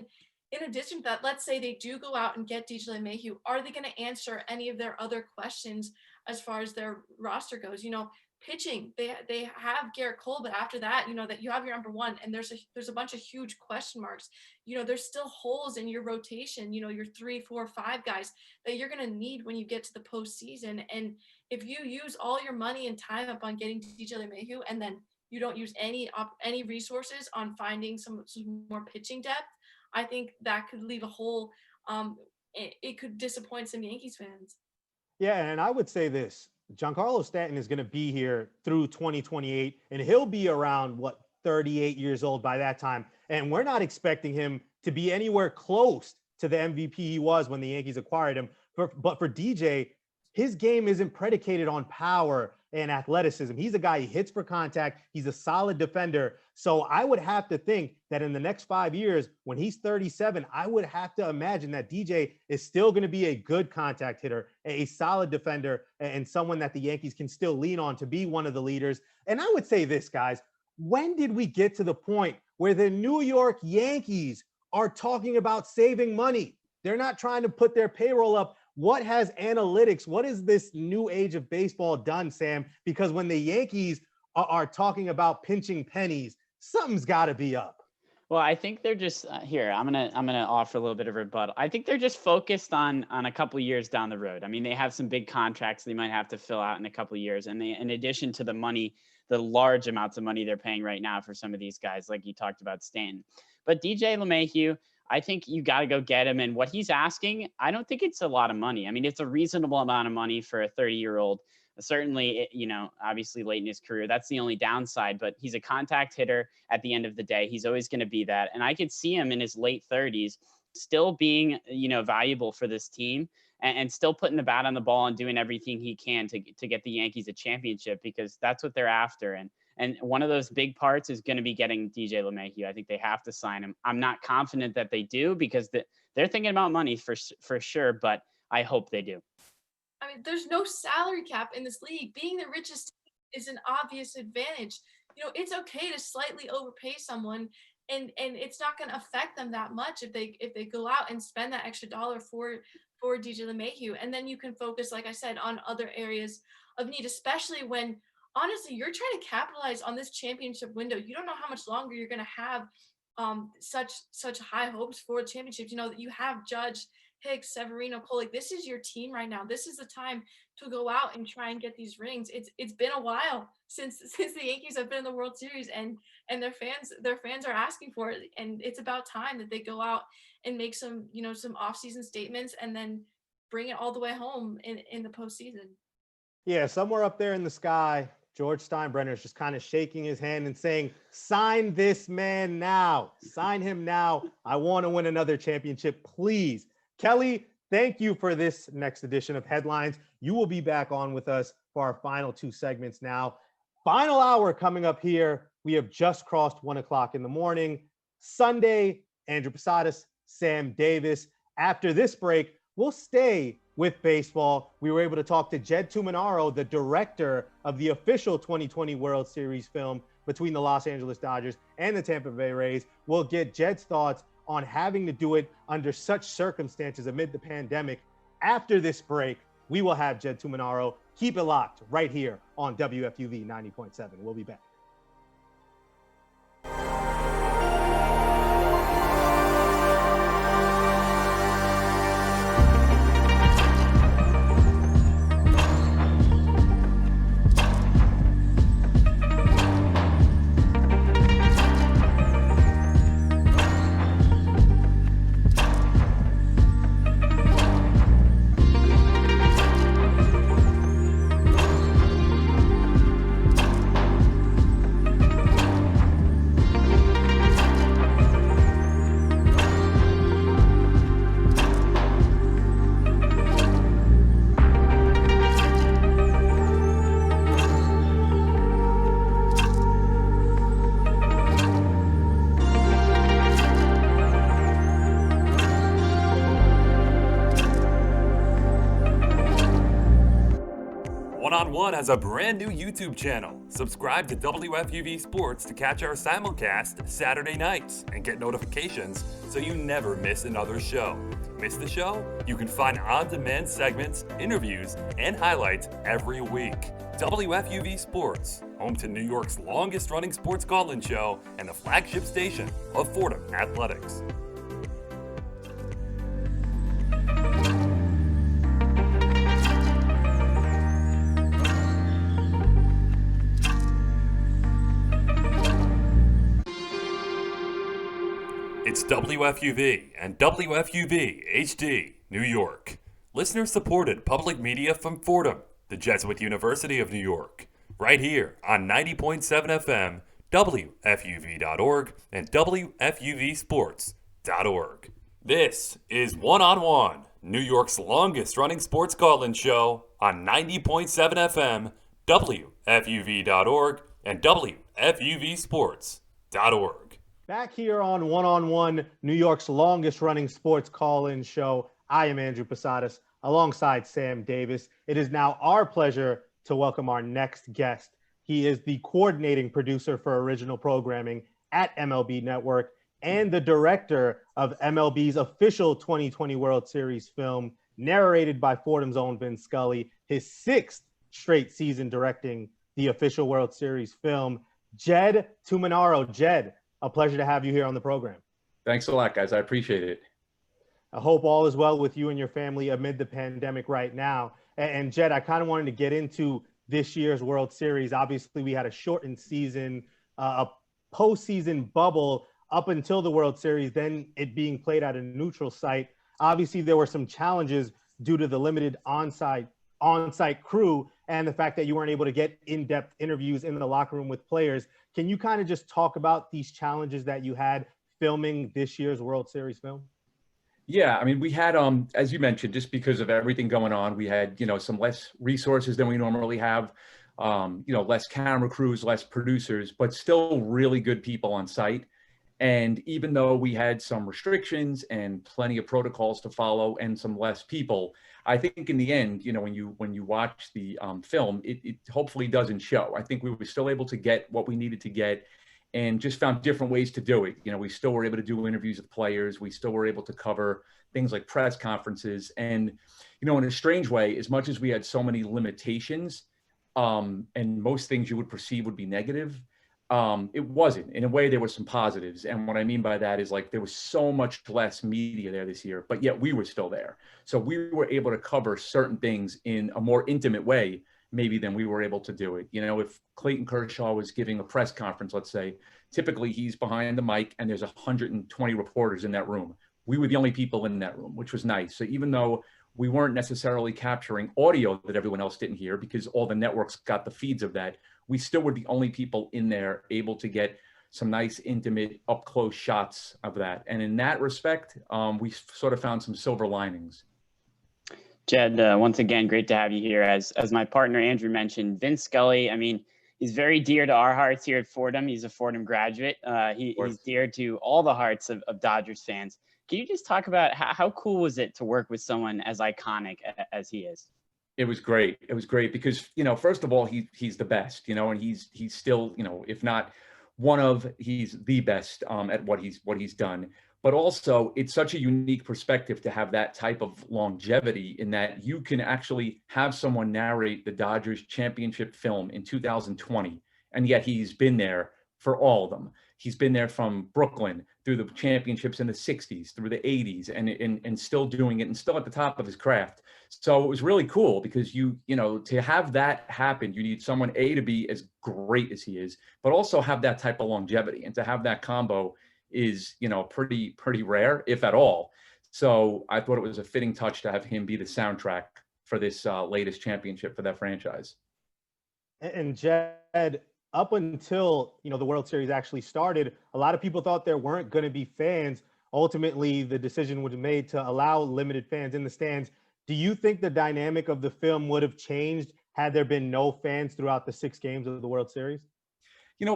[SPEAKER 5] in addition to that, let's say they do go out and get DJ LeMahieu. Are they going to answer any of their other questions as far as their roster goes? Pitching, they have Garrett Cole, but after that, that you have your number one, and there's a bunch of huge question marks. There's still holes in your rotation, your 3, 4, 5 guys that you're going to need when you get to the postseason. And if you use all your money and time up on getting DJ LeMahieu, and then you don't use any resources on finding some more pitching depth, I think that could leave a hole. It could disappoint some Yankees fans.
[SPEAKER 2] Yeah, and I would say this. Giancarlo Stanton is going to be here through 2028, and he'll be around, 38 years old by that time. And we're not expecting him to be anywhere close to the MVP he was when the Yankees acquired him. But for DJ, his game isn't predicated on power and athleticism. He's a guy, he hits for contact. He's a solid defender. So I would have to think that in the next 5 years, when he's 37, I would have to imagine that DJ is still going to be a good contact hitter, a solid defender, and someone that the Yankees can still lean on to be one of the leaders. And I would say this, guys, when did we get to the point where the New York Yankees are talking about saving money? They're not trying to put their payroll up. What has analytics, what is this new age of baseball done, Sam? Because when the Yankees are talking about pinching pennies, something's got to be up.
[SPEAKER 3] Well, I think they're just here. I'm gonna offer a little bit of rebuttal. I think they're just focused on a couple of years down the road. I mean, they have some big contracts they might have to fill out in a couple of years, and they, in addition to the money, the large amounts of money they're paying right now for some of these guys, like you talked about Stanton. But DJ LeMahieu, I think you got to go get him. And what he's asking, I don't think it's a lot of money. I mean, it's a reasonable amount of money for a 30-year-old. Certainly, obviously late in his career, that's the only downside, but he's a contact hitter at the end of the day. He's always going to be that. And I could see him in his late 30s still being, valuable for this team and still putting the bat on the ball and doing everything he can to get the Yankees a championship, because that's what they're after. And one of those big parts is going to be getting DJ LeMahieu. I think they have to sign him. I'm not confident that they do, because they're thinking about money for sure, but I hope they do.
[SPEAKER 5] I mean, there's no salary cap in this league. Being the richest team is an obvious advantage. It's okay to slightly overpay someone, and it's not going to affect them that much if they go out and spend that extra dollar for DJ LeMahieu. And then you can focus, like I said, on other areas of need, especially when, honestly, you're trying to capitalize on this championship window. You don't know how much longer you're going to have such high hopes for championships. That you have Judge, Hicks, Severino, Cole. Like, this is your team right now. This is the time to go out and try and get these rings. It's been a while since the Yankees have been in the World Series, and their fans are asking for it. And it's about time that they go out and make some off-season statements and then bring it all the way home in the postseason.
[SPEAKER 2] Yeah, somewhere up there in the sky, George Steinbrenner is just kind of shaking his hand and saying, sign this man now. Sign him now. I want to win another championship, please. Kelly, thank you for this next edition of Headlines. You will be back on with us for our final 2 segments now. Final hour coming up here. We have just crossed 1 o'clock in the morning. Sunday, Andrew Posadas, Sam Davis. After this break, we'll stay with baseball. We were able to talk to Jed Tuminaro, the director of the official 2020 World Series film between the Los Angeles Dodgers and the Tampa Bay Rays. We'll get Jed's thoughts on having to do it under such circumstances amid the pandemic. After this break, we will have Jed Tuminaro. Keep it locked right here on WFUV 90.7. We'll be back.
[SPEAKER 1] on One has a brand new YouTube channel. Subscribe to WFUV Sports to catch our simulcast Saturday nights and get notifications so you never miss another show. Miss the show? You can find on-demand segments, interviews, and highlights every week. WFUV Sports, home to New York's longest-running sports call-in show and the flagship station of Fordham Athletics. It's WFUV and WFUV HD, New York. Listener-supported public media from Fordham, the Jesuit University of New York. Right here on 90.7 FM, WFUV.org, and WFUVSports.org. This is One on One, New York's longest-running sports call-in show on 90.7 FM, WFUV.org, and WFUVSports.org.
[SPEAKER 2] Back here on One, New York's longest running sports call-in show. I am Andrew Posadas alongside Sam Davis. It is now our pleasure to welcome our next guest. He is the coordinating producer for original programming at MLB Network and the director of MLB's official 2020 World Series film, narrated by Fordham's own Vin Scully, his sixth straight season directing the official World Series film, Jed Tuminaro. Jed, a pleasure to have you here on the program.
[SPEAKER 7] Thanks a lot, guys. I appreciate it.
[SPEAKER 2] I hope all is well with you and your family amid the pandemic right now. And Jed, I kind of wanted to get into this year's World Series. Obviously, we had a shortened season, a postseason bubble up until the World Series, then it being played at a neutral site. Obviously, there were some challenges due to the limited on-site crew and the fact that you weren't able to get in-depth interviews in the locker room with players. Can you kind of just talk about these challenges that you had filming this year's World Series film?
[SPEAKER 7] Yeah, I mean, we had, as you mentioned, just because of everything going on, we had, some less resources than we normally have, less camera crews, less producers, but still really good people on site. And even though we had some restrictions and plenty of protocols to follow and some less people, I think in the end, when you watch the film, it hopefully doesn't show. I think we were still able to get what we needed to get and just found different ways to do it. We still were able to do interviews with players. We still were able to cover things like press conferences. And, in a strange way, as much as we had so many limitations and most things you would perceive would be negative, it wasn't. In a way, there were some positives. And what I mean by that is there was so much less media there this year, but yet we were still there. So we were able to cover certain things in a more intimate way, maybe than we were able to do it. If Clayton Kershaw was giving a press conference, let's say, typically he's behind the mic and there's 120 reporters in that room. We were the only people in that room, which was nice. So even though we weren't necessarily capturing audio that everyone else didn't hear because all the networks got the feeds of that, we still were the only people in there able to get some nice, intimate, up-close shots of that. And in that respect, we sort of found some silver linings.
[SPEAKER 3] Jed, once again, great to have you here. As my partner Andrew mentioned, Vin Scully, I mean, he's very dear to our hearts here at Fordham. He's a Fordham graduate. He's dear to all the hearts of Dodgers fans. Can you just talk about how cool was it to work with someone as iconic as he is?
[SPEAKER 7] It was great. It was great because, first of all, he's the best, and he's still, if not he's the best at what he's done. But also, it's such a unique perspective to have that type of longevity in that you can actually have someone narrate the Dodgers championship film in 2020, and yet he's been there for all of them. He's been there from Brooklyn through the championships in the 60s, through the 80s, and still doing it and still at the top of his craft. So it was really cool because to have that happen, you need someone to be as great as he is, but also have that type of longevity. And to have that combo is, pretty rare, if at all. So I thought it was a fitting touch to have him be the soundtrack for this latest championship for that franchise.
[SPEAKER 2] And Jed, up until, the World Series actually started, a lot of people thought there weren't going to be fans. Ultimately, the decision was made to allow limited fans in the stands. Do you think the dynamic of the film would have changed had there been no fans throughout the 6 games of the World Series?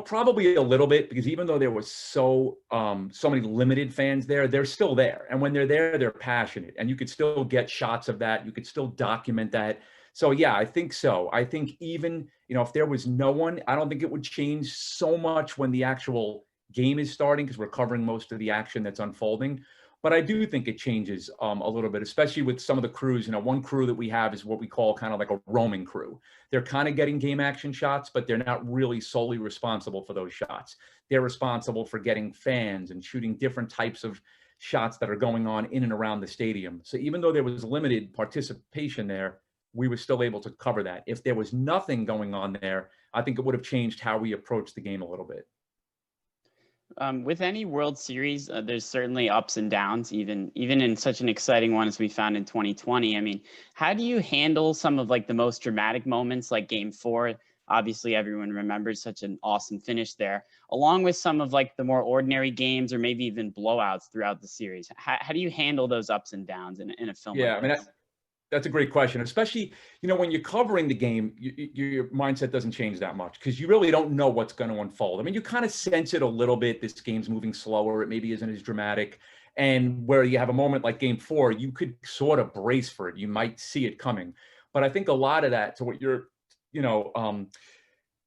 [SPEAKER 7] Probably a little bit, because even though there was so many limited fans there, they're still there. And when they're there, they're passionate. And you could still get shots of that. You could still document that. So yeah, I think so. I think even, if there was no one, I don't think it would change so much when the actual game is starting, because we're covering most of the action that's unfolding. But I do think it changes a little bit, especially with some of the crews. One crew that we have is what we call kind of like a roaming crew. They're kind of getting game action shots, but they're not really solely responsible for those shots. They're responsible for getting fans and shooting different types of shots that are going on in and around the stadium. So even though there was limited participation there, we were still able to cover that. If there was nothing going on there, I think it would have changed how we approached the game a little bit.
[SPEAKER 3] With any World Series, there's certainly ups and downs, even in such an exciting one as we found in 2020. I mean, how do you handle some of like the most dramatic moments, like Game 4? Obviously, everyone remembers such an awesome finish there, along with some of like the more ordinary games or maybe even blowouts throughout the series. How do you handle those ups and downs in a film?
[SPEAKER 7] Yeah,
[SPEAKER 3] like
[SPEAKER 7] I mean,
[SPEAKER 3] this?
[SPEAKER 7] that's a great question, especially, when you're covering the game, your mindset doesn't change that much because you really don't know what's going to unfold. I mean, you kind of sense it a little bit. This game's moving slower. It maybe isn't as dramatic. And where you have a moment like Game 4, you could sort of brace for it. You might see it coming. But I think a lot of that, to what you're,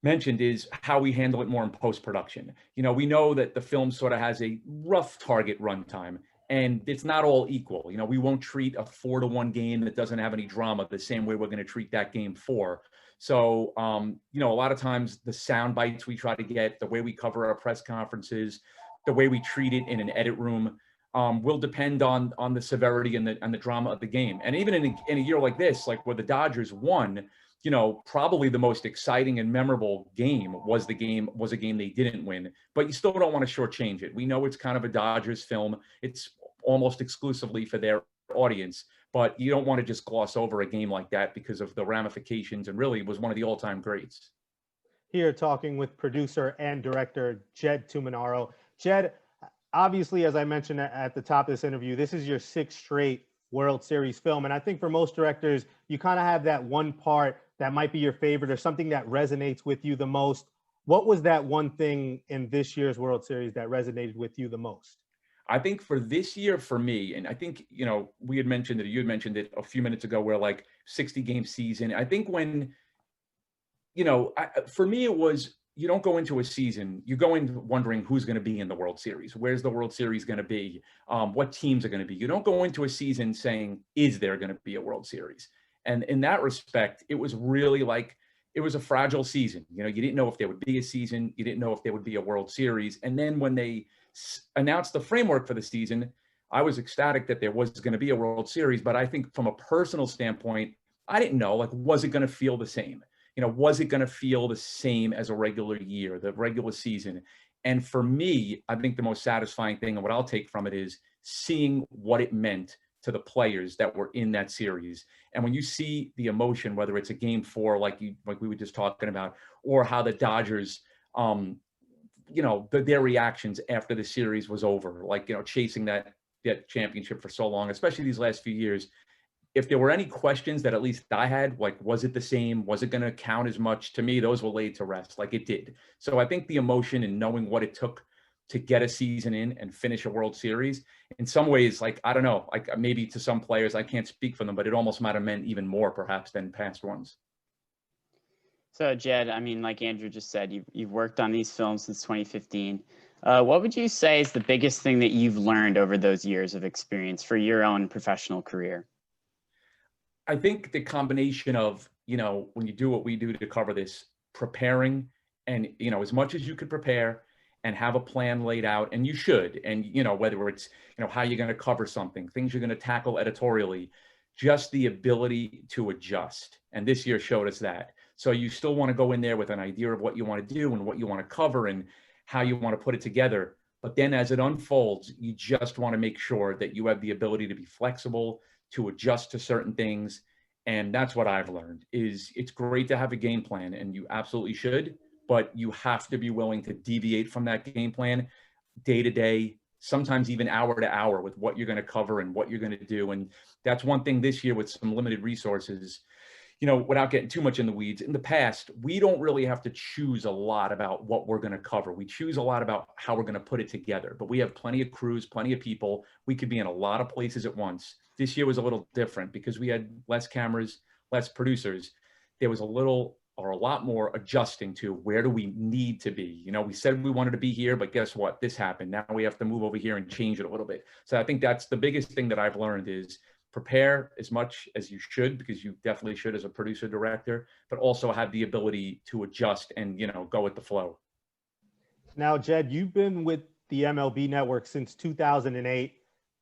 [SPEAKER 7] mentioned, is how we handle it more in post-production. We know that the film sort of has a rough target runtime. And it's not all equal. We won't treat a 4-1 game that doesn't have any drama the same way we're going to treat that Game 4. So, a lot of times the sound bites we try to get, the way we cover our press conferences, the way we treat it in an edit room, will depend on the severity and the drama of the game. And even in a year like this, like where the Dodgers won, probably the most exciting and memorable game was a game they didn't win, but you still don't want to shortchange it. We know it's kind of a Dodgers film. It's almost exclusively for their audience, but you don't want to just gloss over a game like that because of the ramifications, and really was one of the all-time greats.
[SPEAKER 2] Here talking with producer and director Jed Tuminaro. Jed, obviously, as I mentioned at the top of this interview, this is your 6th straight World Series film. And I think for most directors, you kind of have that one part that might be your favorite or something that resonates with you the most. What was that one thing in this year's World Series that resonated with you the most?
[SPEAKER 7] I think for this year, for me, and I think, we had mentioned it, you had mentioned it a few minutes ago, where like 60-game season, I think when, for me, it was, you don't go into a season, you go in wondering who's going to be in the World Series. Where's the World Series going to be? What teams are going to be? You don't go into a season saying, is there going to be a World Series? And in that respect, it was really like, it was a fragile season. You didn't know if there would be a season. You didn't know if there would be a World Series. And then when they announced the framework for the season, I was ecstatic that there was going to be a World Series. But I think from a personal standpoint, I didn't know, like, was it going to feel the same? Was it going to feel the same as a regular year, the regular season? And for me, I think the most satisfying thing, and what I'll take from it, is seeing what it meant to the players that were in that series. And when you see the emotion, whether it's a Game 4, like we were just talking about, or how the Dodgers, their reactions after the series was over, like, chasing that championship for so long, especially these last few years. If there were any questions that at least I had, like, was it the same? Was it going to count as much? To me, those were laid to rest, like it did. So I think the emotion and knowing what it took to get a season in and finish a World Series, in some ways, like, I don't know, like maybe to some players, I can't speak for them, but it almost might have meant even more perhaps than past ones.
[SPEAKER 3] So Jed, I mean, like Andrew just said, you've worked on these films since 2015. What would you say is the biggest thing that you've learned over those years of experience for your own professional career?
[SPEAKER 7] I think the combination of, when you do what we do to cover this, preparing and, as much as you could prepare and have a plan laid out, and you should, and, whether it's, how you're going to cover something, things you're going to tackle editorially, just the ability to adjust. And this year showed us that. So you still want to go in there with an idea of what you want to do and what you want to cover and how you want to put it together. But then as it unfolds, you just want to make sure that you have the ability to be flexible, to adjust to certain things. And that's what I've learned, is it's great to have a game plan, and you absolutely should, but you have to be willing to deviate from that game plan day to day, sometimes even hour to hour, with what you're going to cover and what you're going to do. And that's one thing this year with some limited resources, without getting too much in the weeds. In the past, we don't really have to choose a lot about what we're going to cover. We choose a lot about how we're going to put it together, but we have plenty of crews, plenty of people. We could be in a lot of places at once. This year was a little different because we had less cameras, less producers, there was a lot more adjusting to where do we need to be. You know, we said we wanted to be here, but guess what? This happened. Now we have to move over here and change it a little bit. So I think that's the biggest thing that I've learned is prepare as much as you should, because you definitely should as a producer director, but also have the ability to adjust and, you know, go with the flow.
[SPEAKER 2] Now, Jed, you've been with the MLB Network since 2008.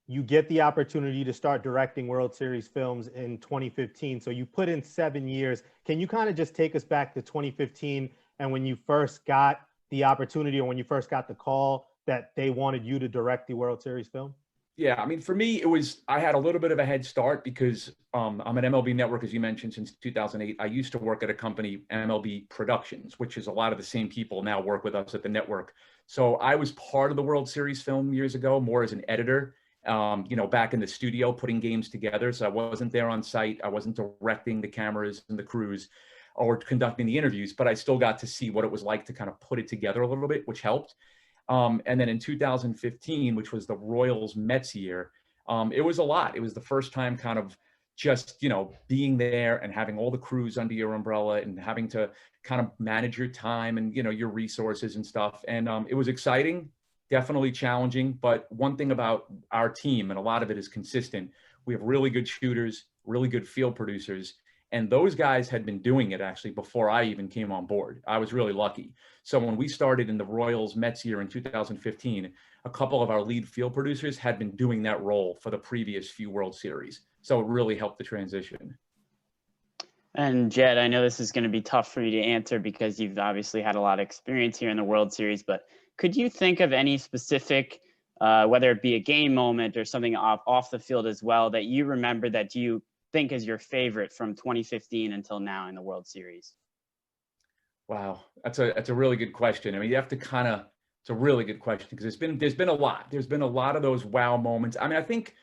[SPEAKER 2] You get the opportunity to start directing World Series films in 2015. So you put in 7 years. Can you kind of just take us back to 2015 and when you first got the opportunity or when you first got the call that they wanted you to direct the World Series film?
[SPEAKER 7] Yeah, I mean, for me, I had a little bit of a head start because I'm at MLB Network, as you mentioned, since 2008. I used to work at a company, MLB Productions, which is a lot of the same people now work with us at the network. So I was part of the World Series film years ago, more as an editor, you know, back in the studio, putting games together. So I wasn't there on site. I wasn't directing the cameras and the crews or conducting the interviews, but I still got to see what it was like to kind of put it together a little bit, which helped. And then in 2015, which was the Royals Mets year, it was a lot. It was the first time kind of just, you know, being there and having all the crews under your umbrella and having to kind of manage your time and, you know, your resources and stuff. And it was exciting, definitely challenging. But one thing about our team, and a lot of it is consistent, we have really good shooters, really good field producers. And those guys had been doing it actually before I even came on board. I was really lucky. So when we started in the Royals Mets year in 2015, a couple of our lead field producers had been doing that role for the previous few World Series. So it really helped the transition.
[SPEAKER 3] And Jed, I know this is going to be tough for you to answer because you've obviously had a lot of experience here in the World Series, but could you think of any specific, whether it be a game moment or something off the field as well, that you remember that you think is your favorite from 2015 until now in the World Series?
[SPEAKER 7] Wow, that's a really good question. I mean, you have to kind of, it's a really good question because there's been a lot. There's been a lot of those wow moments. I mean, I think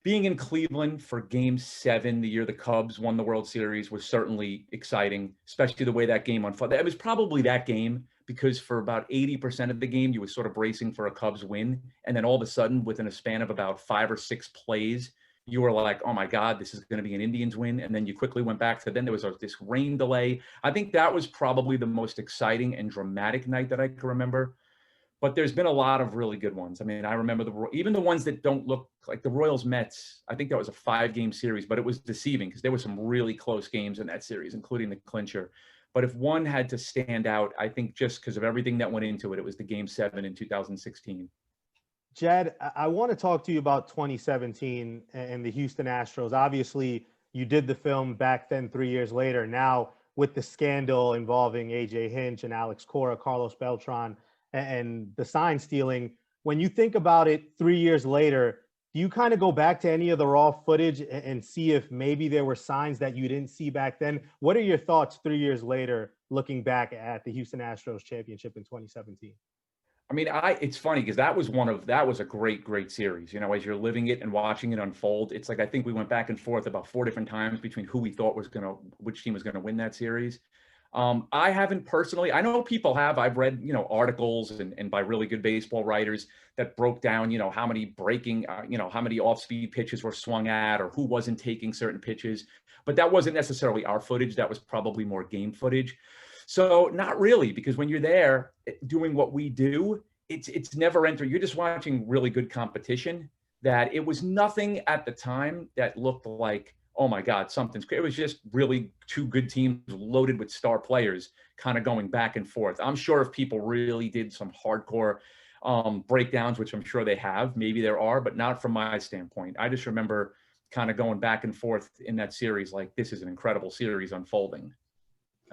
[SPEAKER 7] being in Cleveland for Game 7, the year the Cubs won the World Series, was certainly exciting, especially the way that game unfolded. It was probably that game because for about 80% of the game, you were sort of bracing for a Cubs win. And then all of a sudden, within a span of about 5 or 6 plays, you were like, oh my God, this is going to be an Indians win. And then you quickly went back to, then there was this rain delay. I think that was probably the most exciting and dramatic night that I can remember. But there's been a lot of really good ones. I mean, I remember even the ones that don't look like the Royals Mets. I think that was a 5-game series, but it was deceiving because there were some really close games in that series, including the clincher. But if one had to stand out, I think just because of everything that went into it, it was the Game 7 in 2016.
[SPEAKER 2] Jed, I want to talk to you about 2017 and the Houston Astros. Obviously, you did the film back then 3 years later. Now, with the scandal involving A.J. Hinch and Alex Cora, Carlos Beltran, and the sign stealing, when you think about it 3 years later, do you kind of go back to any of the raw footage and see if maybe there were signs that you didn't see back then? What are your thoughts 3 years later, looking back at the Houston Astros championship in 2017?
[SPEAKER 7] I mean, it's funny because that was a great series. You know, as you're living it and watching it unfold, it's like I think we went back and forth about 4 different times between who we thought which team was gonna win that series. I haven't personally. I know people have. I've read, you know, articles and by really good baseball writers that broke down, you know, how many how many off-speed pitches were swung at or who wasn't taking certain pitches. But that wasn't necessarily our footage. That was probably more game footage. So not really, because when you're there doing what we do, it's never enter. You're just watching really good competition. That it was nothing at the time that looked like, oh my God, something's great. It was just really 2 good teams loaded with star players kind of going back and forth. I'm sure if people really did some hardcore breakdowns, which I'm sure they have, maybe there are, but not from my standpoint. I just remember kind of going back and forth in that series like, this is an incredible series unfolding.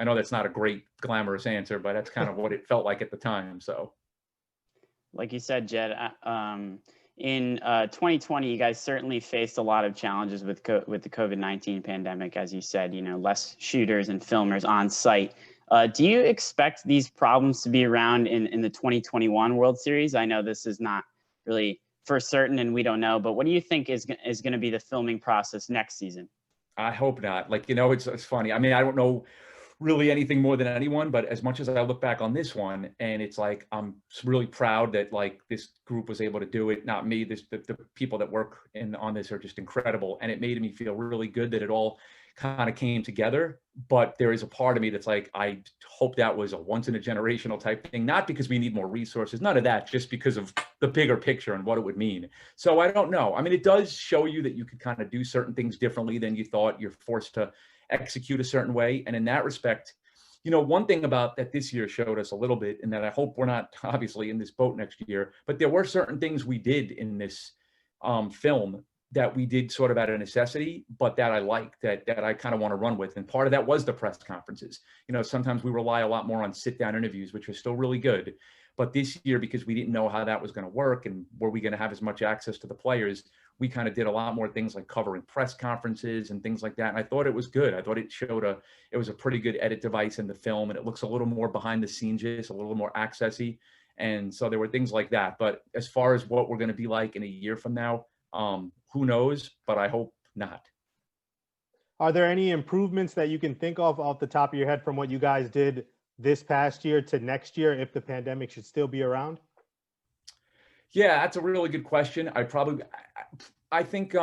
[SPEAKER 7] I know that's not a great glamorous answer, but that's kind of what it felt like at the time. So,
[SPEAKER 3] like you said, Jed, in 2020, you guys certainly faced a lot of challenges with the COVID-19 pandemic. As you said, you know, less shooters and filmers on site. Do you expect these problems to be around in the 2021 World Series? I know this is not really for certain and we don't know, but what do you think is going to be the filming process next season?
[SPEAKER 7] I hope not. Like, you know, it's funny. I mean, I don't know really anything more than anyone, but as much as I look back on this one, and it's like I'm really proud that like this group was able to do it. Not me. The people that work on this are just incredible, and it made me feel really good that it all kind of came together. But there is a part of me that's like, I hope that was a once in a generational type thing, not because we need more resources, none of that, just because of the bigger picture and what it would mean. So I don't know. I mean, it does show you that you could kind of do certain things differently than you thought. You're forced to execute a certain way. And in that respect, you know, one thing about that this year showed us a little bit, and that I hope we're not obviously in this boat next year, but there were certain things we did in this film that we did sort of out of necessity, but that I like, that I kind of want to run with. And part of that was the press conferences. You know, sometimes we rely a lot more on sit-down interviews, which are still really good. But this year, because we didn't know how that was going to work and were we going to have as much access to the players, we kind of did a lot more things like covering press conferences and things like that. And I thought it was good. I thought it showed it was a pretty good edit device in the film, and it looks a little more behind the scenes, just a little more accessy. And so there were things like that. But as far as what we're going to be like in a year from now, who knows, but I hope not.
[SPEAKER 2] Are there any improvements that you can think of off the top of your head from what you guys did this past year to next year, if the pandemic should still be around?
[SPEAKER 7] Yeah, that's a really good question. I think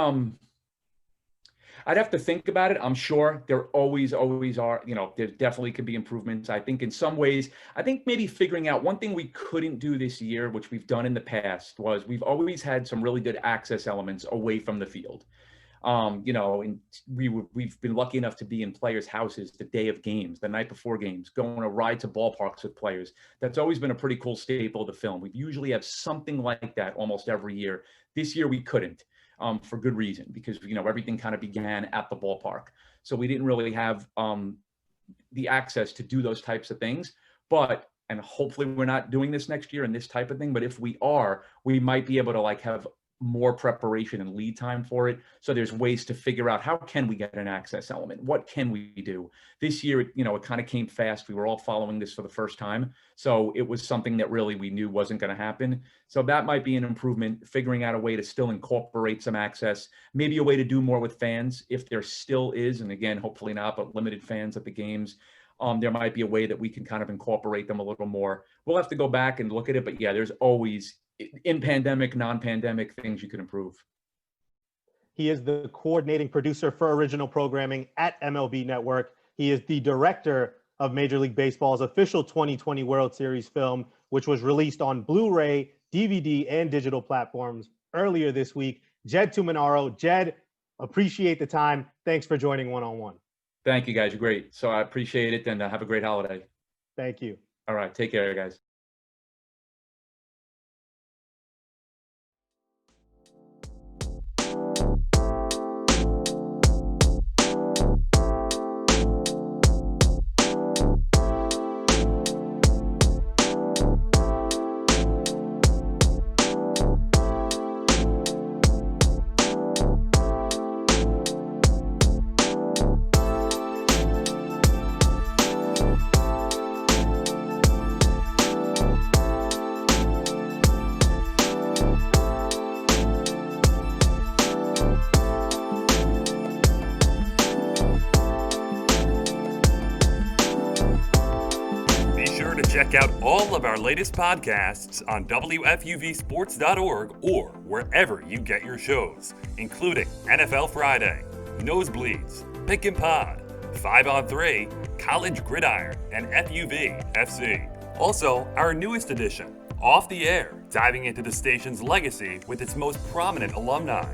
[SPEAKER 7] I'd have to think about it. I'm sure there always are, you know, there definitely could be improvements. I think in some ways, I think maybe figuring out one thing we couldn't do this year, which we've done in the past, was we've always had some really good access elements away from the field. You know, and we've been lucky enough to be in players' houses the day of games, the night before games, going to ride to ballparks with players. That's always been a pretty cool staple of the film. We usually have something like that almost every year. This year we couldn't, for good reason, because, you know, everything kind of began at the ballpark. So we didn't really have the access to do those types of things. But, and hopefully we're not doing this next year and this type of thing, but if we are, we might be able to like have more preparation and lead time for it. So there's ways to figure out, how can we get an access element? What can we do? This year, you know, it kind of came fast. We were all following this for the first time. So it was something that really we knew wasn't going to happen. So that might be an improvement, figuring out a way to still incorporate some access, maybe a way to do more with fans if there still is. And again, hopefully not, but limited fans at the games. There might be a way that we can kind of incorporate them a little more. We'll have to go back and look at it. But yeah, there's always, in pandemic, non-pandemic, things you can improve.
[SPEAKER 2] He is the coordinating producer for original programming at MLB Network. He is the director of Major League Baseball's official 2020 World Series film, which was released on Blu-ray, DVD, and digital platforms earlier this week. Jed Tuminaro. Jed, appreciate the time. Thanks for joining One-on-One.
[SPEAKER 7] Thank you, guys. You're great. So I appreciate it, and have a great holiday.
[SPEAKER 2] Thank you.
[SPEAKER 7] All right. Take care, guys.
[SPEAKER 1] Check out all of our latest podcasts on WFUVSports.org or wherever you get your shows, including NFL Friday, Nosebleeds, Pick and Pod, 5 on 3, College Gridiron, and FUV FC. Also, our newest edition, Off the Air, diving into the station's legacy with its most prominent alumni.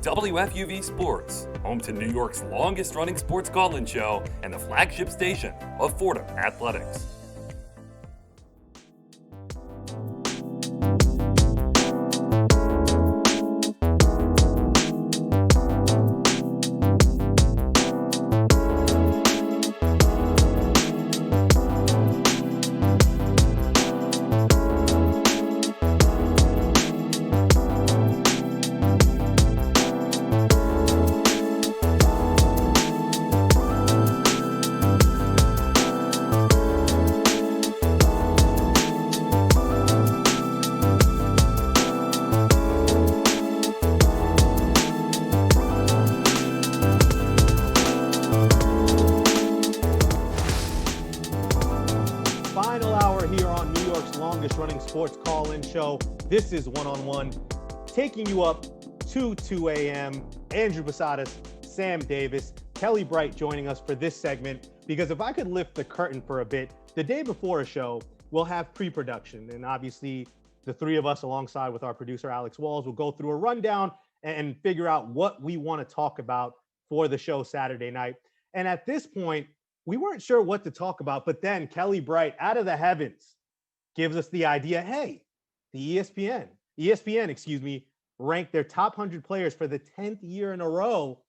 [SPEAKER 1] WFUV Sports, home to New York's longest-running sports call-in show and the flagship station of Fordham Athletics.
[SPEAKER 2] Sports call-in show. This is One-on-One, taking you up to 2 a.m. Andrew Basadas, Sam Davis, Kelly Bright joining us for this segment, because if I could lift the curtain for a bit, the day before a show, we'll have pre-production. And obviously, the three of us, alongside with our producer, Alex Walls, will go through a rundown and figure out what we want to talk about for the show Saturday night. And at this point, we weren't sure what to talk about, but then Kelly Bright, out of the heavens, gives us the idea, hey, the ESPN, ranked their top 100 players for the 10th year in a row.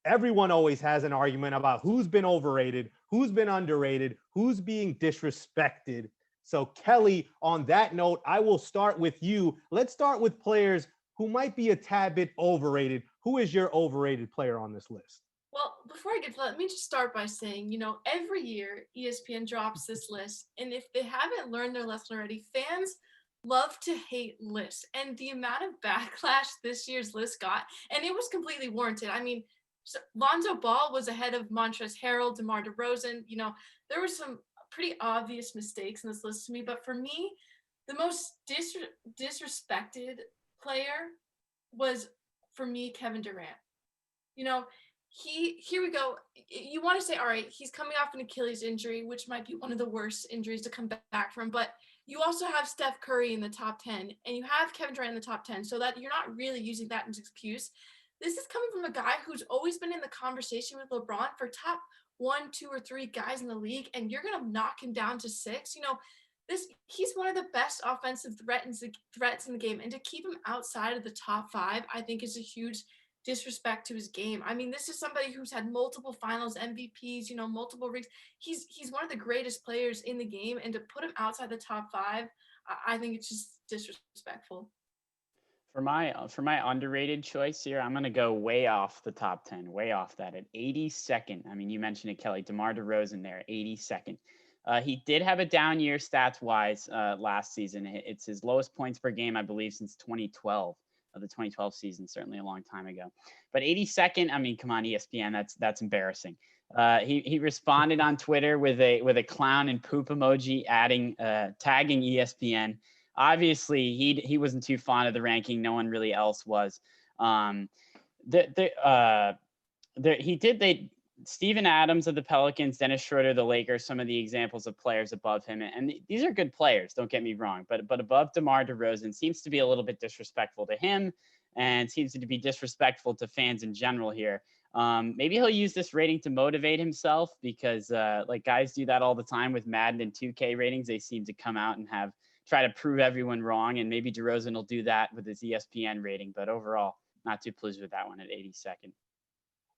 [SPEAKER 2] Everyone always has an argument about who's been overrated, who's been underrated, who's being disrespected. So Kelly, on that note, I will start with you. Let's start with players who might be a tad bit overrated. Who is your overrated player on this list?
[SPEAKER 5] Well, before I get to that, let me just start by saying, every year ESPN drops this list. And if they haven't learned their lesson already, fans love to hate lists. And the amount of backlash this year's list got, and it was completely warranted. I mean, Lonzo Ball was ahead of Montrezl Harrell, DeMar DeRozan. There were some pretty obvious mistakes in this list to me. But for me, the most disrespected player was, for me, Kevin Durant. Here we go. You want to say, all right, he's coming off an Achilles injury, which might be one of the worst injuries to come back from. But you also have Steph Curry in the top 10, and you have Kevin Durant in the top 10, so that you're not really using that as an excuse. This is coming from a guy who's always been in the conversation with LeBron for top 1, 2, or 3 guys in the league, and you're going to knock him down to 6. He's one of the best offensive threats in the game, and to keep him outside of the top 5, I think, is a huge disrespect to his game. I mean, this is somebody who's had multiple finals MVPs, multiple rings. He's one of the greatest players in the game, and to put him outside the top 5, I think it's just disrespectful.
[SPEAKER 3] For my underrated choice here, I'm going to go way off the top 10, way off that at 82nd. I mean, you mentioned it, Kelly, DeMar DeRozan there, 82nd. He did have a down year stats-wise last season. It's his lowest points per game, I believe, since 2012. Of the 2012 season, certainly a long time ago. But 82nd, I mean, come on, ESPN, that's embarrassing. He responded on Twitter with a clown and poop emoji, tagging ESPN. Obviously, he wasn't too fond of the ranking. No one really else was. Steven Adams of the Pelicans, Dennis Schroeder, the Lakers, some of the examples of players above him. And these are good players, don't get me wrong. But above DeMar DeRozan seems to be a little bit disrespectful to him and seems to be disrespectful to fans in general here. Maybe he'll use this rating to motivate himself because guys do that all the time with Madden and 2K ratings. They seem to come out and try to prove everyone wrong. And maybe DeRozan will do that with his ESPN rating. But overall, not too pleased with that one at 82nd.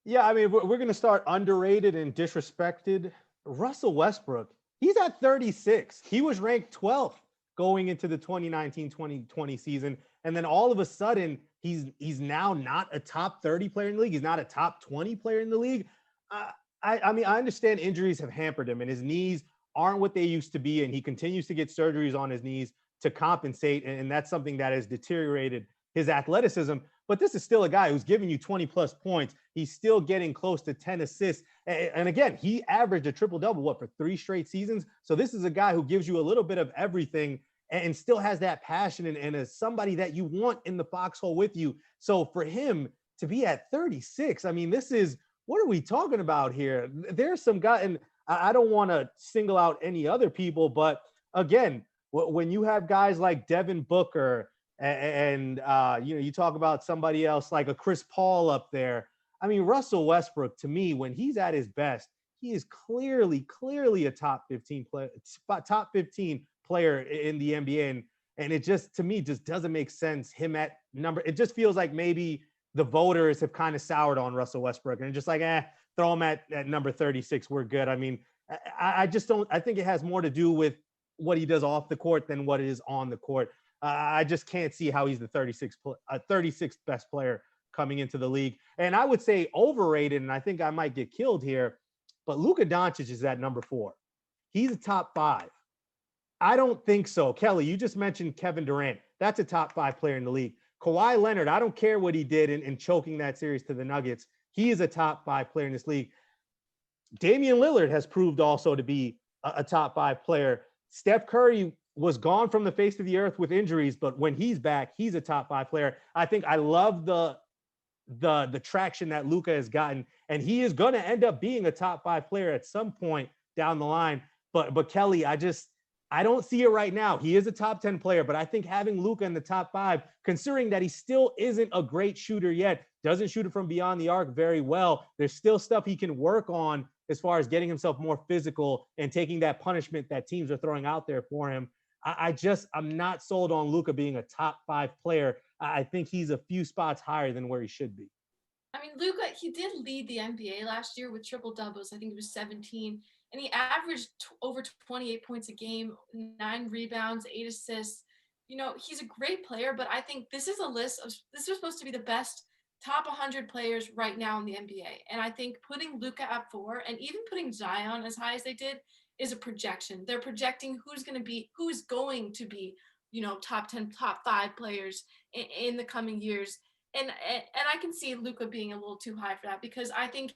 [SPEAKER 2] Yeah, I mean, we're going to start underrated and disrespected. Russell Westbrook, he's at 36. He was ranked 12th going into the 2019-2020 season. And then all of a sudden, he's now not a top 30 player in the league. He's not a top 20 player in the league. I mean, I understand injuries have hampered him and his knees aren't what they used to be. And he continues to get surgeries on his knees to compensate. And that's something that has deteriorated his athleticism. But this is still a guy who's giving you 20 plus points. He's still getting close to 10 assists. And again, he averaged a triple-double, for 3 straight seasons? So this is a guy who gives you a little bit of everything and still has that passion and is somebody that you want in the foxhole with you. So for him to be at 36, I mean, what are we talking about here? There's some guy, and I don't want to single out any other people, but again, when you have guys like Devin Booker and you talk about somebody else like a Chris Paul up there. I mean, Russell Westbrook, to me, when he's at his best, he is clearly a top 15 player in the NBA. And it just, to me, just doesn't make sense him at number. It just feels like maybe the voters have kind of soured on Russell Westbrook and just like, throw him at number 36. We're good. I mean, I just don't, I think it has more to do with what he does off the court than what it is on the court. I just can't see how he's the 36th best player coming into the league. And I would say overrated, and I think I might get killed here, but Luka Doncic is at number 4. He's a top 5. I don't think so. Kelly, you just mentioned Kevin Durant. That's a top 5 player in the league. Kawhi Leonard, I don't care what he did in choking that series to the Nuggets. He is a top 5 player in this league. Damian Lillard has proved also to be a top 5 player. Steph Curry was gone from the face of the earth with injuries, but when he's back, he's a top 5 player. I think I love the the traction that Luka has gotten, and he is going to end up being a top 5 player at some point down the line. But Kelly, I don't see it right now. He is a top 10 player, but I think having Luka in the top 5, considering that he still isn't a great shooter yet, doesn't shoot it from beyond the arc very well, there's still stuff he can work on as far as getting himself more physical and taking that punishment that teams are throwing out there for him. I'm not sold on Luka being a top 5 player. I think he's a few spots higher than where he should be.
[SPEAKER 5] I mean, Luka, he did lead the NBA last year with triple doubles. I think it was 17, and he averaged over 28 points a game, 9 rebounds, 8 assists. You know, he's a great player, but I think this is this is supposed to be the best top 100 players right now in the NBA. And I think putting Luka at 4 and even putting Zion as high as they did is a projection. They're projecting who's going to be, you know, top 10, top 5 players in the coming years. And I can see Luka being a little too high for that, because I think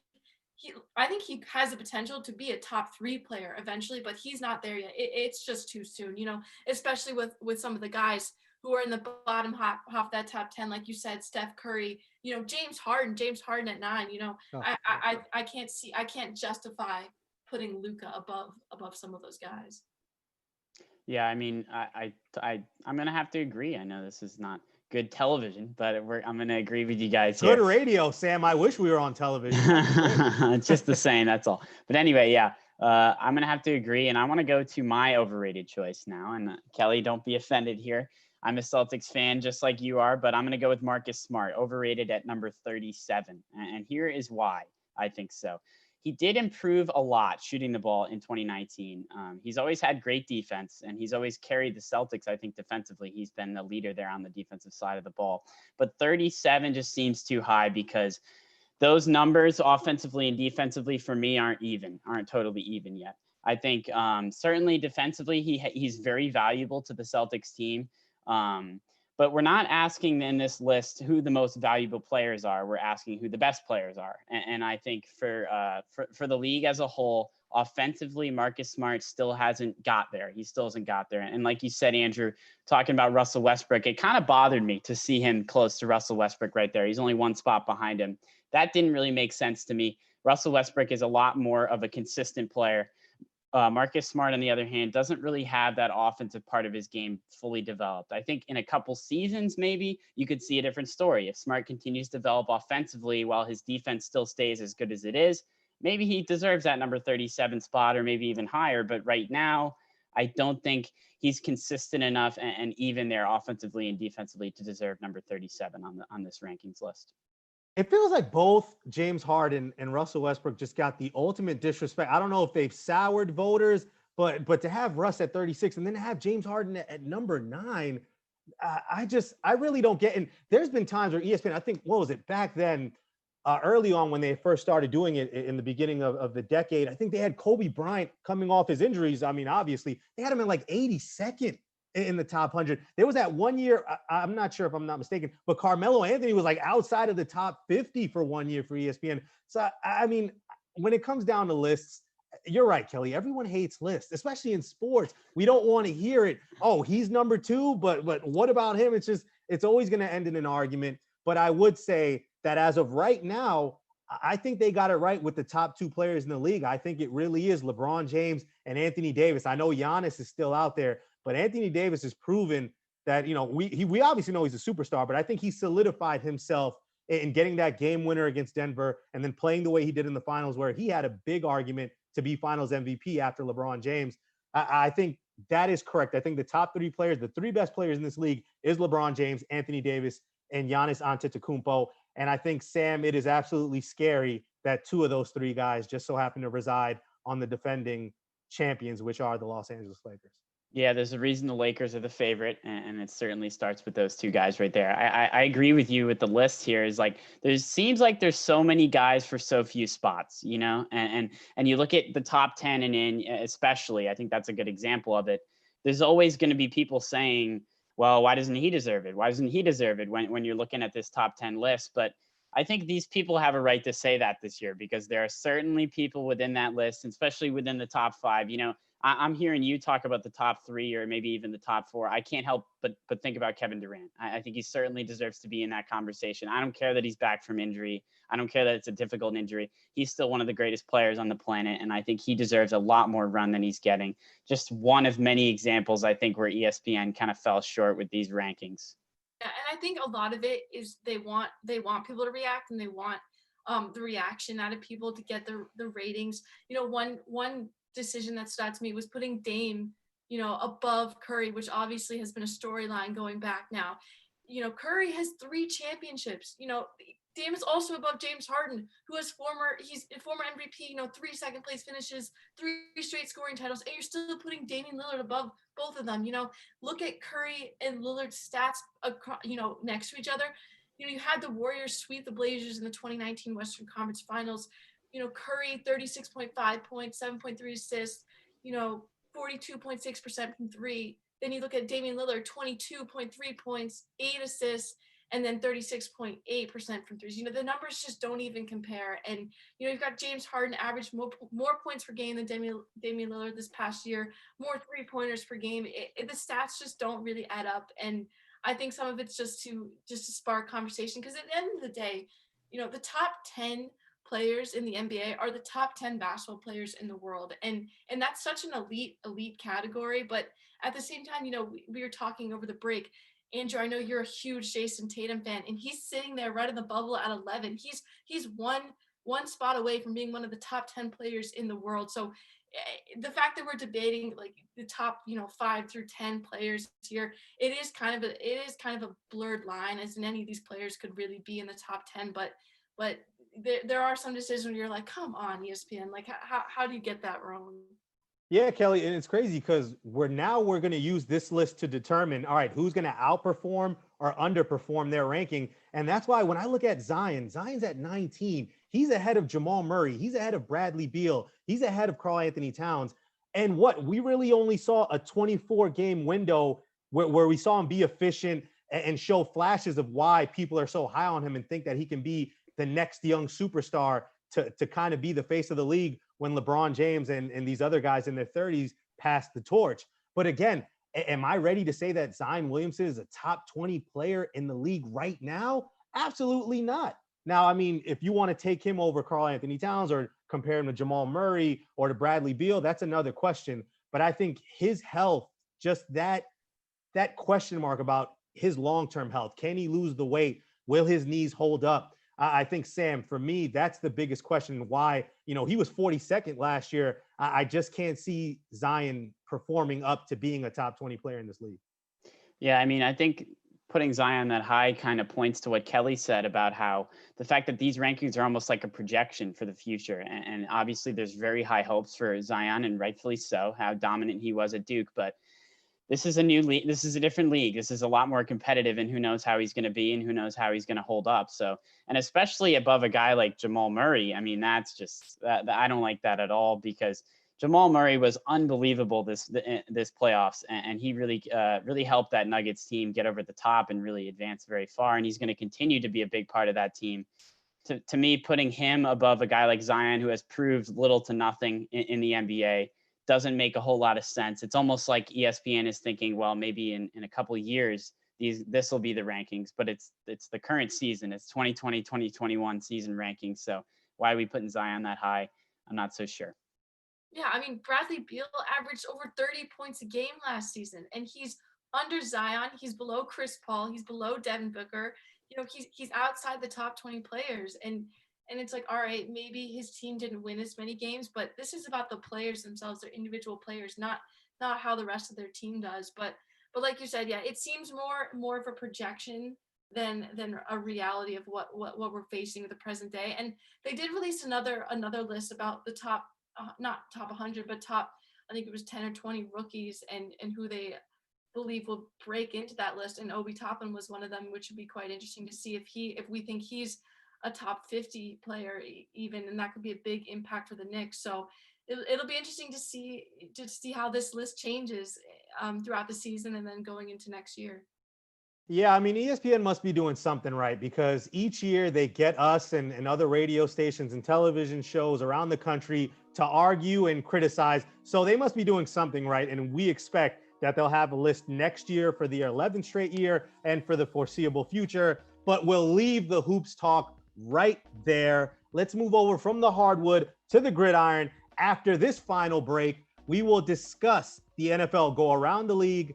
[SPEAKER 5] he has the potential to be a top 3 player eventually, but he's not there yet. It's just too soon, you know, especially with some of the guys who are in the bottom half that top 10, like you said, Steph Curry, you know, James Harden at 9, you know, I can't justify putting Luka above some of those guys.
[SPEAKER 3] Yeah, I mean, I'm gonna have to agree. I know this is not good television, but I'm gonna agree with you guys here.
[SPEAKER 2] Good radio, Sam. I wish we were on television.
[SPEAKER 3] It's just the same, that's all. But anyway, yeah, I'm gonna have to agree, and I want to go to my overrated choice now. And Kelly, don't be offended here. I'm a Celtics fan just like you are, but I'm gonna go with Marcus Smart, overrated at number 37, and here is why I think so. He did improve a lot shooting the ball in 2019. He's always had great defense, and he's always carried the Celtics, I think, defensively. He's been the leader there on the defensive side of the ball. But 37 just seems too high, because those numbers offensively and defensively for me aren't totally even yet. I think certainly defensively, he's very valuable to the Celtics team. But we're not asking in this list who the most valuable players are. We're asking who the best players are. And I think for the league as a whole, offensively, Marcus Smart still hasn't got there. He still hasn't got there. And like you said, Andrew, talking about Russell Westbrook, it kind of bothered me to see him close to Russell Westbrook right there. He's only 1 spot behind him. That didn't really make sense to me. Russell Westbrook is a lot more of a consistent player. Marcus Smart, on the other hand, doesn't really have that offensive part of his game fully developed. I think in a couple seasons, maybe you could see a different story. If Smart continues to develop offensively while his defense still stays as good as it is, maybe he deserves that number 37 spot, or maybe even higher. But right now, I don't think he's consistent enough and even there offensively and defensively to deserve number 37 on this rankings list.
[SPEAKER 2] It feels like both James Harden and Russell Westbrook just got the ultimate disrespect. I don't know if they've soured voters, but to have Russ at 36 and then to have James Harden at number 9, I really don't get. And there's been times where ESPN, I think, what was it back then, early on when they first started doing it in the beginning of the decade, I think they had Kobe Bryant coming off his injuries. I mean, obviously, they had him in like 82nd in the top 100. There was that one year, I'm not sure if I'm not mistaken, but Carmelo Anthony was like outside of the top 50 for 1 year for ESPN. So, I mean, when it comes down to lists, you're right, Kelly. Everyone hates lists, especially in sports. We don't want to hear it. Oh, he's number 2, but what about him? It's always going to end in an argument. But I would say that as of right now, I think they got it right with the top 2 players in the league. I think it really is LeBron James and Anthony Davis. I know Giannis is still out there, but Anthony Davis has proven that, you know, we obviously know he's a superstar, but I think he solidified himself in getting that game winner against Denver and then playing the way he did in the finals, where he had a big argument to be finals MVP after LeBron James. I think that is correct. I think the top 3 players, the 3 best players in this league, is LeBron James, Anthony Davis, and Giannis Antetokounmpo. And I think, Sam, it is absolutely scary that 2 of those 3 guys just so happen to reside on the defending champions, which are the Los Angeles Lakers.
[SPEAKER 3] Yeah, there's a reason the Lakers are the favorite, and it certainly starts with those 2 guys right there. I agree with you with the list here. Is like seems like there's so many guys for so few spots, you know, and you look at the top 10 and in especially, I think that's a good example of it. There's always going to be people saying, well, why doesn't he deserve it? Why doesn't he deserve it when you're looking at this top 10 list? But I think these people have a right to say that this year, because there are certainly people within that list, especially within the top 5. You know, I'm hearing you talk about the top 3 or maybe even the top 4. I can't help but think about Kevin Durant. I think he certainly deserves to be in that conversation. I don't care that he's back from injury. I don't care that it's a difficult injury. He's still one of the greatest players on the planet, and I think he deserves a lot more run than he's getting. Just one of many examples, I think, where ESPN kind of fell short with these rankings.
[SPEAKER 5] Yeah, and I think a lot of it is they want people to react, and they want the reaction out of people to get the ratings. One decision that stood out to me was putting Dame, above Curry, which obviously has been a storyline going back now. Curry has 3 championships. Dame is also above James Harden, who has he's a former MVP, 3 second place finishes, 3 straight scoring titles, and you're still putting Damian Lillard above both of them. Look at Curry and Lillard's stats, next to each other. You had the Warriors sweep the Blazers in the 2019 Western Conference Finals. Curry, 36.5 points, 7.3 assists, 42.6% from 3. Then you look at Damian Lillard, 22.3 points, 8 assists, and then 36.8% from threes. The numbers just don't even compare. And, you've got James Harden averaged more points per game than Damian Lillard this past year, more 3-pointers per game. The stats just don't really add up. And I think some of it's just to spark conversation, because at the end of the day, the top 10 players in the NBA are the top 10 basketball players in the world. And that's such an elite category. But at the same time, we were talking over the break, Andrew, I know you're a huge Jason Tatum fan, and he's sitting there right in the bubble at 11. He's one spot away from being one of the top 10 players in the world. So the fact that we're debating like the top, 5 through 10 players here, it is kind of a blurred line, as in any of these players could really be in the top 10. But there are some decisions where you're like, come on, ESPN, like how do you get that wrong?
[SPEAKER 2] Yeah, Kelly, and it's crazy because we're going to use this list to determine, all right, who's going to outperform or underperform their ranking. And that's why when I look at Zion's at 19. He's ahead of Jamal Murray. He's ahead of Bradley Beal. He's ahead of Karl Anthony Towns. And we really only saw a 24-game window where we saw him be efficient and show flashes of why people are so high on him and think that he can be the next young superstar to kind of be the face of the league when LeBron James and these other guys in their 30s pass the torch. But again, am I ready to say that Zion Williamson is a top 20 player in the league right now? Absolutely not. Now, I mean, if you want to take him over Karl Anthony Towns or compare him to Jamal Murray or to Bradley Beal, that's another question. But I think his health, just that question mark about his long-term health, can he lose the weight? Will his knees hold up? I think, Sam, for me, that's the biggest question. Why, he was 42nd last year. I just can't see Zion performing up to being a top 20 player in this league.
[SPEAKER 3] Yeah, I mean, I think putting Zion that high kind of points to what Kelly said about how the fact that these rankings are almost like a projection for the future. And obviously there's very high hopes for Zion, and rightfully so, how dominant he was at Duke. But this is a new league. This is a different league. This is a lot more competitive, and who knows how he's going to be and who knows how he's going to hold up. So, and especially above a guy like Jamal Murray. I mean, that's just, I don't like that at all, because Jamal Murray was unbelievable this playoffs, and he really helped that Nuggets team get over the top and really advance very far. And he's going to continue to be a big part of that team. To me, putting him above a guy like Zion, who has proved little to nothing in the NBA, doesn't make a whole lot of sense. It's almost like ESPN is thinking, well, maybe in a couple of years, this will be the rankings, but it's the current season. It's 2020, 2021 season rankings. So why are we putting Zion that high? I'm not so sure.
[SPEAKER 5] Yeah, I mean, Bradley Beal averaged over 30 points a game last season, and he's under Zion. He's below Chris Paul. He's below Devin Booker. He's outside the top 20 players. And it's like, all right, maybe his team didn't win as many games, but this is about the players themselves, their individual players, not how the rest of their team does. But like you said, yeah, it seems more of a projection than a reality of what we're facing with the present day. And they did release another list about the top, not top 100, but top, I think it was 10 or 20 rookies and who they believe will break into that list. And Obi Toppin was one of them, which would be quite interesting to see if we think he's a top 50 player even, and that could be a big impact for the Knicks. So it'll be interesting to see how this list changes throughout the season and then going into next year.
[SPEAKER 2] Yeah, I mean, ESPN must be doing something right because each year they get us and other radio stations and television shows around the country to argue and criticize. So they must be doing something right. And we expect that they'll have a list next year for the 11th straight year and for the foreseeable future. But we'll leave the hoops talk right there. Let's move over from the hardwood to the gridiron. After this final break, we will discuss the NFL, go around the league,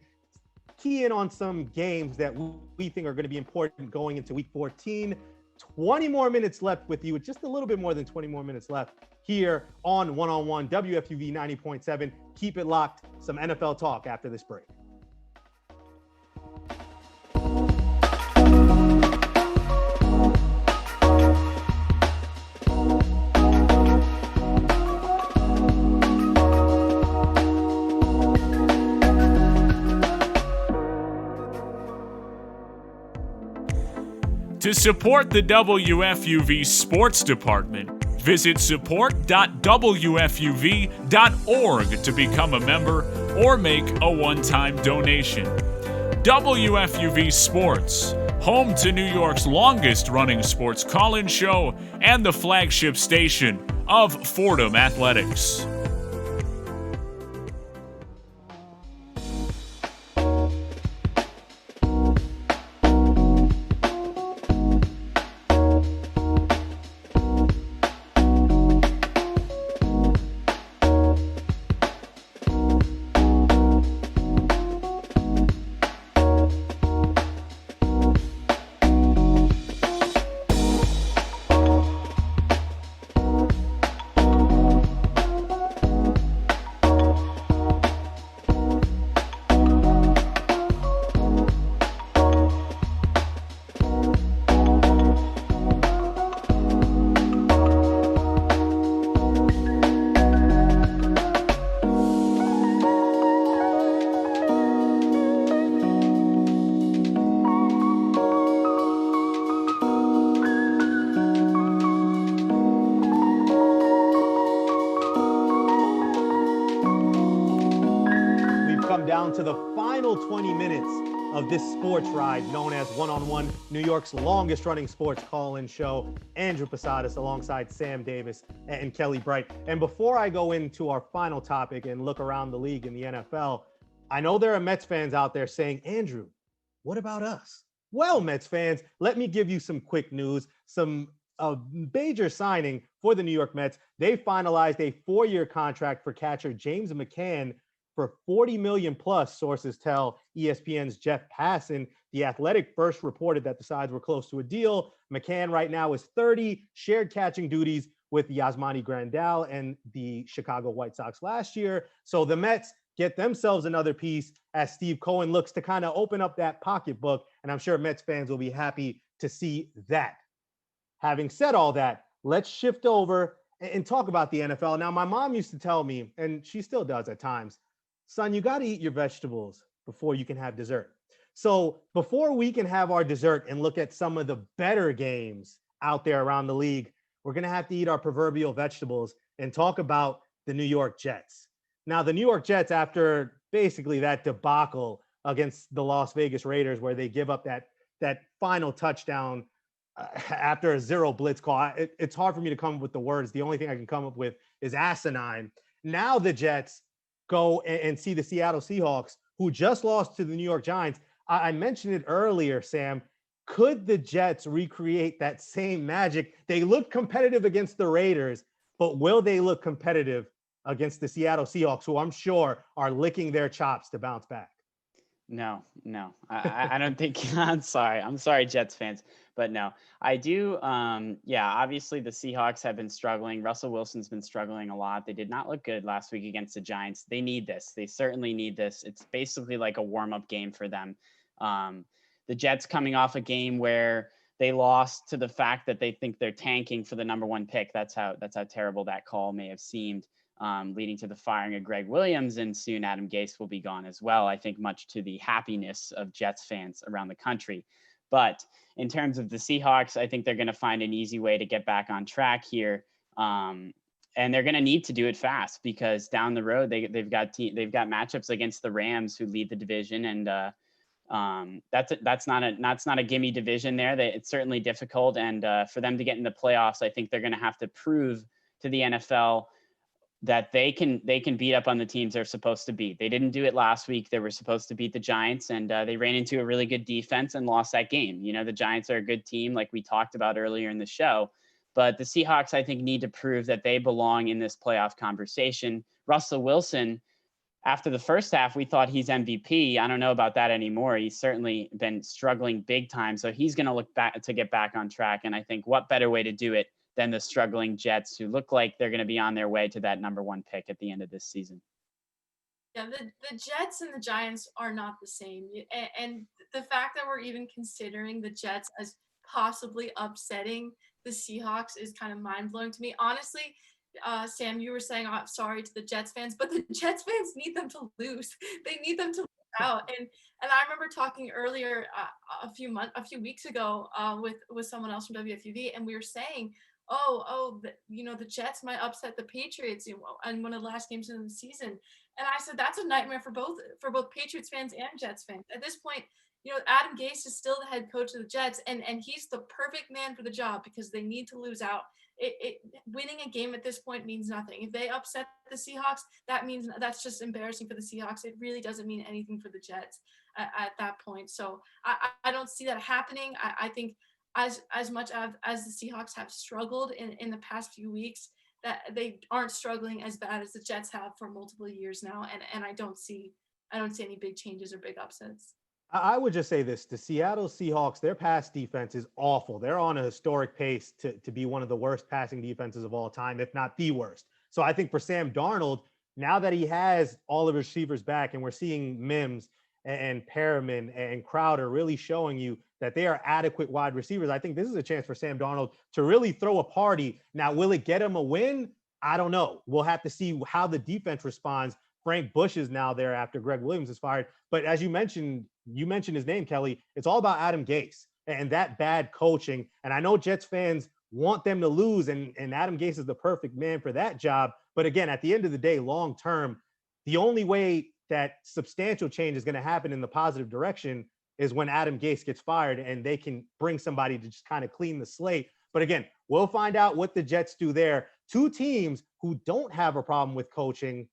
[SPEAKER 2] key in on some games that we think are going to be important going into week 14. 20 more minutes left with you, just a little bit more than 20 more minutes left here on One-on-One WFUV 90.7. Keep it locked. Some NFL talk after this break.
[SPEAKER 4] To support the WFUV Sports Department, visit support.wfuv.org to become a member or make a one-time donation. WFUV Sports, home to New York's longest-running sports call-in show and the flagship station of Fordham Athletics.
[SPEAKER 2] Down to the final 20 minutes of this sports ride known as One-on-One, New York's longest running sports call-in show. Andrew Posadas alongside Sam Davis and Kelly Bright. And before I go into our final topic and look around the league in the NFL, I know there are Mets fans out there saying, Andrew, what about us? Well, Mets fans, let me give you some quick news, some major signing for the New York Mets. They finalized a 4-year contract for catcher James McCann for $40 million plus, sources tell ESPN's Jeff Passan. The Athletic first reported that the sides were close to a deal. McCann right now is 30, shared catching duties with Yasmani Grandal and the Chicago White Sox last year. So the Mets get themselves another piece as Steve Cohen looks to kind of open up that pocketbook, and I'm sure Mets fans will be happy to see that. Having said all that, let's shift over and talk about the NFL. Now, my mom used to tell me, and she still does at times, son, you got to eat your vegetables before you can have dessert. So before we can have our dessert and look at some of the better games out there around the league, we're going to have to eat our proverbial vegetables and talk about the New York Jets. Now, the New York Jets, after basically that debacle against the Las Vegas Raiders, where they give up that final touchdown after a zero blitz call, it's hard for me to come up with the words. The only thing I can come up with is asinine. Now the Jets go and see the Seattle Seahawks, who just lost to the New York Giants. I mentioned it earlier, Sam. Could the Jets recreate that same magic? They look competitive against the Raiders, but will they look competitive against the Seattle Seahawks, who I'm sure are licking their chops to bounce back?
[SPEAKER 3] No. I don't think. I'm sorry, Jets fans, but no, I do. Obviously the Seahawks have been struggling. Russell Wilson's been struggling a lot. They did not look good last week against the Giants. They need this. They certainly need this. It's basically like a warm-up game for them. The Jets coming off a game where they lost to the fact that they think they're tanking for the number 1 pick. That's how terrible that call may have seemed. Leading to the firing of Greg Williams, and soon Adam Gase will be gone as well, I think, much to the happiness of Jets fans around the country. But in terms of the Seahawks, I think they're going to find an easy way to get back on track here. And they're going to need to do it fast, because down the road, they've got matchups against the Rams, who lead the division, and That's not a gimme division there. It's certainly difficult, and for them to get in the playoffs, I think they're going to have to prove to the NFL that they can beat up on the teams they're supposed to beat. They didn't do it last week. They were supposed to beat the Giants, and they ran into a really good defense and lost that game. You know, the Giants are a good team, like we talked about earlier in the show, but the Seahawks, I think, need to prove that they belong in this playoff conversation. Russell Wilson, after the first half, we thought he's MVP. I don't know about that anymore. He's certainly been struggling big time. So he's going to look back to get back on track. And I think what better way to do it than the struggling Jets, who look like they're going to be on their way to that number 1 pick at the end of this season.
[SPEAKER 5] Yeah, the Jets and the Giants are not the same. And the fact that we're even considering the Jets as possibly upsetting the Seahawks is kind of mind-blowing to me. Honestly, Sam, you were saying, oh, sorry to the Jets fans, but the Jets fans need them to lose. They need them to lose out. And I remember talking earlier a few weeks ago with someone else from WFUV, and we were saying, the Jets might upset the Patriots in one of the last games of the season. And I said that's a nightmare for both Patriots fans and Jets fans. At this point, Adam Gase is still the head coach of the Jets, and he's the perfect man for the job because they need to lose out. Winning a game at this point means nothing. If they upset the Seahawks, that means that's just embarrassing for the Seahawks. It really doesn't mean anything for the Jets at that point. So I don't see that happening. I think as much as the Seahawks have struggled in the past few weeks, that they aren't struggling as bad as the Jets have for multiple years now. And I don't see any big changes or big upsets.
[SPEAKER 2] I would just say this, the Seattle Seahawks, their pass defense is awful. They're on a historic pace to be one of the worst passing defenses of all time, if not the worst. So I think for Sam Darnold, now that he has all of his receivers back and we're seeing Mims and Perriman and Crowder really showing you that they are adequate wide receivers, I think this is a chance for Sam Darnold to really throw a party. Now, will it get him a win? I don't know. We'll have to see how the defense responds. Frank Bush is now there after Greg Williams is fired. But as you mentioned his name, Kelly, it's all about Adam Gase and that bad coaching. And I know Jets fans want them to lose, and Adam Gase is the perfect man for that job. But again, at the end of the day, long term, the only way that substantial change is going to happen in the positive direction is when Adam Gase gets fired and they can bring somebody to just kind of clean the slate. But again, we'll find out what the Jets do there. Two teams who don't have a problem with coaching,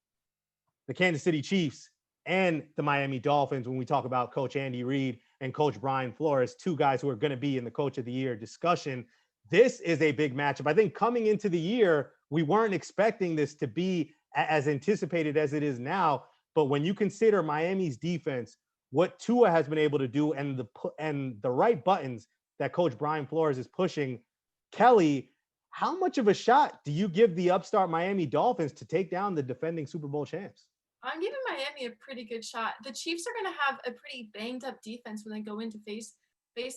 [SPEAKER 2] the Kansas City Chiefs and the Miami Dolphins, when we talk about Coach Andy Reid and Coach Brian Flores, two guys who are going to be in the Coach of the Year discussion. This is a big matchup. I think coming into the year, we weren't expecting this to be as anticipated as it is now. But when you consider Miami's defense, what Tua has been able to do, and the right buttons that Coach Brian Flores is pushing, Kelly, how much of a shot do you give the upstart Miami Dolphins to take down the defending Super Bowl champs?
[SPEAKER 5] I'm giving Miami a pretty good shot. The Chiefs are going to have a pretty banged up defense when they go in to face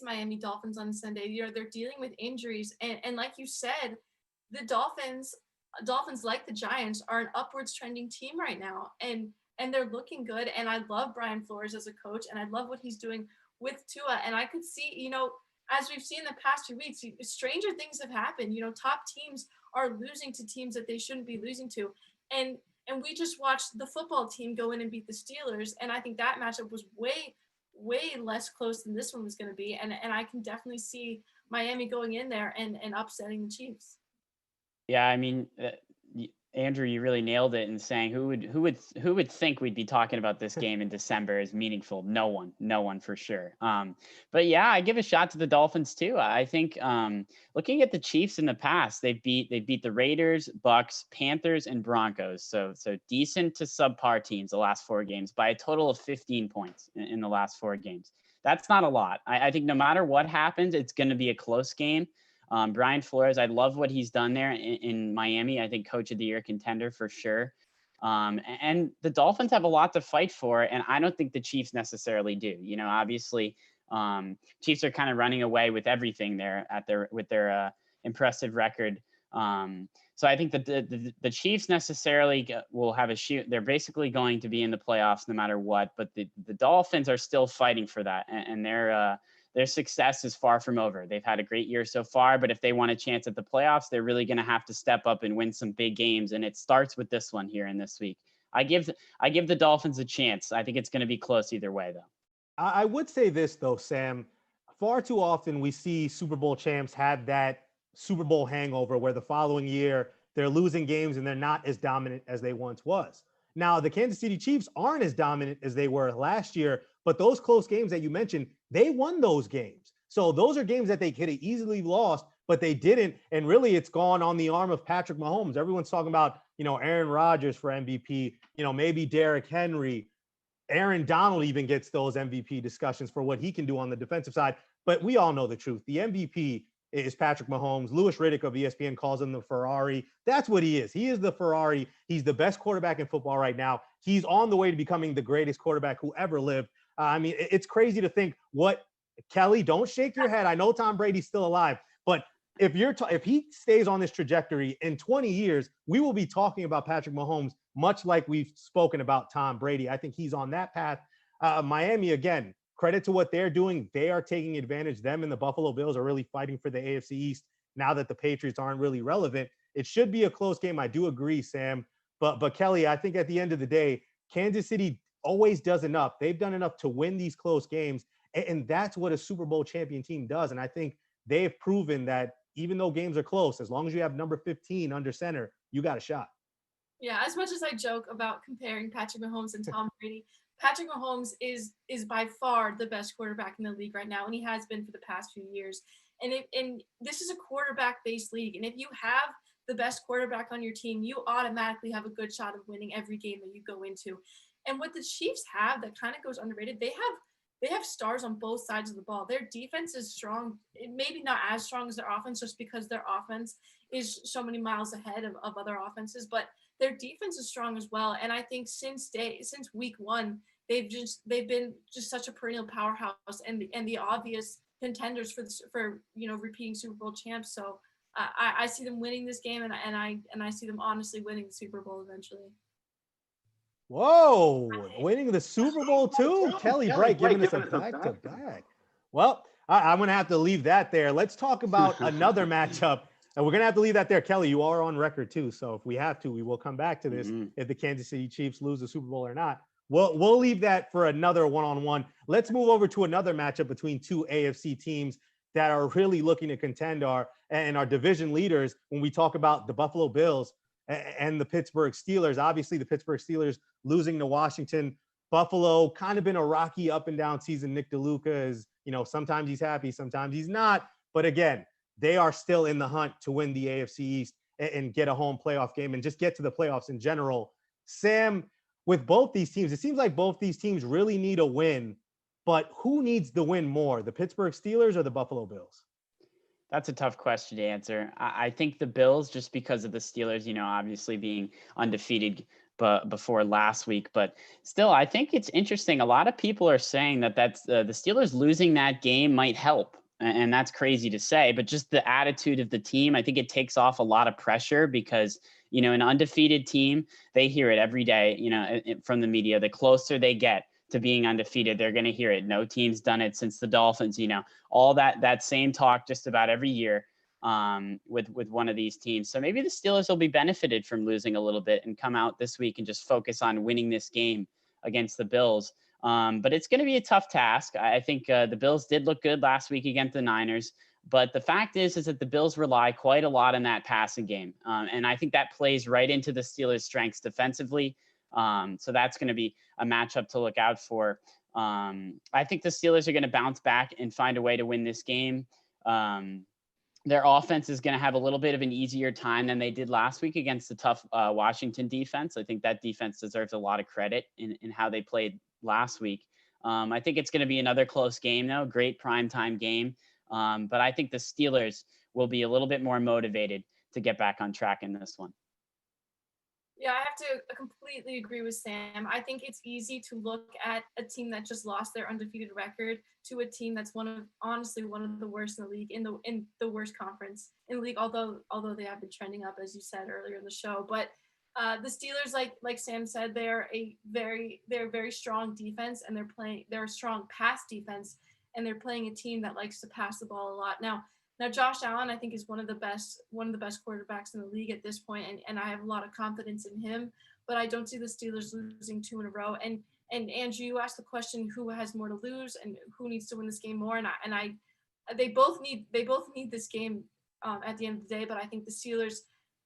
[SPEAKER 5] Miami Dolphins on Sunday. They're dealing with injuries, and like you said, the Dolphins, like the Giants, are an upwards trending team right now, and they're looking good. And I love Brian Flores as a coach, and I love what he's doing with Tua. And I could see, as we've seen the past few weeks, stranger things have happened. Top teams are losing to teams that they shouldn't be losing to, and we just watched the football team go in and beat the Steelers, and I think that matchup was way less close than this one was going to be. And I can definitely see Miami going in there and upsetting the Chiefs.
[SPEAKER 3] Yeah, I mean, Andrew, you really nailed it in saying who would think we'd be talking about this game in December as meaningful? No one for sure. But yeah, I give a shot to the Dolphins too. I think looking at the Chiefs in the past, they beat the Raiders, Bucks, Panthers, and Broncos. So decent to subpar teams the last 4 games by a total of 15 points in the last 4 games. That's not a lot. I think no matter what happens, it's going to be a close game. Brian Flores, I love what he's done there in Miami. I think Coach of the Year contender for sure. And the Dolphins have a lot to fight for, and I don't think the Chiefs necessarily do. Obviously, Chiefs are kind of running away with everything there with their impressive record. So I think that the Chiefs necessarily will have a shoot. They're basically going to be in the playoffs no matter what, but the Dolphins are still fighting for that, and their success is far from over. They've had a great year so far, but if they want a chance at the playoffs, they're really going to have to step up and win some big games. And it starts with this one here in this week. I give the Dolphins a chance. I think it's going to be close either way, though.
[SPEAKER 2] I would say this though, Sam. Far too often we see Super Bowl champs have that Super Bowl hangover where the following year they're losing games and they're not as dominant as they once was. Now, the Kansas City Chiefs aren't as dominant as they were last year, but those close games that you mentioned, they won those games. So those are games that they could have easily lost, but they didn't. And really, it's gone on the arm of Patrick Mahomes. Everyone's talking about, Aaron Rodgers for MVP, maybe Derrick Henry. Aaron Donald even gets those MVP discussions for what he can do on the defensive side. But we all know the truth. The MVP is Patrick Mahomes. Louis Riddick of ESPN calls him the Ferrari. That's what he is. He is the Ferrari. He's the best quarterback in football right now. He's on the way to becoming the greatest quarterback who ever lived. It's crazy to think what Kelly, don't shake your head. I know Tom Brady's still alive, but if he stays on this trajectory in 20 years, we will be talking about Patrick Mahomes much like we've spoken about Tom Brady. I think he's on that path. Miami, again, credit to what they're doing. They are taking advantage. Them and the Buffalo Bills are really fighting for the AFC East now that the Patriots aren't really relevant. It should be a close game. I do agree, Sam. But Kelly, I think at the end of the day, Kansas City always does enough. They've done enough to win these close games. And that's what a Super Bowl champion team does. And I think they've proven that even though games are close, as long as you have number 15 under center, you got a shot.
[SPEAKER 5] Yeah, as much as I joke about comparing Patrick Mahomes and Tom Brady, Patrick Mahomes is by far the best quarterback in the league right now, and he has been for the past few years. And this is a quarterback-based league, and if you have the best quarterback on your team, you automatically have a good shot of winning every game that you go into. And what the Chiefs have that kind of goes underrated, they have stars on both sides of the ball. Their defense is strong, maybe not as strong as their offense, just because their offense is so many miles ahead of other offenses, but their defense is strong as well. And I think since week one, they've been just such a perennial powerhouse and the obvious contenders for repeating Super Bowl champs. So I see them winning this game, and I see them honestly winning the Super Bowl eventually.
[SPEAKER 2] Whoa, winning the Super Bowl too? Kelly Bright giving us a back-to-back. Well, I'm going to have to leave that there. Let's talk about another matchup. And we're going to have to leave that there. Kelly, you are on record too. So if we have to, we will come back to this if the Kansas City Chiefs lose the Super Bowl or not. We'll leave that for another one-on-one. Let's move over to another matchup between two AFC teams that are really looking to contend our division leaders when we talk about the Buffalo Bills and the Pittsburgh Steelers. Obviously, the Pittsburgh Steelers losing to Washington. Buffalo kind of been a rocky up and down season. Nick DeLuca is, sometimes he's happy, sometimes he's not. But again, they are still in the hunt to win the AFC East and get a home playoff game and just get to the playoffs in general. Sam, with both these teams, it seems like both these teams really need a win. But who needs the win more, the Pittsburgh Steelers or the Buffalo Bills?
[SPEAKER 3] That's a tough question to answer. I think the Bills, just because of the Steelers, obviously being undefeated before last week. But still, I think it's interesting. A lot of people are saying that's the Steelers losing that game might help. And that's crazy to say, but just the attitude of the team, I think it takes off a lot of pressure because, an undefeated team, they hear it every day, from the media. The closer they get to being undefeated, they're going to hear it. No team's done it since the Dolphins, all that same talk just about every year with one of these teams. So maybe the Steelers will be benefited from losing a little bit and come out this week and just focus on winning this game against the Bills. But it's going to be a tough task. I think the Bills did look good last week against the Niners. But the fact is that the Bills rely quite a lot on that passing game. And I think that plays right into the Steelers' strengths defensively. So that's going to be a matchup to look out for. I think the Steelers are going to bounce back and find a way to win this game. Their offense is going to have a little bit of an easier time than they did last week against the tough Washington defense. I think that defense deserves a lot of credit in how they played last week. I think it's going to be another close game, though. Great primetime game. But I think the Steelers will be a little bit more motivated to get back on track in this one.
[SPEAKER 5] Yeah, I have to completely agree with Sam. I think it's easy to look at a team that just lost their undefeated record to a team that's honestly one of the worst in the league, in the worst conference in the league, although they have been trending up, as you said earlier in the show. But the Steelers, like Sam said, they're a very strong defense, and they're a strong pass defense, and they're playing a team that likes to pass the ball a lot. Now, Josh Allen, I think, is one of the best quarterbacks in the league at this point, and I have a lot of confidence in him. But I don't see the Steelers losing two in a row. And And Andrew, you asked the question, who has more to lose and who needs to win this game more? They both need this game at the end of the day. But I think the Steelers,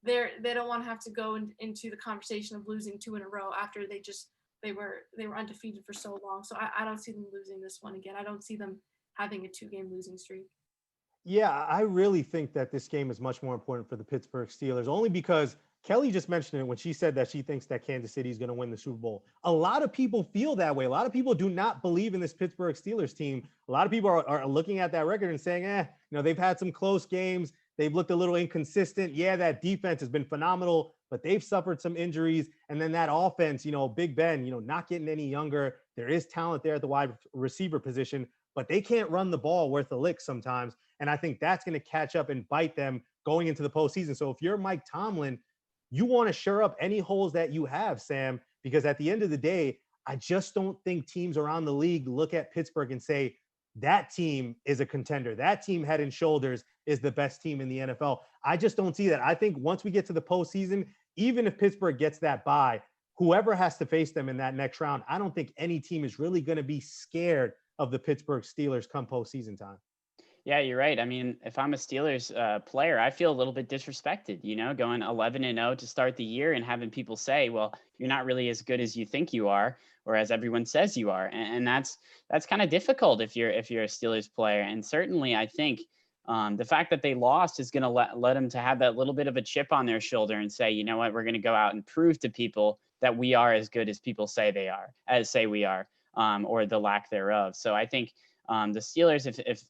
[SPEAKER 5] they don't want to have to go into the conversation of losing 2 in a row after they were undefeated for so long. So I don't see them losing this one again. I don't see them having a 2-game losing streak.
[SPEAKER 2] Yeah, I really think that this game is much more important for the Pittsburgh Steelers, only because Kelly just mentioned it when she said that she thinks that Kansas City is going to win the Super Bowl. A lot of people feel that way. A lot of people do not believe in this Pittsburgh Steelers team. A lot of people are looking at that record and saying, they've had some close games. They've looked a little inconsistent. Yeah, that defense has been phenomenal, but they've suffered some injuries. And then that offense, Big Ben, not getting any younger. There is talent there at the wide receiver position, but they can't run the ball worth a lick sometimes. And I think that's going to catch up and bite them going into the postseason. So if you're Mike Tomlin, you want to shore up any holes that you have, Sam, because at the end of the day, I just don't think teams around the league look at Pittsburgh and say, that team is a contender. That team head and shoulders is the best team in the NFL. I just don't see that. I think once we get to the postseason, even if Pittsburgh gets that bye, whoever has to face them in that next round, I don't think any team is really going to be scared of the Pittsburgh Steelers come postseason time.
[SPEAKER 3] Yeah, you're right. I mean, if I'm a Steelers player, I feel a little bit disrespected, going 11-0 to start the year and having people say, well, you're not really as good as you think you are, or as everyone says you are. And that's kind of difficult if you're a Steelers player. And certainly I think the fact that they lost is going to let them to have that little bit of a chip on their shoulder and say, you know what, we're going to go out and prove to people that we are as good as people say we are, or the lack thereof. So I think the Steelers, if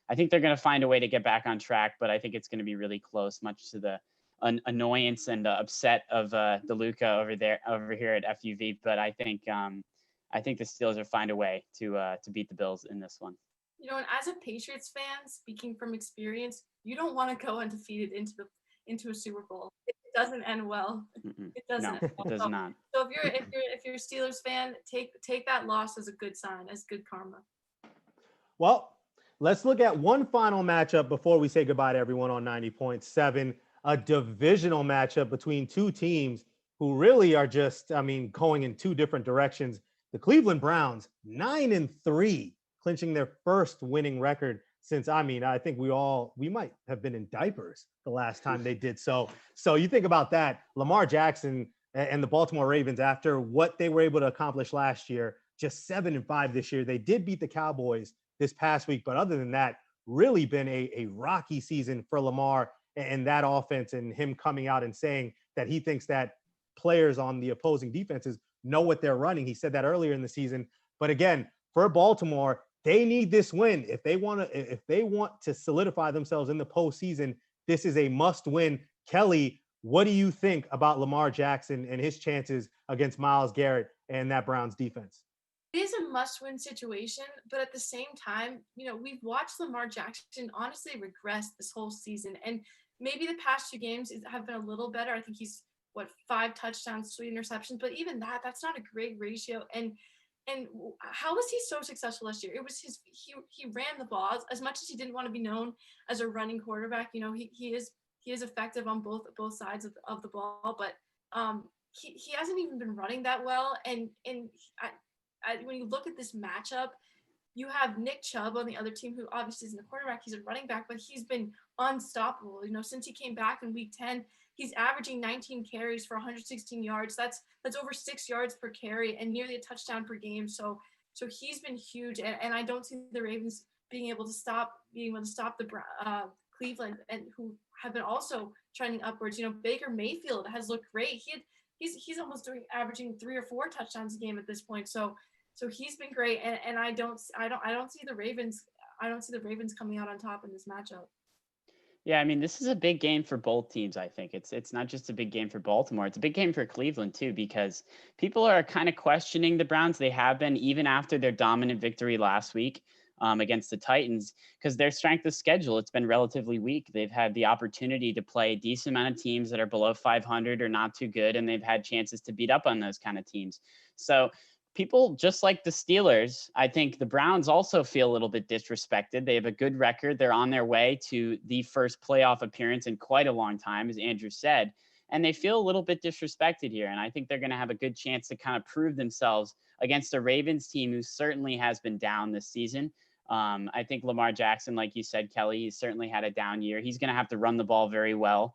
[SPEAKER 3] I think they're going to find a way to get back on track, but I think it's going to be really close, much to the annoyance and upset of DeLuca over here at FUV. But I think the Steelers will find a way to beat the Bills in this one.
[SPEAKER 5] And as a Patriots fan, speaking from experience, you don't want to go undefeated into a Super Bowl. It doesn't end well. It doesn't.
[SPEAKER 3] No, it does not.
[SPEAKER 5] So if you're a Steelers fan, take that loss as a good sign, as good karma.
[SPEAKER 2] Well, let's look at one final matchup before we say goodbye to everyone on 90.7, a divisional matchup between two teams who really are just, going in two different directions. The Cleveland Browns, 9-3, clinching their first winning record since, I think we might have been in diapers the last time they did so. So you think about that, Lamar Jackson and the Baltimore Ravens, after what they were able to accomplish last year, just 7-5 this year. They did beat the Cowboys this past week, but other than that, really been a rocky season for Lamar and that offense, and him coming out and saying that he thinks that players on the opposing defenses know what they're running. He said that earlier in the season. But again, for Baltimore, they need this win. If they want to solidify themselves in the postseason, this is a must win. Kelly, what do you think about Lamar Jackson and his chances against Myles Garrett and that Browns defense?
[SPEAKER 5] It is a must-win situation, but at the same time, we've watched Lamar Jackson honestly regress this whole season, and maybe the past 2 games have been a little better. I think he's 5 touchdowns, 3 interceptions, but even that's not a great ratio. And how was he so successful last year? It was he ran the ball as much as he didn't want to be known as a running quarterback. He is effective on both sides of the ball, but he hasn't even been running that well. And when you look at this matchup, you have Nick Chubb on the other team, who obviously isn't a quarterback. He's a running back, but he's been unstoppable. Since he came back in week 10, he's averaging 19 carries for 116 yards. That's over 6 yards per carry and nearly a touchdown per game. So he's been huge. And I don't see the Ravens being able to stop the Cleveland, and who have been also trending upwards. Baker Mayfield has looked great. He's almost averaging 3 or 4 touchdowns a game at this point. So he's been great, and I don't see the Ravens coming out on top in this matchup.
[SPEAKER 3] Yeah, this is a big game for both teams. I think it's not just a big game for Baltimore; it's a big game for Cleveland too, because people are kind of questioning the Browns. They have been, even after their dominant victory last week against the Titans, because their strength of schedule, it's been relatively weak. They've had the opportunity to play a decent amount of teams that are below 500 or not too good, and they've had chances to beat up on those kind of teams. So people, just like the Steelers, I think the Browns also feel a little bit disrespected. They have a good record. They're on their way to the first playoff appearance in quite a long time, as Andrew said. and they feel a little bit disrespected here. And I think they're going to have a good chance to kind of prove themselves against a Ravens team who certainly has been down this season. I think Lamar Jackson, like you said, Kelly, he's certainly had a down year. He's going to have to run the ball very well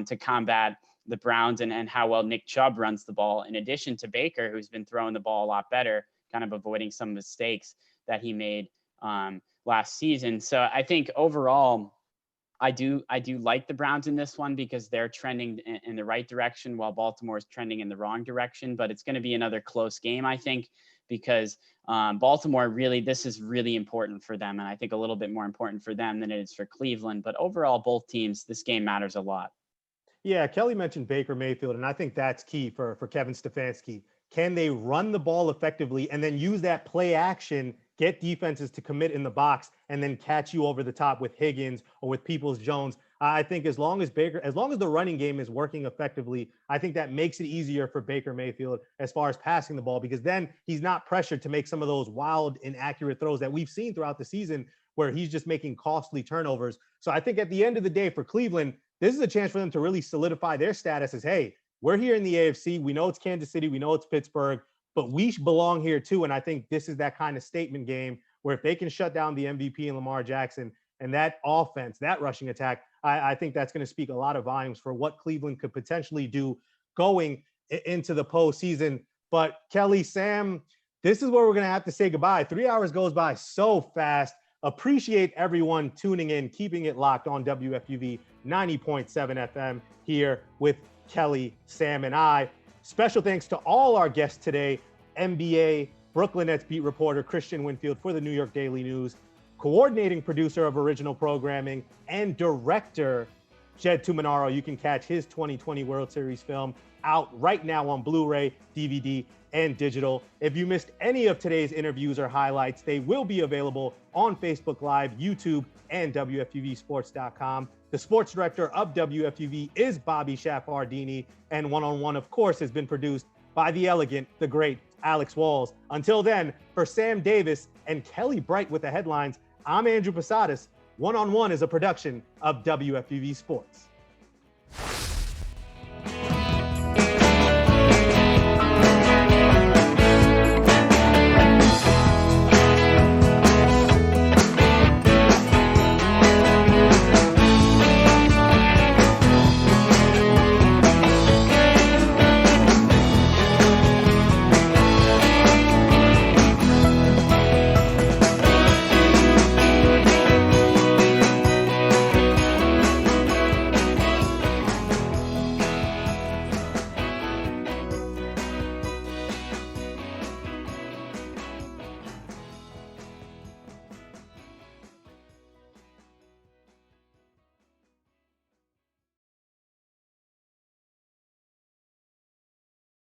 [SPEAKER 3] to combat the Browns and how well Nick Chubb runs the ball, in addition to Baker, who's been throwing the ball a lot better, kind of avoiding some mistakes that he made last season. So I think overall, I do like the Browns in this one because they're trending in the right direction while Baltimore is trending in the wrong direction. But it's going to be another close game, I think, because Baltimore this is really important for them. And I think a little bit more important for them than it is for Cleveland. But overall, both teams, this game matters a lot.
[SPEAKER 2] Yeah, Kelly mentioned Baker Mayfield, and I think that's key for Kevin Stefanski. Can they run the ball effectively and then use that play action, get defenses to commit in the box, and then catch you over the top with Higgins or with Peoples-Jones? I think as long as the running game is working effectively, I think that makes it easier for Baker Mayfield as far as passing the ball, because then he's not pressured to make some of those wild, inaccurate throws that we've seen throughout the season where he's just making costly turnovers. So I think at the end of the day for Cleveland, this is a chance for them to really solidify their status as, hey, we're here in the AFC. We know it's Kansas City. We know it's Pittsburgh, but we belong here too. And I think this is that kind of statement game where if they can shut down the MVP and Lamar Jackson and that offense, that rushing attack, I think that's going to speak a lot of volumes for what Cleveland could potentially do going into the postseason. But Kelly, Sam, this is where we're going to have to say goodbye. 3 hours goes by so fast. Appreciate everyone tuning in, keeping it locked on WFUV 90.7 FM here with Kelly, Sam, and I. Special thanks to all our guests today, NBA Brooklyn Nets beat reporter Kristian Winfield for the New York Daily News, coordinating producer of original programming, and director Jed Tuminaro. You can catch his 2020 World Series film out right now on Blu-ray, DVD, and digital. If you missed any of today's interviews or highlights, they will be available on Facebook Live, YouTube, and WFUVsports.com. The sports director of WFUV is Bobby Shafardini, and One-on-One, of course, has been produced by the elegant, the great Alex Walls. Until then, for Sam Davis and Kelly Bright with the headlines, I'm Andrew Posadas. One-on-One is a production of WFUV Sports.